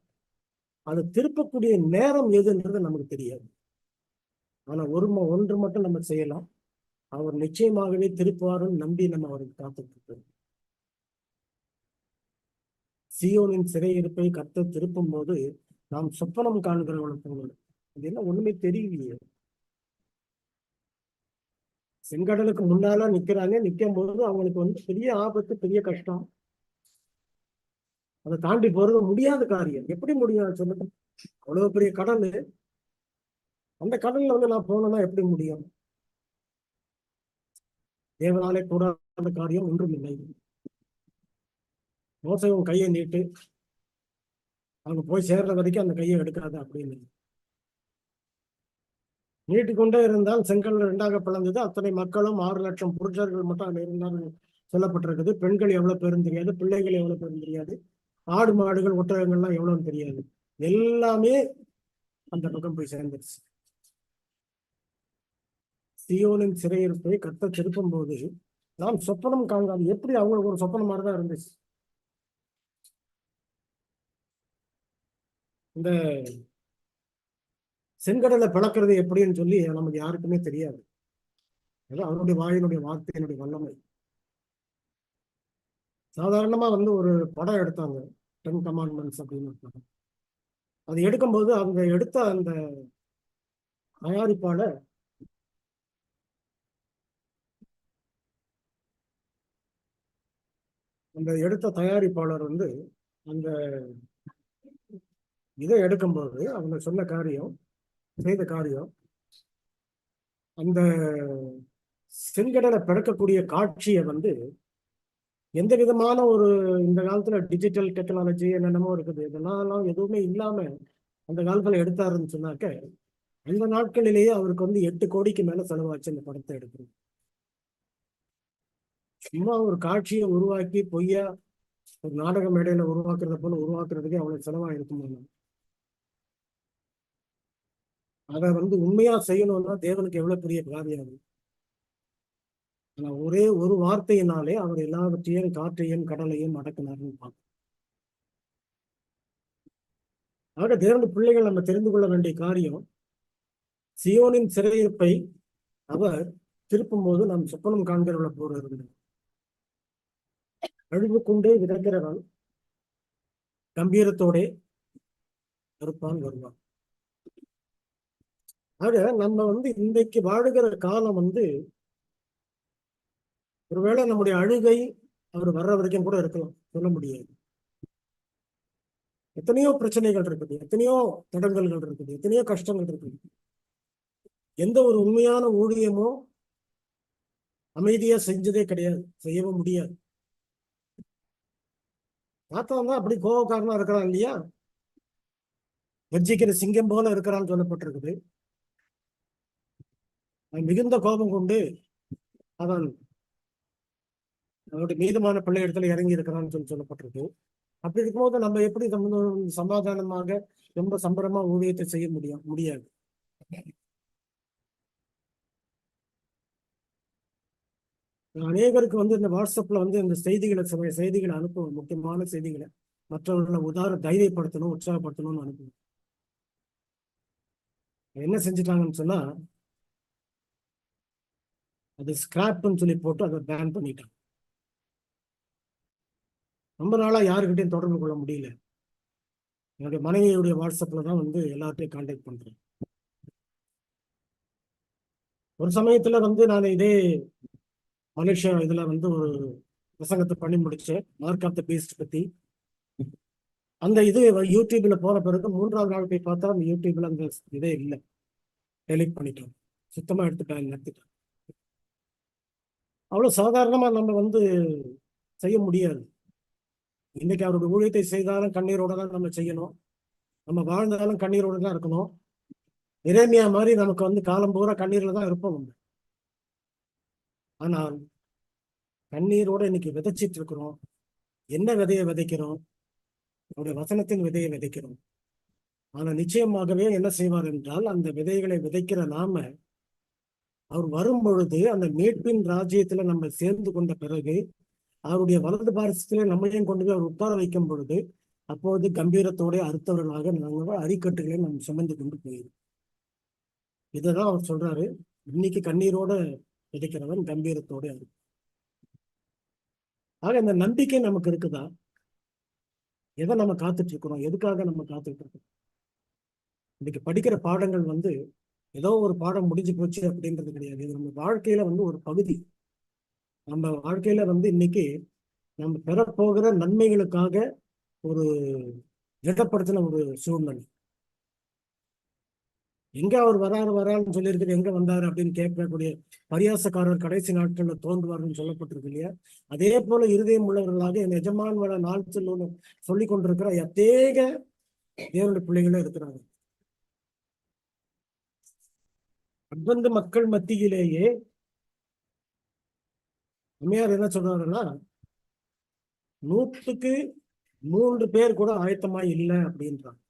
அது திருப்பக்கூடிய நேரம் எதுன்றது நமக்கு தெரியாது. ஆனா ஒன்று மட்டும் நம்ம செய்யலாம், அவர் நிச்சயமாகவே திருப்புவாருன்னு நம்பி நம்ம அவருக்கு காத்துட்டு இருக்கோம். சீயோனின் சிறையிருப்பை கர்த்தர் திருப்பும் போது நாம் சொப்பனம் காண்கிறவர்களுக்கு அது என்ன ஒண்ணுமே தெரியலையே. செங்கடலுக்கு முன்னால நிக்கிறாங்க, நிக்கும் போது அவங்களுக்கு பெரிய ஆபத்து, பெரிய கஷ்டம். அதை தாண்டி போறது முடியாத காரியம். எப்படி முடியும் சொல்லுங்க? அவ்வளவு பெரிய கடல், அந்த கடல்ல நான் போனேன்னா எப்படி முடியும்? தேவனாலே கூடாத காரியம் ஒன்றும் இல்லை. மோசையும் கையை நீட்டு, அவங்க போய் சேர்ற வரைக்கும் அந்த கையை எடுக்காத அப்படின்னு நீட்டிக்கொண்டே இருந்தால் செங்கல் 2ஆக பிளந்தது. அத்தனை மக்களும் 6 லட்சம் புருஷர்கள் மட்டும் அங்க இருந்தாலும் சொல்லப்பட்டிருக்குது. பெண்கள் எவ்வளவு பேரும் தெரியாது, பிள்ளைகள் எவ்வளவு பேரும் தெரியாது, ஆடு மாடுகள் ஒட்டகங்கள்லாம் எவ்வளவுன்னு தெரியாது. எல்லாமே அந்த பக்கம் போய் சேர்ந்துருச்சு. சீயோனின் சிறையிருப்பை கர்த்தர் திருப்பும் போது நாம் சொப்பனம் காண்காது. எப்படி அவங்களுக்கு ஒரு சொப்பனம் மாதிரிதான் இருந்துச்சு. இந்த செங்கடலை பிளக்கிறது எப்படின்னு சொல்லி நமக்கு யாருக்குமே தெரியாது. அவருடைய வாயினுடைய வார்த்தையினுடைய வல்லமை. சாதாரணமா ஒரு படம் எடுத்தாங்க, 10 கமாண்ட்மெண்ட்ஸ் அப்படின்னு படம். அது எடுக்கும்போது அவங்க எடுத்த அந்த தயாரிப்பாளர் அந்த இதை எடுக்கும்போது அவங்க சொன்ன காரியம், செய்த காரியம், அந்த செங்கடலை பிறக்கக்கூடிய காட்சியை எந்த விதமான இந்த காலத்துல டிஜிட்டல் டெக்னாலஜி என்னென்னமோ இருக்குது, இதெல்லாம் எதுவுமே இல்லாம அந்த காலத்துல எடுத்தாருன்னு சொன்னாக்க, அந்த நாட்களிலேயே அவருக்கு 8 கோடிக்கு மேல செலவாச்சு இந்த படத்தை எடுக்கிறது. சும்மா ஒரு காட்சியை உருவாக்கி பொய்யா ஒரு நாடக மேடையில உருவாக்குறத போல உருவாக்குறதுக்கே அவ்வளவு செலவா இருக்குமா? அதை உண்மையா செய்யணும்னா தேவனுக்கு எவ்வளவு பெரிய காரியம். ஆனா ஒரே ஒரு வார்த்தையினாலே அவர் எல்லாவற்றையும், காற்றையும் கடலையும் அடக்கினார்னு பார்க்கணும். ஆக தேவனுடைய பிள்ளைகள் நம்ம தெரிந்து கொள்ள வேண்டிய காரியம், சியோனின் சிறையிருப்பை அவர் திருப்பும் போது நாம் சொப்பனம் காண்கிறவளை போல இருந்தோம். அழிவு கொண்டே விதைக்கிறவன் கம்பீரத்தோட அறுப்பான் வருவான். ஆக நம்ம இன்றைக்கு வாழுகிற காலம் ஒருவேளை நம்முடைய அழுகை அவர் வர்ற வரைக்கும் கூட இருக்கலாம், சொல்ல முடியாது. எத்தனையோ பிரச்சனைகள் இருக்குது, எத்தனையோ தடங்கல்கள் இருக்குது, எத்தனையோ கஷ்டங்கள் இருக்குது. எந்த ஒரு உண்மையான ஊழியமோ அமைதியா செஞ்சதே கிடையாது, செய்யவும் முடியாது. பார்த்தா அப்படி கோபக்காரனா இருக்கிறான் இல்லையா, கர்ஜிக்கிற சிங்கம் போல இருக்கிறான்னு சொல்லப்பட்டிருக்குது. மிகுந்த கோபம் கொண்டு அவன் அவருடைய மீதமான பிள்ளை இடத்துல இறங்கி இருக்கிறான்னு சொல்லப்பட்டிருக்கு. அப்படி இருக்கும்போது நம்ம எப்படி சமாதானமாக ரொம்ப சம்பரமா ஊழியத்தை செய்ய முடியாது. அநேகருக்கு இந்த வாட்ஸ்அப்ல இந்த செய்திகளை அனுப்புவோம், முக்கியமான செய்திகளை மற்றவர்களை தைரியப்படுத்தணும், உற்சாகப்படுத்தணும்னு அனுப்புவோம். என்ன செஞ்சுட்டாங்கன்னு சொன்னா, அது ஸ்கிராப்னு சொல்லி போட்டு அதை பேன் பண்ணிட்டாங்க. ரொம்ப நாளா யாருக்கிட்டையும் தொடர்பு கொள்ள முடியல. என்னுடைய மனைவியுடைய வாட்ஸ்அப்ல தான் எல்லார்ட்டையும் கான்டாக்ட் பண்றேன். ஒரு சமயத்துல நான் இதே மலேசியா இதுல ஒரு பிரசங்கத்தை பண்ணி முடிச்சேன், மார்க் ஆஃப் த பீஸ்ட் பத்தி. அந்த இது யூடியூப்ல போன பிறகு 3ஆவது நாள் போய் பார்த்தா அந்த யூடியூப்ல அந்த இதே இல்லை, டெலிட் பண்ணிட்டோம், சுத்தமா எடுத்துட்டாங்க, நிறுத்திட்டோம். அவ்வளவு சாதாரணமா நம்ம செய்ய முடியாது. இன்னைக்கு அவருடைய ஊழியத்தை செய்தாலும் கண்ணீரோட தான் நம்ம செய்யணும். நம்ம வாழ்ந்தாலும் கண்ணீரோட தான் இருக்கணும். எரேமியா மாதிரி நமக்கு காலம் பூரா கண்ணீர்ல தான் இருப்போம் நம்ம. ஆனால் கண்ணீரோட இன்னைக்கு விதைச்சிட்டு இருக்கிறோம். என்ன விதையை விதைக்கிறோம்? அவருடைய வசனத்தின் விதையை விதைக்கிறோம். ஆனா நிச்சயமாகவே என்ன செய்வார் என்றால், அந்த விதைகளை விதைக்கிற நாம அவர் வரும் பொழுது அந்த மீட்பின் ராஜ்யத்துல நம்ம சேர்ந்து கொண்ட பிறகு அவருடைய வலது பாரசத்திலே நம்மளையும் கொண்டு போய் அவர் உட்கார வைக்கும் பொழுது அப்போது கம்பீரத்தோட அறுத்தவர்களாக நாங்கள் அரிக்கட்டுகளை நம்ம சுமந்து கொண்டு போயிடும். இதைதான் அவர் சொல்றாரு, இன்னைக்கு கண்ணீரோட விதைக்கிறவன் கம்பீரத்தோட அறு. ஆக இந்த நம்பிக்கை நமக்கு இருக்குதா? எதை நம்ம காத்துட்டு இருக்கிறோம்? எதுக்காக நம்ம காத்துட்டு இருக்கோம்? இன்னைக்கு படிக்கிற பாடங்கள் ஏதோ ஒரு பாடம் முடிஞ்சு போச்சு அப்படின்றது கிடையாது. இது நம்ம வாழ்க்கையில ஒரு பகுதி. நம்ம வாழ்க்கையில இன்னைக்கு நம்ம பெறப்போகிற நன்மைகளுக்காக ஒரு திடப்படுத்தின ஒரு சூழ்நிலை. எங்க அவர் வராருன்னு சொல்லியிருக்கிறது, எங்க வந்தாரு அப்படின்னு கேட்கக்கூடிய பரியாசக்காரர் கடைசி நாட்கள்ல தோன்றுவார்னு சொல்லப்பட்டிருக்கு இல்லையா? அதே போல இருதயம் உள்ளவர்களாக என் எஜமான் வர நாள் செல்லும் சொல்லி கொண்டிருக்கிற அத்தேக தேவனுடைய பிள்ளைகளும் இருக்கிறாங்க. அட்வந்த மக்கள் மத்தியிலேயே அம்மையார் என்ன சொல்றாருன்னா, 100க்கு 3 பேர் கூட ஆயத்தமா இல்லை அப்படின்றாங்க.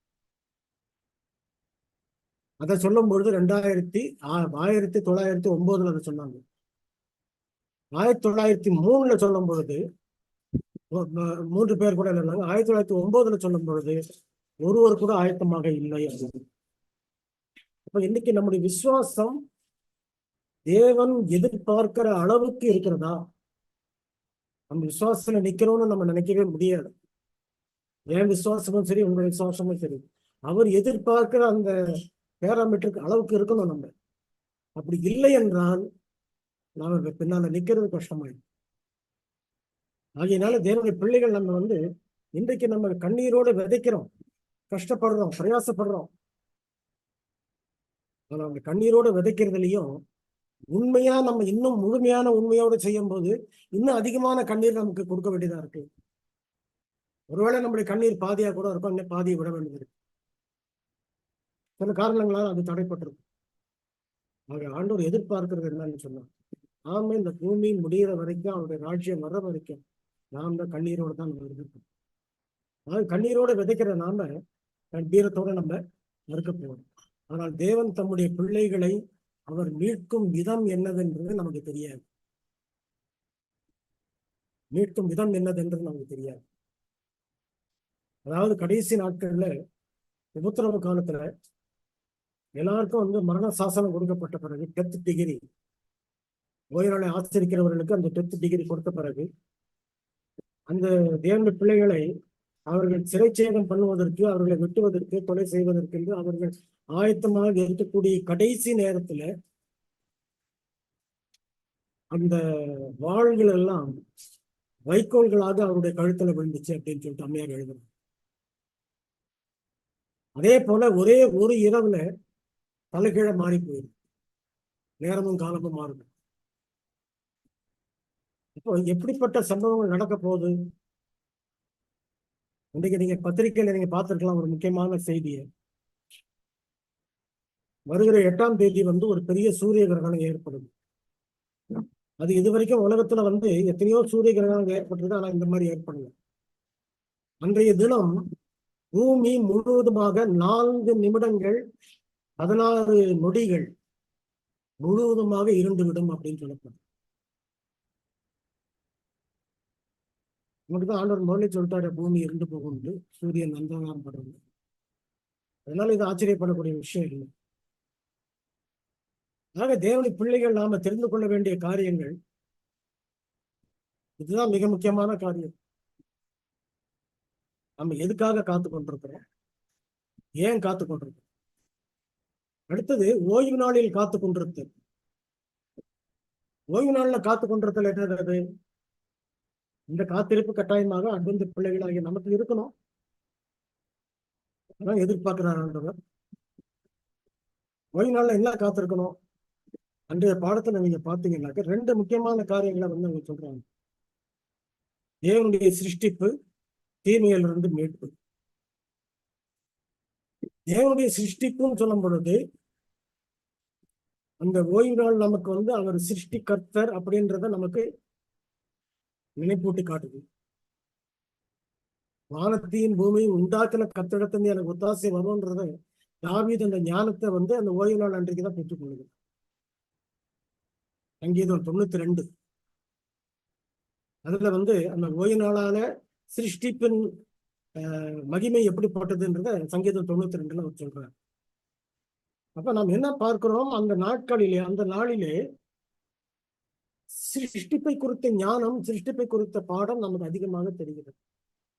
அதை சொல்லும் பொழுது 1909 அதை சொன்னாங்க. 1903 சொல்லும் பொழுது 3 பேர் கூட இல்லைனாங்க. 1909 சொல்லும் பொழுது ஒருவர் கூட ஆயத்தமாக இல்லை அப்படின்னு. அப்ப இன்னைக்கு நம்முடைய விசுவாசம் தேவன் எதிர்பார்க்கிற அளவுக்கு இருக்கிறதா? நம்ம விசுவாசத்துல நிக்கிறோம்னு நம்ம நினைக்கவே முடியாது. என் விசுவாசமும் சரி, உங்க விசுவாசமும் சரி, அவர் எதிர்பார்க்கிற அந்த பேராமீட்டருக்கு அளவுக்கு இருக்கணும். நம்ம அப்படி இல்லை என்றால் நாம பின்னால நிக்கிறது கஷ்டமாயிடும். ஆகையினால தேவனுடைய பிள்ளைகள் நம்ம இன்றைக்கு நம்ம கண்ணீரோடு விதைக்கிறோம், கஷ்டப்படுறோம், பிரயாசப்படுறோம். ஆனா அந்த கண்ணீரோடு விதைக்கிறதுலையும் உண்மையா நம்ம இன்னும் முழுமையான உண்மையோடு செய்யும் போது இன்னும் அதிகமான கண்ணீர் நமக்கு கொடுக்க வேண்டியதா இருக்கு. ஒருவேளை நம்முடைய கண்ணீர் பாதியா கூட இருக்கும், இன்னும் பாதியை விட வேண்டியது இருக்கு. சில காரணங்களால் அது தடைப்பட்டிருக்கு. ஆக ஆண்டவர் எதிர்பார்க்கிறது என்னன்னு சொன்னார், நாம இந்த பூமி முடிகிற வரைக்கும், அவருடைய ராஜ்யம் வர்ற வரைக்கும் நாம் தான் கண்ணீரோடு தான் நம்ம இருக்கோம். அதாவது கண்ணீரோடு விதைக்கிற நாம கம்பீரத்தோட நம்ம இருக்க போறோம். ஆனால் தேவன் தம்முடைய பிள்ளைகளை அவர் மீட்கும் விதம் என்னதென்றது நமக்கு தெரியாது. மீட்கும் விதம் என்னதென்றது நமக்கு தெரியாது. அதாவது கடைசி நாட்கள்ல உபத்திரவ காலத்துல எல்லாருக்கும் மரண சாசனம் கொடுக்கப்பட்ட பிறகு, டெத் டிகிரி, ஓய்நாளை ஆசிரிக்கிறவர்களுக்கு அந்த டெத் டிகிரி கொடுத்த பிறகு அந்த தேவனுடைய பிள்ளைகளை அவர்கள் சிறைச்சேதம் பண்ணுவதற்கு, அவர்களை வெட்டுவதற்கு, கொலை செய்வதற்கு என்று அவர்கள் ஆயத்தமாக இருக்கக்கூடிய கடைசி நேரத்துல அந்த வாள்கள் எல்லாம் வைக்கோல்களாக அவருடைய கழுத்துல விழுந்துச்சு அப்படின்னு சொல்லிட்டு அம்மையார் எழுதுறாங்க. அதே போல ஒரே ஒரு இரவுல தலைகீழ மாறி போயிடும், நேரமும் காலமும் மாறும். இப்போ எப்படிப்பட்ட சம்பவங்கள் நடக்க போகுது? இன்னைக்கு நீங்க பத்திரிகையில நீங்க பார்த்திருக்கலாம் ஒரு முக்கியமான செய்தியை. வருகிற 8ஆம் தேதி ஒரு பெரிய சூரிய கிரகணம் ஏற்படுது. அது இதுவரைக்கும் உலகத்துல எத்தனையோ சூரிய கிரகணம் ஏற்பட்டது, ஆனா இந்த மாதிரி ஏற்படல. அன்றைய தினம் பூமி முழுவதுமாக 4 நிமிடங்கள் 16 நொடிகள் முழுவதுமாக இருந்துவிடும் அப்படின்னு சொல்லப்படும். நமக்குதான் ஆண்டவர் முதலே சொல்லிட்டாரு, பூமி இருந்து போகும், சூரியன் அந்தகாரம் படுறது. அதனால இது ஆச்சரியப்படக்கூடிய விஷயம் இல்லை. ஆக தேவனுடைய பிள்ளைகள் நாம தெரிந்து கொள்ள வேண்டிய காரியங்கள் இதுதான் மிக முக்கியமான காரியம். நம்ம எதுக்காக காத்து கொண்டிருக்கிறோம், ஏன் காத்து கொண்டிருக்கிறோம்? அடுத்தது ஓய்வு நாளில் காத்து கொண்டிருத்தல். ஓய்வு நாள்ல காத்து கொண்டிருத்தல் என்னது? இந்த காத்திருப்பு கட்டாயமாக அட்வந்த பிள்ளைகளாகிய நமக்கு இருக்கணும். அதான் எதிர்பார்க்கிறார் ஆண்டவர். ஓய்வு நாள்ல என்ன காத்திருக்கணும்? அன்றைய பாடத்துல நீங்க பாத்தீங்கன்னாக்க 2 முக்கியமான காரியங்களை வந்து அவங்க சொல்றாங்க. தேவனுடைய சிருஷ்டிப்பு, தீமையிலிருந்து மீட்பு. தேவனுடைய சிருஷ்டிப்புன்னு சொல்லும் பொழுது அந்த ஓய்வு நாள் நமக்கு வந்து அவர் சிருஷ்டிகர்த்தர் அப்படின்றத நமக்கு நினைப்பூட்டி காட்டுது. வானத்தையும் பூமியும் உண்டாக்கின கத்திடத்திலிருந்து எனக்கு ஒத்தாசை வரும்ன்றத தாவீது அந்த ஞானத்தை வந்து அந்த ஓய்வு நாள் அன்றைக்கு தான் பெற்றுக்கொள்ளுது. சங்கீதம் 92 அதுல வந்து அந்த ஓய்வு நாளான சிருஷ்டிப்பின் மகிமை எப்படிப்பட்டதுன்றத சங்கீதம் 92 அவர் சொல்றார். அப்ப நாம் என்ன பார்க்கிறோம், அந்த நாட்களிலே அந்த நாளிலே சிருஷ்டிப்பை குறித்த ஞானம், சிருஷ்டிப்பை குறித்த பாடம் நமக்கு அதிகமாக தெரிகிறது.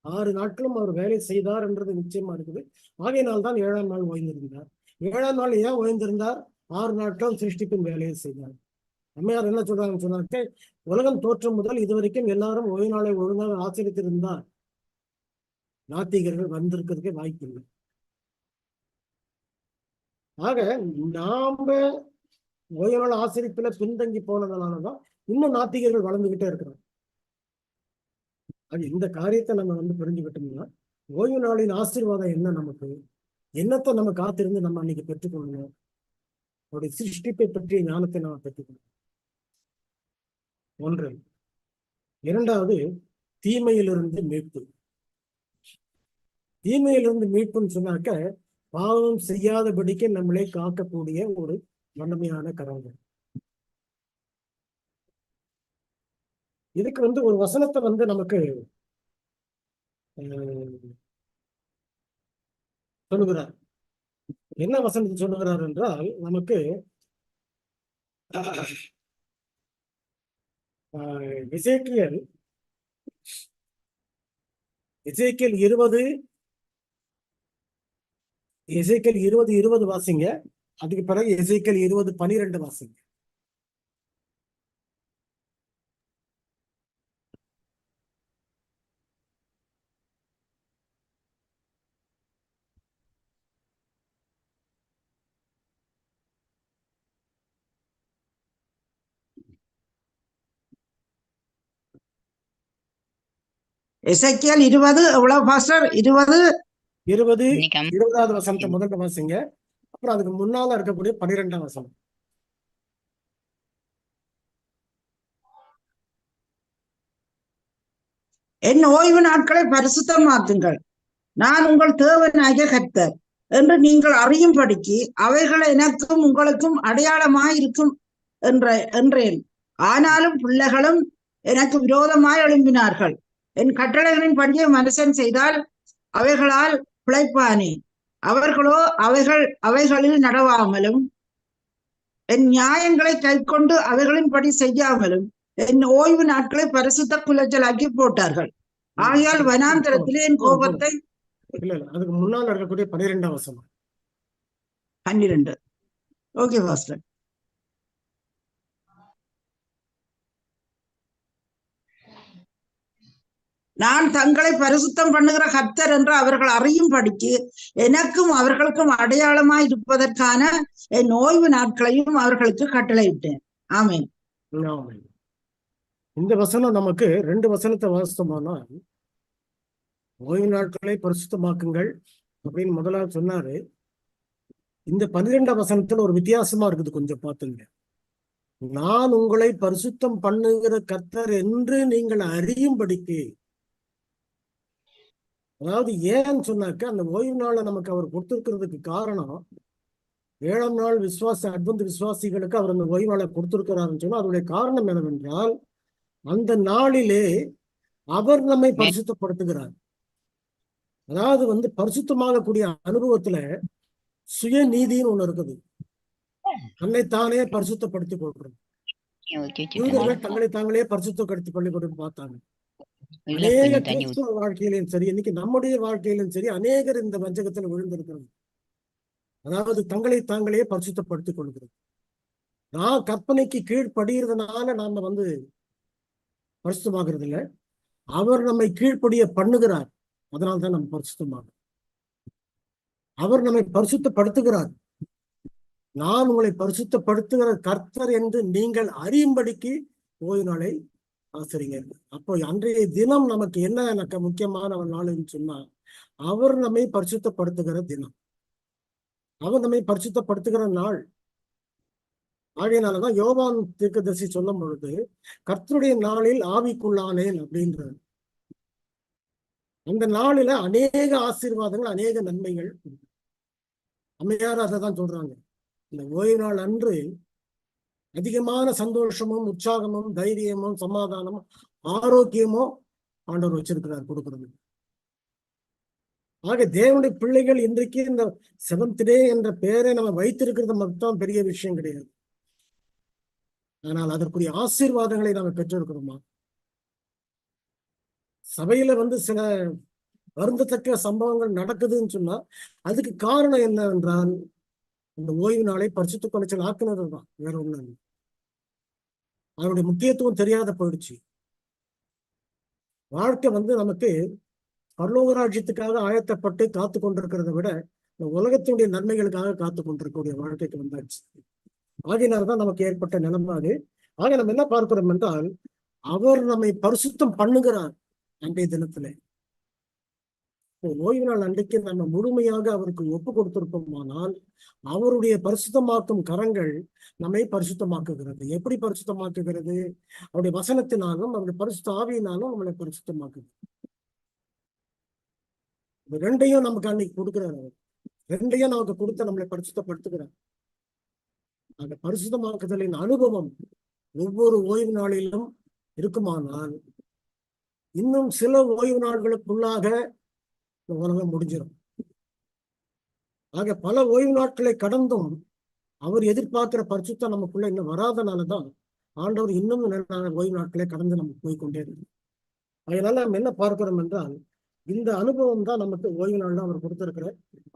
6 நாட்களும் அவர் வேலை செய்தார் என்றது நிச்சயமா இருக்குது. ஆகையினால் தான் 7ஆம் நாள் ஓய்ந்திருந்தார். 7ஆம் நாள் ஏன் ஓய்ந்திருந்தார்? 6 நாட்களும் சிருஷ்டிப்பின் வேலையை செய்தார். அம்மையார் என்ன சொல்றாங்கன்னு சொன்னாக்க, உலகம் தோற்றம் முதல் இதுவரைக்கும் எல்லாரும் ஓய்வு நாளை ஒழுங்காக ஆச்சரித்திருந்தார் நாத்திகர்கள் வந்திருக்கிறதுக்கே வாய்ப்பில்லை. ஆக நாம ஓய்வு நாள் ஆசிரியத்துல பின்தங்கி போனதுனாலதான் இன்னும் நாத்திகர்கள் வளர்ந்துகிட்டே இருக்கிறோம். அது இந்த காரியத்தை நம்ம வந்து புரிஞ்சுக்கிட்டோம்னா ஓய்வு நாளின் ஆசீர்வாதம் என்ன, நமக்கு என்னத்தை நம்ம காத்திருந்து நம்ம அன்னைக்கு பெற்றுக்கொள்ளணும், அவருடைய சிருஷ்டிப்பை பற்றிய ஞானத்தை நாம் பெற்றுக்கொள்ளணும். 1. 2வது தீமையிலிருந்து மீட்பு. தீமையிலிருந்து மீட்புன்னு சொன்னாக்க பாவம் செய்யாதபடிக்கு நம்மளே காக்கக்கூடிய ஒரு வல்லமையான கரங்கள். இதுக்கு வந்து ஒரு வசனத்தை வந்து நமக்கு சொல்லுகிறார். என்ன வசனத்தை சொல்லுகிறார் என்றால், நமக்கு எசேக்கியேல் 20:20 வாசிங்க. அதுக்கு பிறகு எசேக்கியேல் 20:12 வாசிங்க. எசேக்கியேல் 20 எவ்வளவு பாஸ்டர்? 20வது வசனத்தை முதல்ல வாசிங்க. அப்புறம் அதுக்கு முன்னால இருக்கக்கூடிய 12ஆம் வசனம். என் ஓய்வு நாட்களை பரிசுத்தமாக்குங்கள், நான் உங்கள் தேவனாகிய கர்த்தர் என்று நீங்கள் அறியும்படிக்கு அவைகள் எனக்கும் உங்களுக்கும் அடையாளமாயிருக்கும் என்றேன். ஆனாலும் பிள்ளைகளும் எனக்கு விரோதமாய் எழும்பினார்கள். என் கட்டளைகளின் படியை மனுஷன் செய்தால் அவைகளால் பிழைப்பானே. அவர்களோ அவைகளில் நடவாமலும் என் நியாயங்களை கைக்கொண்டு அவைகளின்படி செய்யாமலும் என் ஓய்வு நாட்களை பரிசுத்த குலைச்சலாக்கி போட்டார்கள். ஆகையால் வனாந்தரத்திலே என் கோபத்தை அதுக்கு முன்னால் இருக்கக்கூடிய 12ஆம் வசனம். 12. Okay pastor. நான் தங்களை பரிசுத்தம் பண்ணுகிற கர்த்தர் என்று அவர்கள் அறியும்படிக்கு எனக்கும் அவர்களுக்கும் அடையாளமாய் இருப்பதற்கான என் ஓய்வு நாட்களையும் அவர்களுக்கு கட்டளையிட்டேன். ஆமென். இந்த வசனம் நமக்கு 2 வசனத்தை வாசித்தோம்னா, ஓய்வு நாட்களை பரிசுத்தமாக்குங்கள் அப்படின்னு முதலாவது சொன்னாரு. இந்த 12ஆம் வசனத்துல ஒரு வித்தியாசமா இருக்குது, கொஞ்சம் பார்த்துங்க. நான் உங்களை பரிசுத்தம் பண்ணுகிற கர்த்தர் என்று நீங்கள் அறியும்படிக்கு. அதாவது ஏன்னு சொன்னாக்க, அந்த ஓய்வு நாளை நமக்கு அவர் கொடுத்திருக்கிறதுக்கு காரணம், 7ஆம் நாள் அட்வென்ட் விசுவாசிகளுக்கு அவர் அந்த ஓய்வு நாளை கொடுத்திருக்கிறாருன்னு சொன்னா அதனுடைய காரணம் என்னவென்றால், அந்த நாளிலே அவர் நம்மை பரிசுத்தப்படுத்துகிறார். அதாவது வந்து பரிசுத்தமாகக்கூடிய அனுபவத்துல சுய நீதின்னு ஒண்ணு இருக்குது. தன்னைத்தானே பரிசுத்தப்படுத்திக் கொள்றது. யூதர்கள் தங்களை தாங்களே பரிசுத்தப்படுத்திக் கொண்டு பார்த்தாங்க. அநேக கிறிஸ்துவ வாழ்க்கையிலும் சரி, இன்னைக்கு நம்முடைய வாழ்க்கையிலும் சரி, அநேகர் இந்த வஞ்சகத்தில் விழுந்திருக்கிறது. அதாவது தங்களை தாங்களே பரிசுத்தப்படுத்திக் கொள்கிறது. நான் கற்பனைக்கு கீழ்படுகிறதுனால நாம வந்து பரிசுத்தமாகிறது இல்லை, அவர் நம்மை கீழ்ப்படிய பண்ணுகிறார். அதனால்தான் நம்ம பரிசுத்தமாகும். அவர் நம்மை பரிசுத்தப்படுத்துகிறார். நான் உங்களை பரிசுத்தப்படுத்துகிற கர்த்தர் என்று நீங்கள் அறியும்படிக்கு ஓய்வு நாளை ஆசிரியங்க. அப்போ அன்றைய தினம் நமக்கு என்ன எனக்கு முக்கியமான நாள்னு சொன்னா, அவர் நம்மை பரிசுத்தப்படுத்துகிற தினம், அவர் நம்மை பரிசுத்தப்படுத்துகிற நாள். ஆகையினாலதான் யோவான் தீர்க்கதரிசி சொல்லும் பொழுது கர்த்தருடைய நாளில் ஆவிக்குள்ளானேன் அப்படின்றார். அந்த நாளில அநேக ஆசீர்வாதங்கள், அநேக நன்மைகள். அம்மையார் அதை தான் சொல்றாங்க. இந்த ஓய்வு நாள் அன்று அதிகமான சந்தோஷமும் உற்சாகமும் தைரியமும் சமாதானமும் ஆரோக்கியமும் ஆண்டவர் வச்சிருக்கிறார் கொடுக்கிறது. ஆக தேவனுடைய பிள்ளைகள் இன்றைக்கு இந்த 7th டே என்ற பெயரை நம்ம வைத்திருக்கிறது மட்டும் பெரிய விஷயம் கிடையாது. ஆனால் அதற்குரிய ஆசீர்வாதங்களை நாம பெற்றிருக்கிறோமா? சபையில சில வருந்தத்தக்க சம்பவங்கள் நடக்குதுன்னு சொன்னா அதுக்கு காரணம் என்னவென்றால் இந்த ஓய்வு நாளை பரிசுத்த குலைச்சல் ஆக்குனது தான், வேற ஒண்ணு. அதனுடைய முக்கியத்துவம் தெரியாத போயிடுச்சு. வாழ்க்கை நமக்கு பரலோக ராஜ்யத்துக்காக ஆயத்தப்பட்டு காத்து கொண்டிருக்கிறத விட இந்த உலகத்தினுடைய நன்மைகளுக்காக காத்து கொண்டிருக்கக்கூடிய வாழ்க்கைக்கு வந்தாச்சு. ஆகினால்தான் நமக்கு ஏற்பட்ட நிலைப்பாடு. ஆக நம்ம என்ன பார்க்கிறோம் என்றால், அவர் நம்மை பரிசுத்தம் பண்ணுகிறார். அன்றைய தினத்திலே ஓய்வு நாள் அன்றைக்கு நம்ம முழுமையாக அவருக்கு ஒப்பு கொடுத்திருப்போமானால் அவருடைய பரிசுத்தமாக்கும் கரங்கள் நம்மை பரிசுத்தமாக்குகிறது. எப்படி பரிசுத்தமாக்குகிறது? அவருடைய வசனத்தினாலும் அவருடைய பரிசுத்த ஆவியினாலும் நம்மளை பரிசுத்தமாக்குது. இந்த ரெண்டையும் நமக்கு அன்னைக்கு கொடுக்கிறார். அவர் ரெண்டையும் நமக்கு கொடுத்து நம்மளை பரிசுத்தப்படுத்துகிறார். அந்த பரிசுத்தமாக்குதலின் அனுபவம் ஒவ்வொரு ஓய்வு நாளிலும் இருக்குமானால் இன்னும் சில ஓய்வு நாட்களுக்குள்ளாக உலகம் முடிஞ்சிடும். ஆக பல ஓய்வு நாட்களை கடந்தும் அவர் எதிர்பார்க்கிற பரிசுத்தம் நமக்குள்ள இன்னும் வராதனாலதான் ஆண்டவர் இன்னும் ஓய்வு நாட்களை கடந்து நம்ம போய்கொண்டே இருக்கு. அதனால நம்ம என்ன பார்க்கிறோம் என்றால், இந்த அனுபவம் தான் நமக்கு ஓய்வு நாள் அவர் கொடுத்திருக்கிற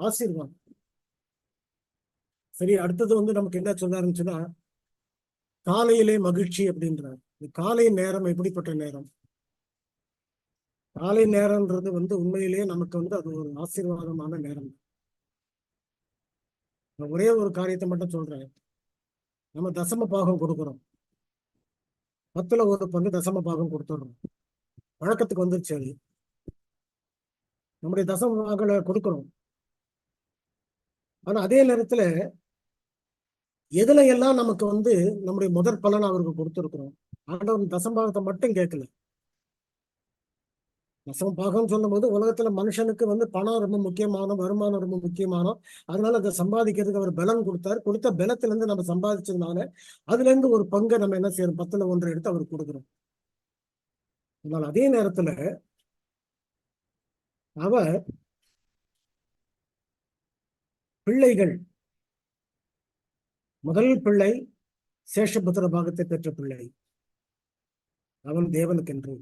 ஆசீர்வாதம். சரி, அடுத்தது நமக்கு என்ன சொல்ல ஆரம்பிச்சுன்னா, காலையிலே மகிழ்ச்சி அப்படின்றார். காலை நேரம் எப்படிப்பட்ட நேரம்? காலை நேரம்ன்றது உண்மையிலேயே நமக்கு அது ஒரு ஆசீர்வாதமான நேரம். நான் ஒரே ஒரு காரியத்தை மட்டும் சொல்றேன். நம்ம தசம பாகம் கொடுக்கிறோம். 10ல் 1 பங்கு தசம பாகம் கொடுத்துடுறோம். வழக்கத்துக்கு வந்துருச்சு அது. நம்முடைய தசம பாகங்களை கொடுக்கிறோம். ஆனா அதே நேரத்துல எதுல எல்லாம் நமக்கு நம்முடைய முதற் பலன் அவருக்கு கொடுத்துருக்கிறோம். ஆண்டவர் தசம்பாகத்தை மட்டும் கேட்கல. தசம பாகம் சொல்லும் போது உலகத்துல மனுஷனுக்கு பணம் ரொம்ப முக்கியமான, வருமானம் ரொம்ப முக்கியமான, அதனால அதை சம்பாதிக்கிறதுக்கு அவர் பலன் கொடுத்தாரு. கொடுத்த பலத்துல இருந்து நம்ம சம்பாதிச்சதுனால அதுல இருந்து ஒரு பங்கை நம்ம என்ன செய்யறோம்? 10ல் 1 எடுத்து அவருக்கு கொடுக்குறோம். ஆனால் அதே நேரத்துல அவர் பிள்ளைகள், முதல் பிள்ளை சேஷபுத்திர பாகத்தை பெற்ற பிள்ளை, அவன் தேவனுக்கென்று.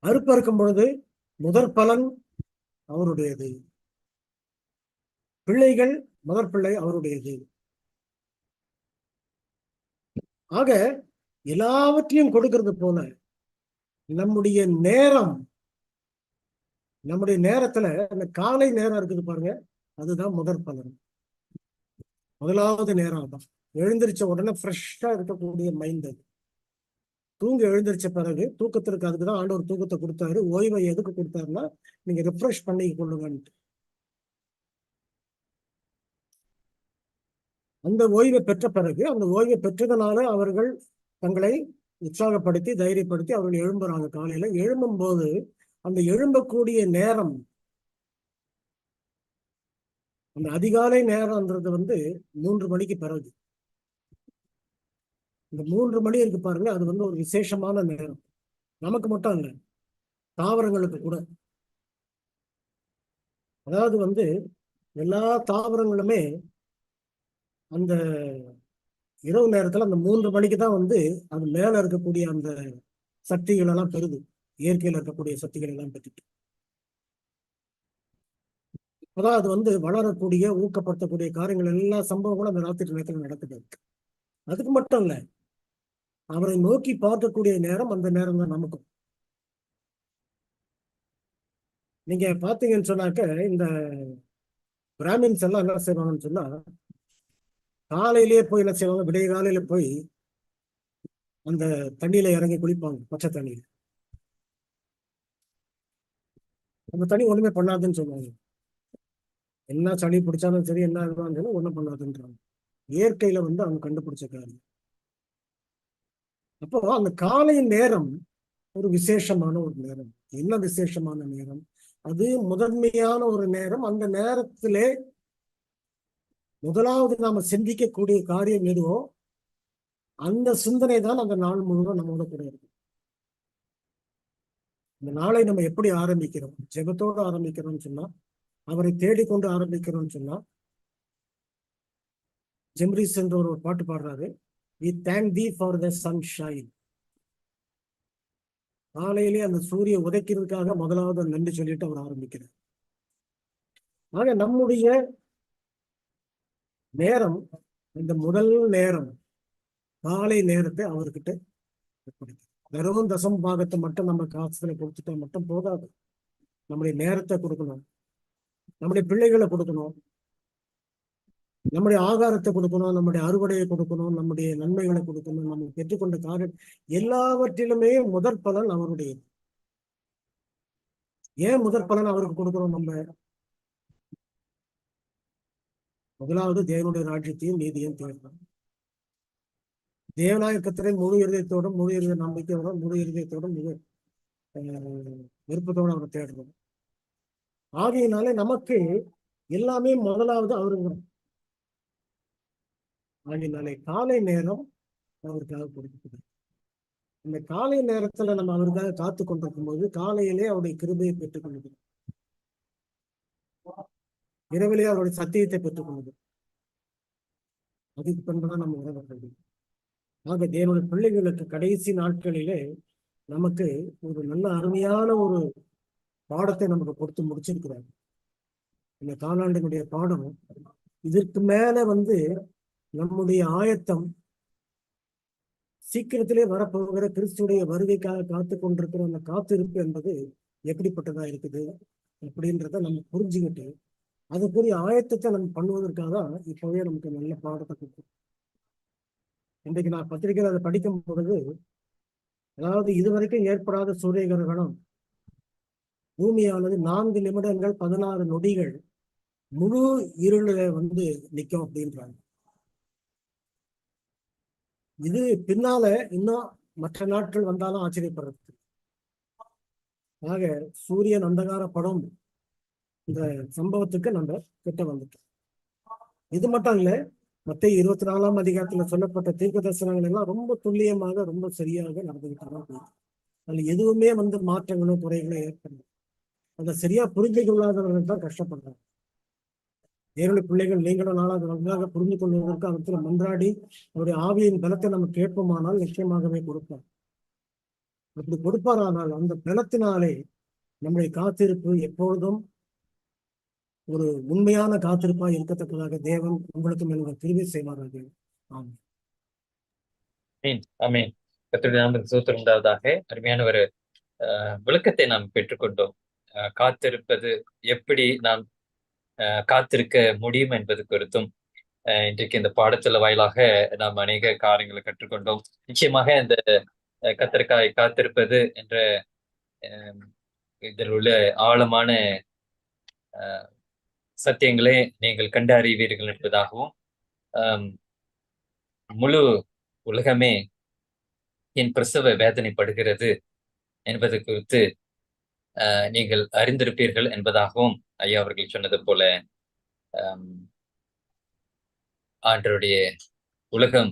அறுப்பறுக்கும் பொழுது முதற் பலன் அவருடையது. பிள்ளைகள் முதற் பிள்ளை அவருடையது. ஆக எல்லாவற்றையும் கொடுக்கிறது போல நம்முடைய நேரம், நம்முடைய நேரத்துல அந்த காலை நேரம் இருக்குது பாருங்க, அதுதான் முதற் பலன். முதலாவது நேரம் தான். எழுந்திரிச்ச உடனே ஃப்ரெஷ்ஷா இருக்கக்கூடிய மைண்ட். அது தூங்க எழுந்திரிச்ச பிறகு தூக்கத்திற்கு, அதுக்குதான் ஆண்டவர் தூக்கத்தை கொடுத்தாரு. ஓய்வை எதுக்கு கொடுத்தாருன்னா நீங்க ரிஃப்ரெஷ் பண்ணி கொள்ளுங்கன்ட்டு. அந்த ஓய்வை பெற்ற பிறகு, அந்த ஓய்வை பெற்றதுனால அவர்கள் தங்களை உற்சாகப்படுத்தி தைரியப்படுத்தி அவர்கள் எழும்புறாங்க. காலையில எழும்பும் போது அந்த எழும்பக்கூடிய நேரம், அந்த அதிகாலை நேரம்ன்றது 3 மணிக்கு பிறகு. இந்த 3 மணி இருக்கு பாருங்க, அது ஒரு விசேஷமான நேரம். நமக்கு மட்டும் இல்லை, தாவரங்களுக்கு கூட. அதாவது எல்லா தாவரங்களுமே அந்த இரவு நேரத்துல அந்த 3 மணிக்கு தான் அது மேல இருக்கக்கூடிய அந்த சக்திகள் எல்லாம் பெறுது. இயற்கையில் இருக்கக்கூடிய சக்திகள் எல்லாம் பெற்றுட்டு அதான் அது வளரக்கூடிய, ஊக்கப்படுத்தக்கூடிய காரியங்கள், எல்லா சம்பவங்களும் அந்த ராத்திரி நேரத்தில் நடக்குது. அதுக்கு மட்டும் இல்லை, அவரை நோக்கி பார்க்கக்கூடிய நேரம் அந்த நேரம் தான் நமக்கும். நீங்க பாத்தீங்கன்னு சொன்னாக்க, இந்த பிராமின்ஸ் எல்லாம் என்ன செய்வாங்கன்னு சொன்னா, காலையிலேயே போய் என்ன செய்வாங்க, விடிய காலையில போய் அந்த தண்ணியில இறங்கி குளிப்பாங்க, பச்சை தண்ணியில. அந்த தண்ணி ஒண்ணுமே பண்ணாதுன்னு சொல்லுவாங்க. என்ன சளி பிடிச்சாலும் சரி, என்ன இருந்தாலும் ஒண்ணும் பண்ணாதுன்றாங்க. இயற்கையில அவங்க கண்டுபிடிச்ச காரியம். அப்போ அந்த காலை நேரம் ஒரு விசேஷமான ஒரு நேரம். என்ன விசேஷமான நேரம்? அது முதன்மையான ஒரு நேரம். அந்த நேரத்திலே முதலாவது நாம சிந்திக்கக்கூடிய காரியம் எதுவோ அந்த சிந்தனை தான் அந்த நாள் முழுவதும் நம்மளோட கூட இருக்கு. இந்த நாளை நம்ம எப்படி ஆரம்பிக்கிறோம்? ஜெபத்தோடு ஆரம்பிக்கிறோம்னு சொன்னா, அவரை தேடிக்கொண்டு ஆரம்பிக்கிறோம்னு சொன்னா, ஜெம்ரிஸ் என்ற ஒரு பாட்டு பாடுறாரு, we thank thee for the sunshine. காலையிலே அந்த சூரிய உதைக்கிறதுக்காக முதலாவது நன்றி சொல்லிட்டு அவர் ஆரம்பிக்கிறார். ஆக நம்முடைய நேரம், இந்த முதல் நேரம், காலை நேரத்தை அவர்கிட்ட ஒப்படைக்கணும். வெறும் தசம் பாகத்தை மட்டும் நம்ம காசுல கொடுத்துட்டா மட்டும் போதாது. நம்முடைய நேரத்தை கொடுக்கணும், நம்முடைய பிள்ளைகளை கொடுக்கணும், நம்முடைய ஆகாரத்தை கொடுக்கணும், நம்முடைய அறுவடையை கொடுக்கணும், நம்முடைய நன்மைகளை கொடுக்கணும், நம்ம பெற்றுக்கொண்ட காரியம் எல்லாவற்றிலுமே முதற் பலன் அவருடைய. ஏன் முதற் பலன் அவருக்கு கொடுக்கணும்? நம்ம முதலாவது தேவனுடைய ராஜ்யத்தையும் நீதியையும் தேடணும். தேவனாய கர்த்தரை முழு இருதயத்தோடும், முழு இருதய நம்பிக்கையோடும், முழு இருதயத்தோடும், முழு விருப்பத்தோடு அவரை தேடணும். ஆகையினாலே நமக்கு எல்லாமே முதலாவது அவருங்க. ஆகையினாலே காலை நேரம் அவருக்காக கொடுக்குது. இந்த காலை நேரத்துல நம்ம அவருக்காக காத்து கொண்டிருக்கும் போது காலையிலே அவருடைய கிருபையை பெற்றுக் கொள்ளுகிறோம், இரவிலே அவருடைய சத்தியத்தை பெற்றுக் கொள்ளுகிறோம். அதுக்கு பின்புதான் நம்ம உறவு. ஆக தேவனுடைய பிள்ளைகளுக்கு கடைசி நாட்களிலே நமக்கு ஒரு நல்ல அருமையான ஒரு பாடத்தை நமக்கு கொடுத்து முடிச்சிருக்கிறார். இந்த காலாண்டினுடைய பாடம் இதற்கு மேல நம்முடைய ஆயத்தம், சீக்கிரத்திலே வரப்போகிற கிறிஸ்துடைய வருகைக்காக காத்து கொண்டிருக்கிற அந்த காத்திருப்பு என்பது எப்படிப்பட்டதா இருக்குது அப்படின்றத நம்ம புரிஞ்சுக்கிட்டு அதுக்குரிய ஆயத்தத்தை நம்ம பண்ணுவதற்காக தான் இப்பவே நமக்கு நல்ல பாடத்தை கொடுக்கும். இன்றைக்கு நான் பத்திரிகையில் அதை படிக்கும் பொழுது, அதாவது இதுவரைக்கும் ஏற்படாத சூரிய கிரகணம், பூமியானது 4 நிமிடங்கள் 16 நொடிகள் முழு இருள நிற்கும் அப்படின்றாங்க. இது பின்னால இன்னும் மற்ற நாட்கள் வந்தாலும் ஆச்சரியப்படுறது. ஆக சூரியன் அந்தகார படம் இந்த சம்பவத்துக்கு நம்ம கிட்ட வந்துட்டோம். இது மட்டும் இல்ல, மத்தேயு 24ஆம் அதிகாரத்துல சொல்லப்பட்ட தீர்க்க தரிசனங்கள் எல்லாம் ரொம்ப துல்லியமாக, ரொம்ப சரியாக நடந்துகிட்டு. அதுல எதுவுமே மாற்றங்களோ குறைகளோ ஏற்படும். அதை சரியா புரிந்து கொள்ளாதவர்கள் தான் கஷ்டப்படுறாங்க. தேவனுடைய பிள்ளைகள் நீங்களும் நாளாக நன்றாக புரிந்து கொள்வதற்கு அவர்களை மன்றாடி அவருடைய ஆவியின் பலத்தை நம்ம கேட்போமானால் நிச்சயமாகவே கொடுப்பார். அப்படி கொடுப்பாரானால் அந்த பலத்தினாலே நம்முடைய காத்திருப்பு எப்பொழுதும் ஒரு உண்மையான காத்திருப்பா இருக்கத்தக்கதாக தேவன் உங்களுக்கு மேல கிருபை செய்வாராக. ஆமென். ஆமென். கர்த்தருடைய நாமத்துக்கு ஸ்தோத்திரம் உண்டாவதாக. அருமையான ஒரு விளக்கத்தை நாம் பெற்றுக்கொண்டோம். காத்திருப்பது எப்படி நாம் காத்திருக்க முடியும் என்பது குறித்தும் இன்றைக்கு இந்த பாடத்துல வாயிலாக நாம் அநேக காரியங்களை கற்றுக்கொண்டோம். நிச்சயமாக இந்த கத்தரிக்காய் காத்திருப்பது என்ற இதில் உள்ள ஆழமான சத்தியங்களை நீங்கள் கண்டு அறிவீர்கள் என்பதாகவும், முழு உலகமே என் பிரசவ வேதனைப்படுகிறது என்பது குறித்து நீங்கள் அறிந்திருப்பீர்கள் என்பதாகவும் ஐயா அவர்கள் சொன்னது போல, ஆண்டவருடைய உலகம்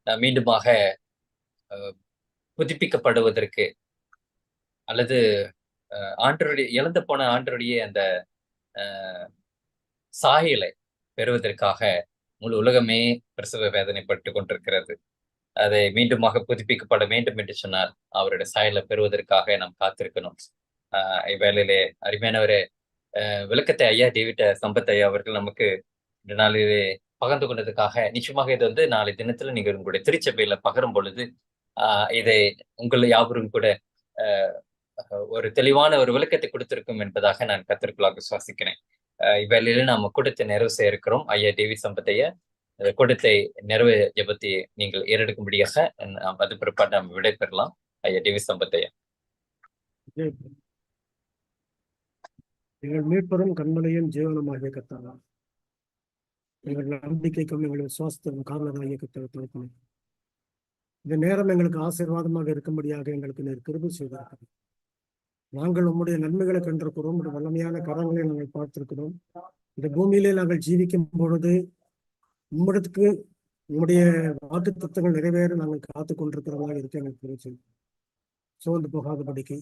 மீண்டுமாக புதுப்பிக்கப்படுவதற்கு அல்லது ஆண்டவருடைய இழந்து போன ஆண்டவருடைய அந்த சாயலை பெறுவதற்காக முழு உலகமே பிரசவ வேதனைப்பட்டு கொண்டிருக்கிறது. அதை மீண்டுமாக புதுப்பிக்கப்பட வேண்டும் என்று சொன்னால் அவருடைய சாயலை பெறுவதற்காக நாம் காத்திருக்கணும். இவ்வேளையிலே அருமையானவரே விளக்கத்தை ஐயா டேவிட் சம்பத் ஐயா அவர்கள் நமக்கு இந்த நாளிலே பகிர்ந்து கொண்டதுக்காக, நிச்சயமாக இது நாளை தினத்துல நீங்க உங்களுடைய திருச்சபையில பகிரும் பொழுது இதை உங்கள் யாவரும் கூட ஒரு தெளிவான ஒரு விளக்கத்தை கொடுத்திருக்கும் என்பதாக நான் கர்த்தருக்குள்ளாக விசுவாசிக்கிறேன். இவ்வேளையில நாம கூட்டத்தை நிறைவு செய்ய இருக்கிறோம். ஐயா டேவிட் சம்பத்தைய கூட்டத்தை நிறைவு ஜெபத்தை நீங்கள் ஏறெடுக்கும்படியாக அது பிற்பாடு நாம் விடைபெறலாம். ஐயா டேவிட் சம்பத்தைய. எங்கள் மீட்பரும் கண்மலையும் ஜீவனமாகிய கர்த்தாவே, எங்கள் நம்பிக்கைக்கும் எங்கள் விசுவாசத்திற்கும் காரணமாகிய கர்த்தாவே, இந்த நேரம் எங்களுக்கு ஆசீர்வாதமாக இருக்கும்படியாக எங்களுக்கு நீர் கிருபை செய்தார்கள். நாங்கள் உம்முடைய நன்மைகளை கண்டிருக்கிறோம், உடைய வல்லமையான கரங்களை நாங்கள் பார்த்திருக்கிறோம். இந்த பூமியிலே நாங்கள் ஜீவிக்கும் பொழுது உம்மிடத்துக்கு உம்முடைய வாக்கு தத்துவங்கள் நிறைவேற நாங்கள் காத்து கொண்டிருக்கிறவர்களாக இருக்க எங்களுக்கு கிருபை செய்யும். சோர்ந்து போகாதபடிக்கு,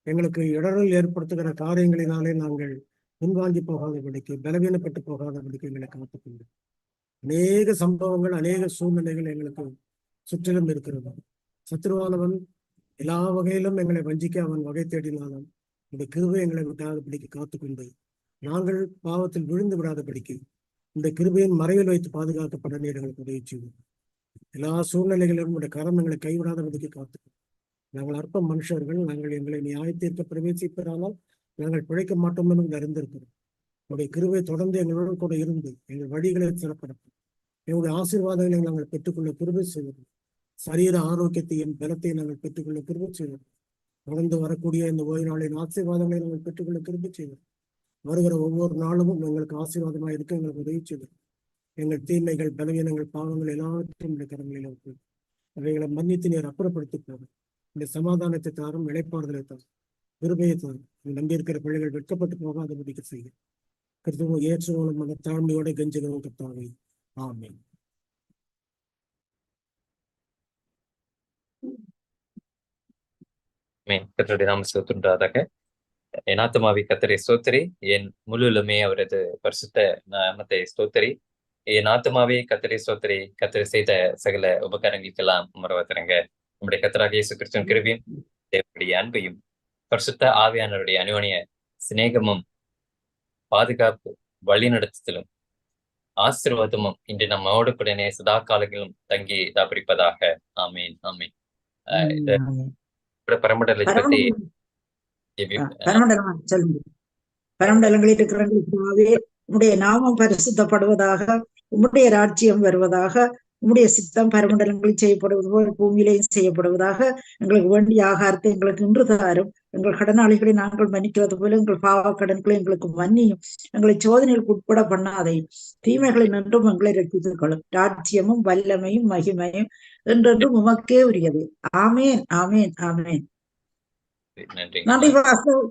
எங்களுக்கு இடரல் ஏற்படுத்துகிற காரியங்களினாலே நாங்கள் பின்வாங்கி போகாதபடிக்கு, பலவீனப்பட்டு போகாதபடிக்கு எங்களை காத்துக்கொண்டு, அநேக சம்பவங்கள் அநேக சூழ்நிலைகள் எங்களுக்கு சுற்றிலும் இருக்கிறது. சத்ருவானவன் எல்லா வகையிலும் எங்களை வஞ்சிக்க அவன் வகை தேடினாலும் இந்த கிருபை எங்களை விடாதபடிக்கு காத்துக்கொண்டு, நாங்கள் பாவத்தில் விழுந்து விடாதபடிக்கு இந்த கிருபையின் மறைவில் வைத்து பாதுகாக்கப்பட நீர் எங்களுக்கு உதவி செய்வோம். எல்லா சூழ்நிலைகளிலும் உடைய கரம் எங்களை கைவிடாதபடிக்கு காத்துக்கொண்டு, நாங்கள் அற்ப மனுஷர்கள், நாங்கள் எங்களை நியாயத்தீர்க்க பிரவேசிப்பதானால் நாங்கள் பிழைக்க மாட்டோம் என்று அறிந்திருக்கிறோம். உடைய கிருபை தொடர்ந்து எங்களுடன் கூட இருந்து எங்கள் வழிகளை சிறப்படுத்தும். எங்களுடைய ஆசீர்வாதங்களை நாங்கள் பெற்றுக்கொள்ள கிருபை செய்வோம். சரீர ஆரோக்கியத்தையும் பலத்தையும் நாங்கள் பெற்றுக்கொள்ள கிருபை செய்வோம். தொடர்ந்து வரக்கூடிய இந்த ஓய்வு நாளின் ஆசீர்வாதங்களை நாங்கள் பெற்றுக்கொள்ள கிருபை செய்வோம். வருகிற ஒவ்வொரு நாளும் எங்களுக்கு ஆசீர்வாதமாக இருக்க எங்களுக்கு உதவி செய்வோம். எங்கள் தீமைகள், பலவீனங்கள், பாவங்கள் எல்லாவற்றையும் இந்த கரங்களில் வைப்போம். அவைகளை மன்னித்து நீர் அப்புறப்படுத்தி போகும். இந்த சமாதானத்தை தாரும், இளைப்பாறுதலை தாரும், கிருபையை தாரும். நம்பியிருக்கிற பிள்ளைகள் வெட்கப்பட்டு போகாதபடிக்கு செய்யும். கிறிஸ்துவ ஏற்றுவோம் அந்த தாழ்மையோட கெஞ்சுகிறோம் கர்த்தாவே. ஆமென். கர்த்தருடைய நாம ஸ்தோத்திரமாக. என் ஆத்துமாவே கர்த்தரை ஸ்தோத்திரி, என் முழுவலுமே அவரது பரிசுத்த நாமத்தை ஸ்தோத்திரி. என் ஆத்துமாவே கர்த்தரை ஸ்தோத்திரி, கர்த்தர் செய்த சகல உபகாரங்களுக்கெல்லாம் மறவாதீங்க. நம்முடைய கர்த்தராகிய இயேசு கிறிஸ்துவின் கிருபையும் தேவனுடைய அன்பையும் பரிசுத்த ஆவியானவருடைய அன்யோன்ய சிநேகமும் பாதுகாப்பு வழிநடத்துதலும் ஆசீர்வாதமும் இன்று நம்மோடு கூடனே சதா காலங்களிலும் தங்கி தாபரிப்பதாக. ஆமீன் ஆமீன். இந்த பரமண்டல ஜெபத்தை சொல்லுங்க. பரமண்டலங்களில் இருக்கிறவங்களுக்காகவே உம்முடைய நாமம் பரிசுத்தப்படுவதாக, உம்முடைய ராஜ்யம் வருவதாக, உம்முடைய சித்தம் பரமண்டலங்களில் செய்யப்படுவது போல் பூமியிலையும் செய்யப்படுவதாக. எங்களுக்கு வேண்டிய ஆகாரத்தை எங்களுக்கு இன்று தாரும். எங்கள் கடனாளிகளை நாங்கள் மன்னிக்கிறது போல எங்கள் பாவ கடன்களை எங்களுக்கு மன்னியும். எங்களை சோதனைகளுக்கு உட்பட பண்ணாதையும், தீமைகளை நின்றும் எங்களை ரட்சித்துக் கொள்ளும். ராஜ்யமும் வல்லமையும் மகிமையும் என்றென்றும் உமக்கே உரியது. ஆமேன் ஆமேன் ஆமேன். நன்றி. நன்றி பாஸ்டர்.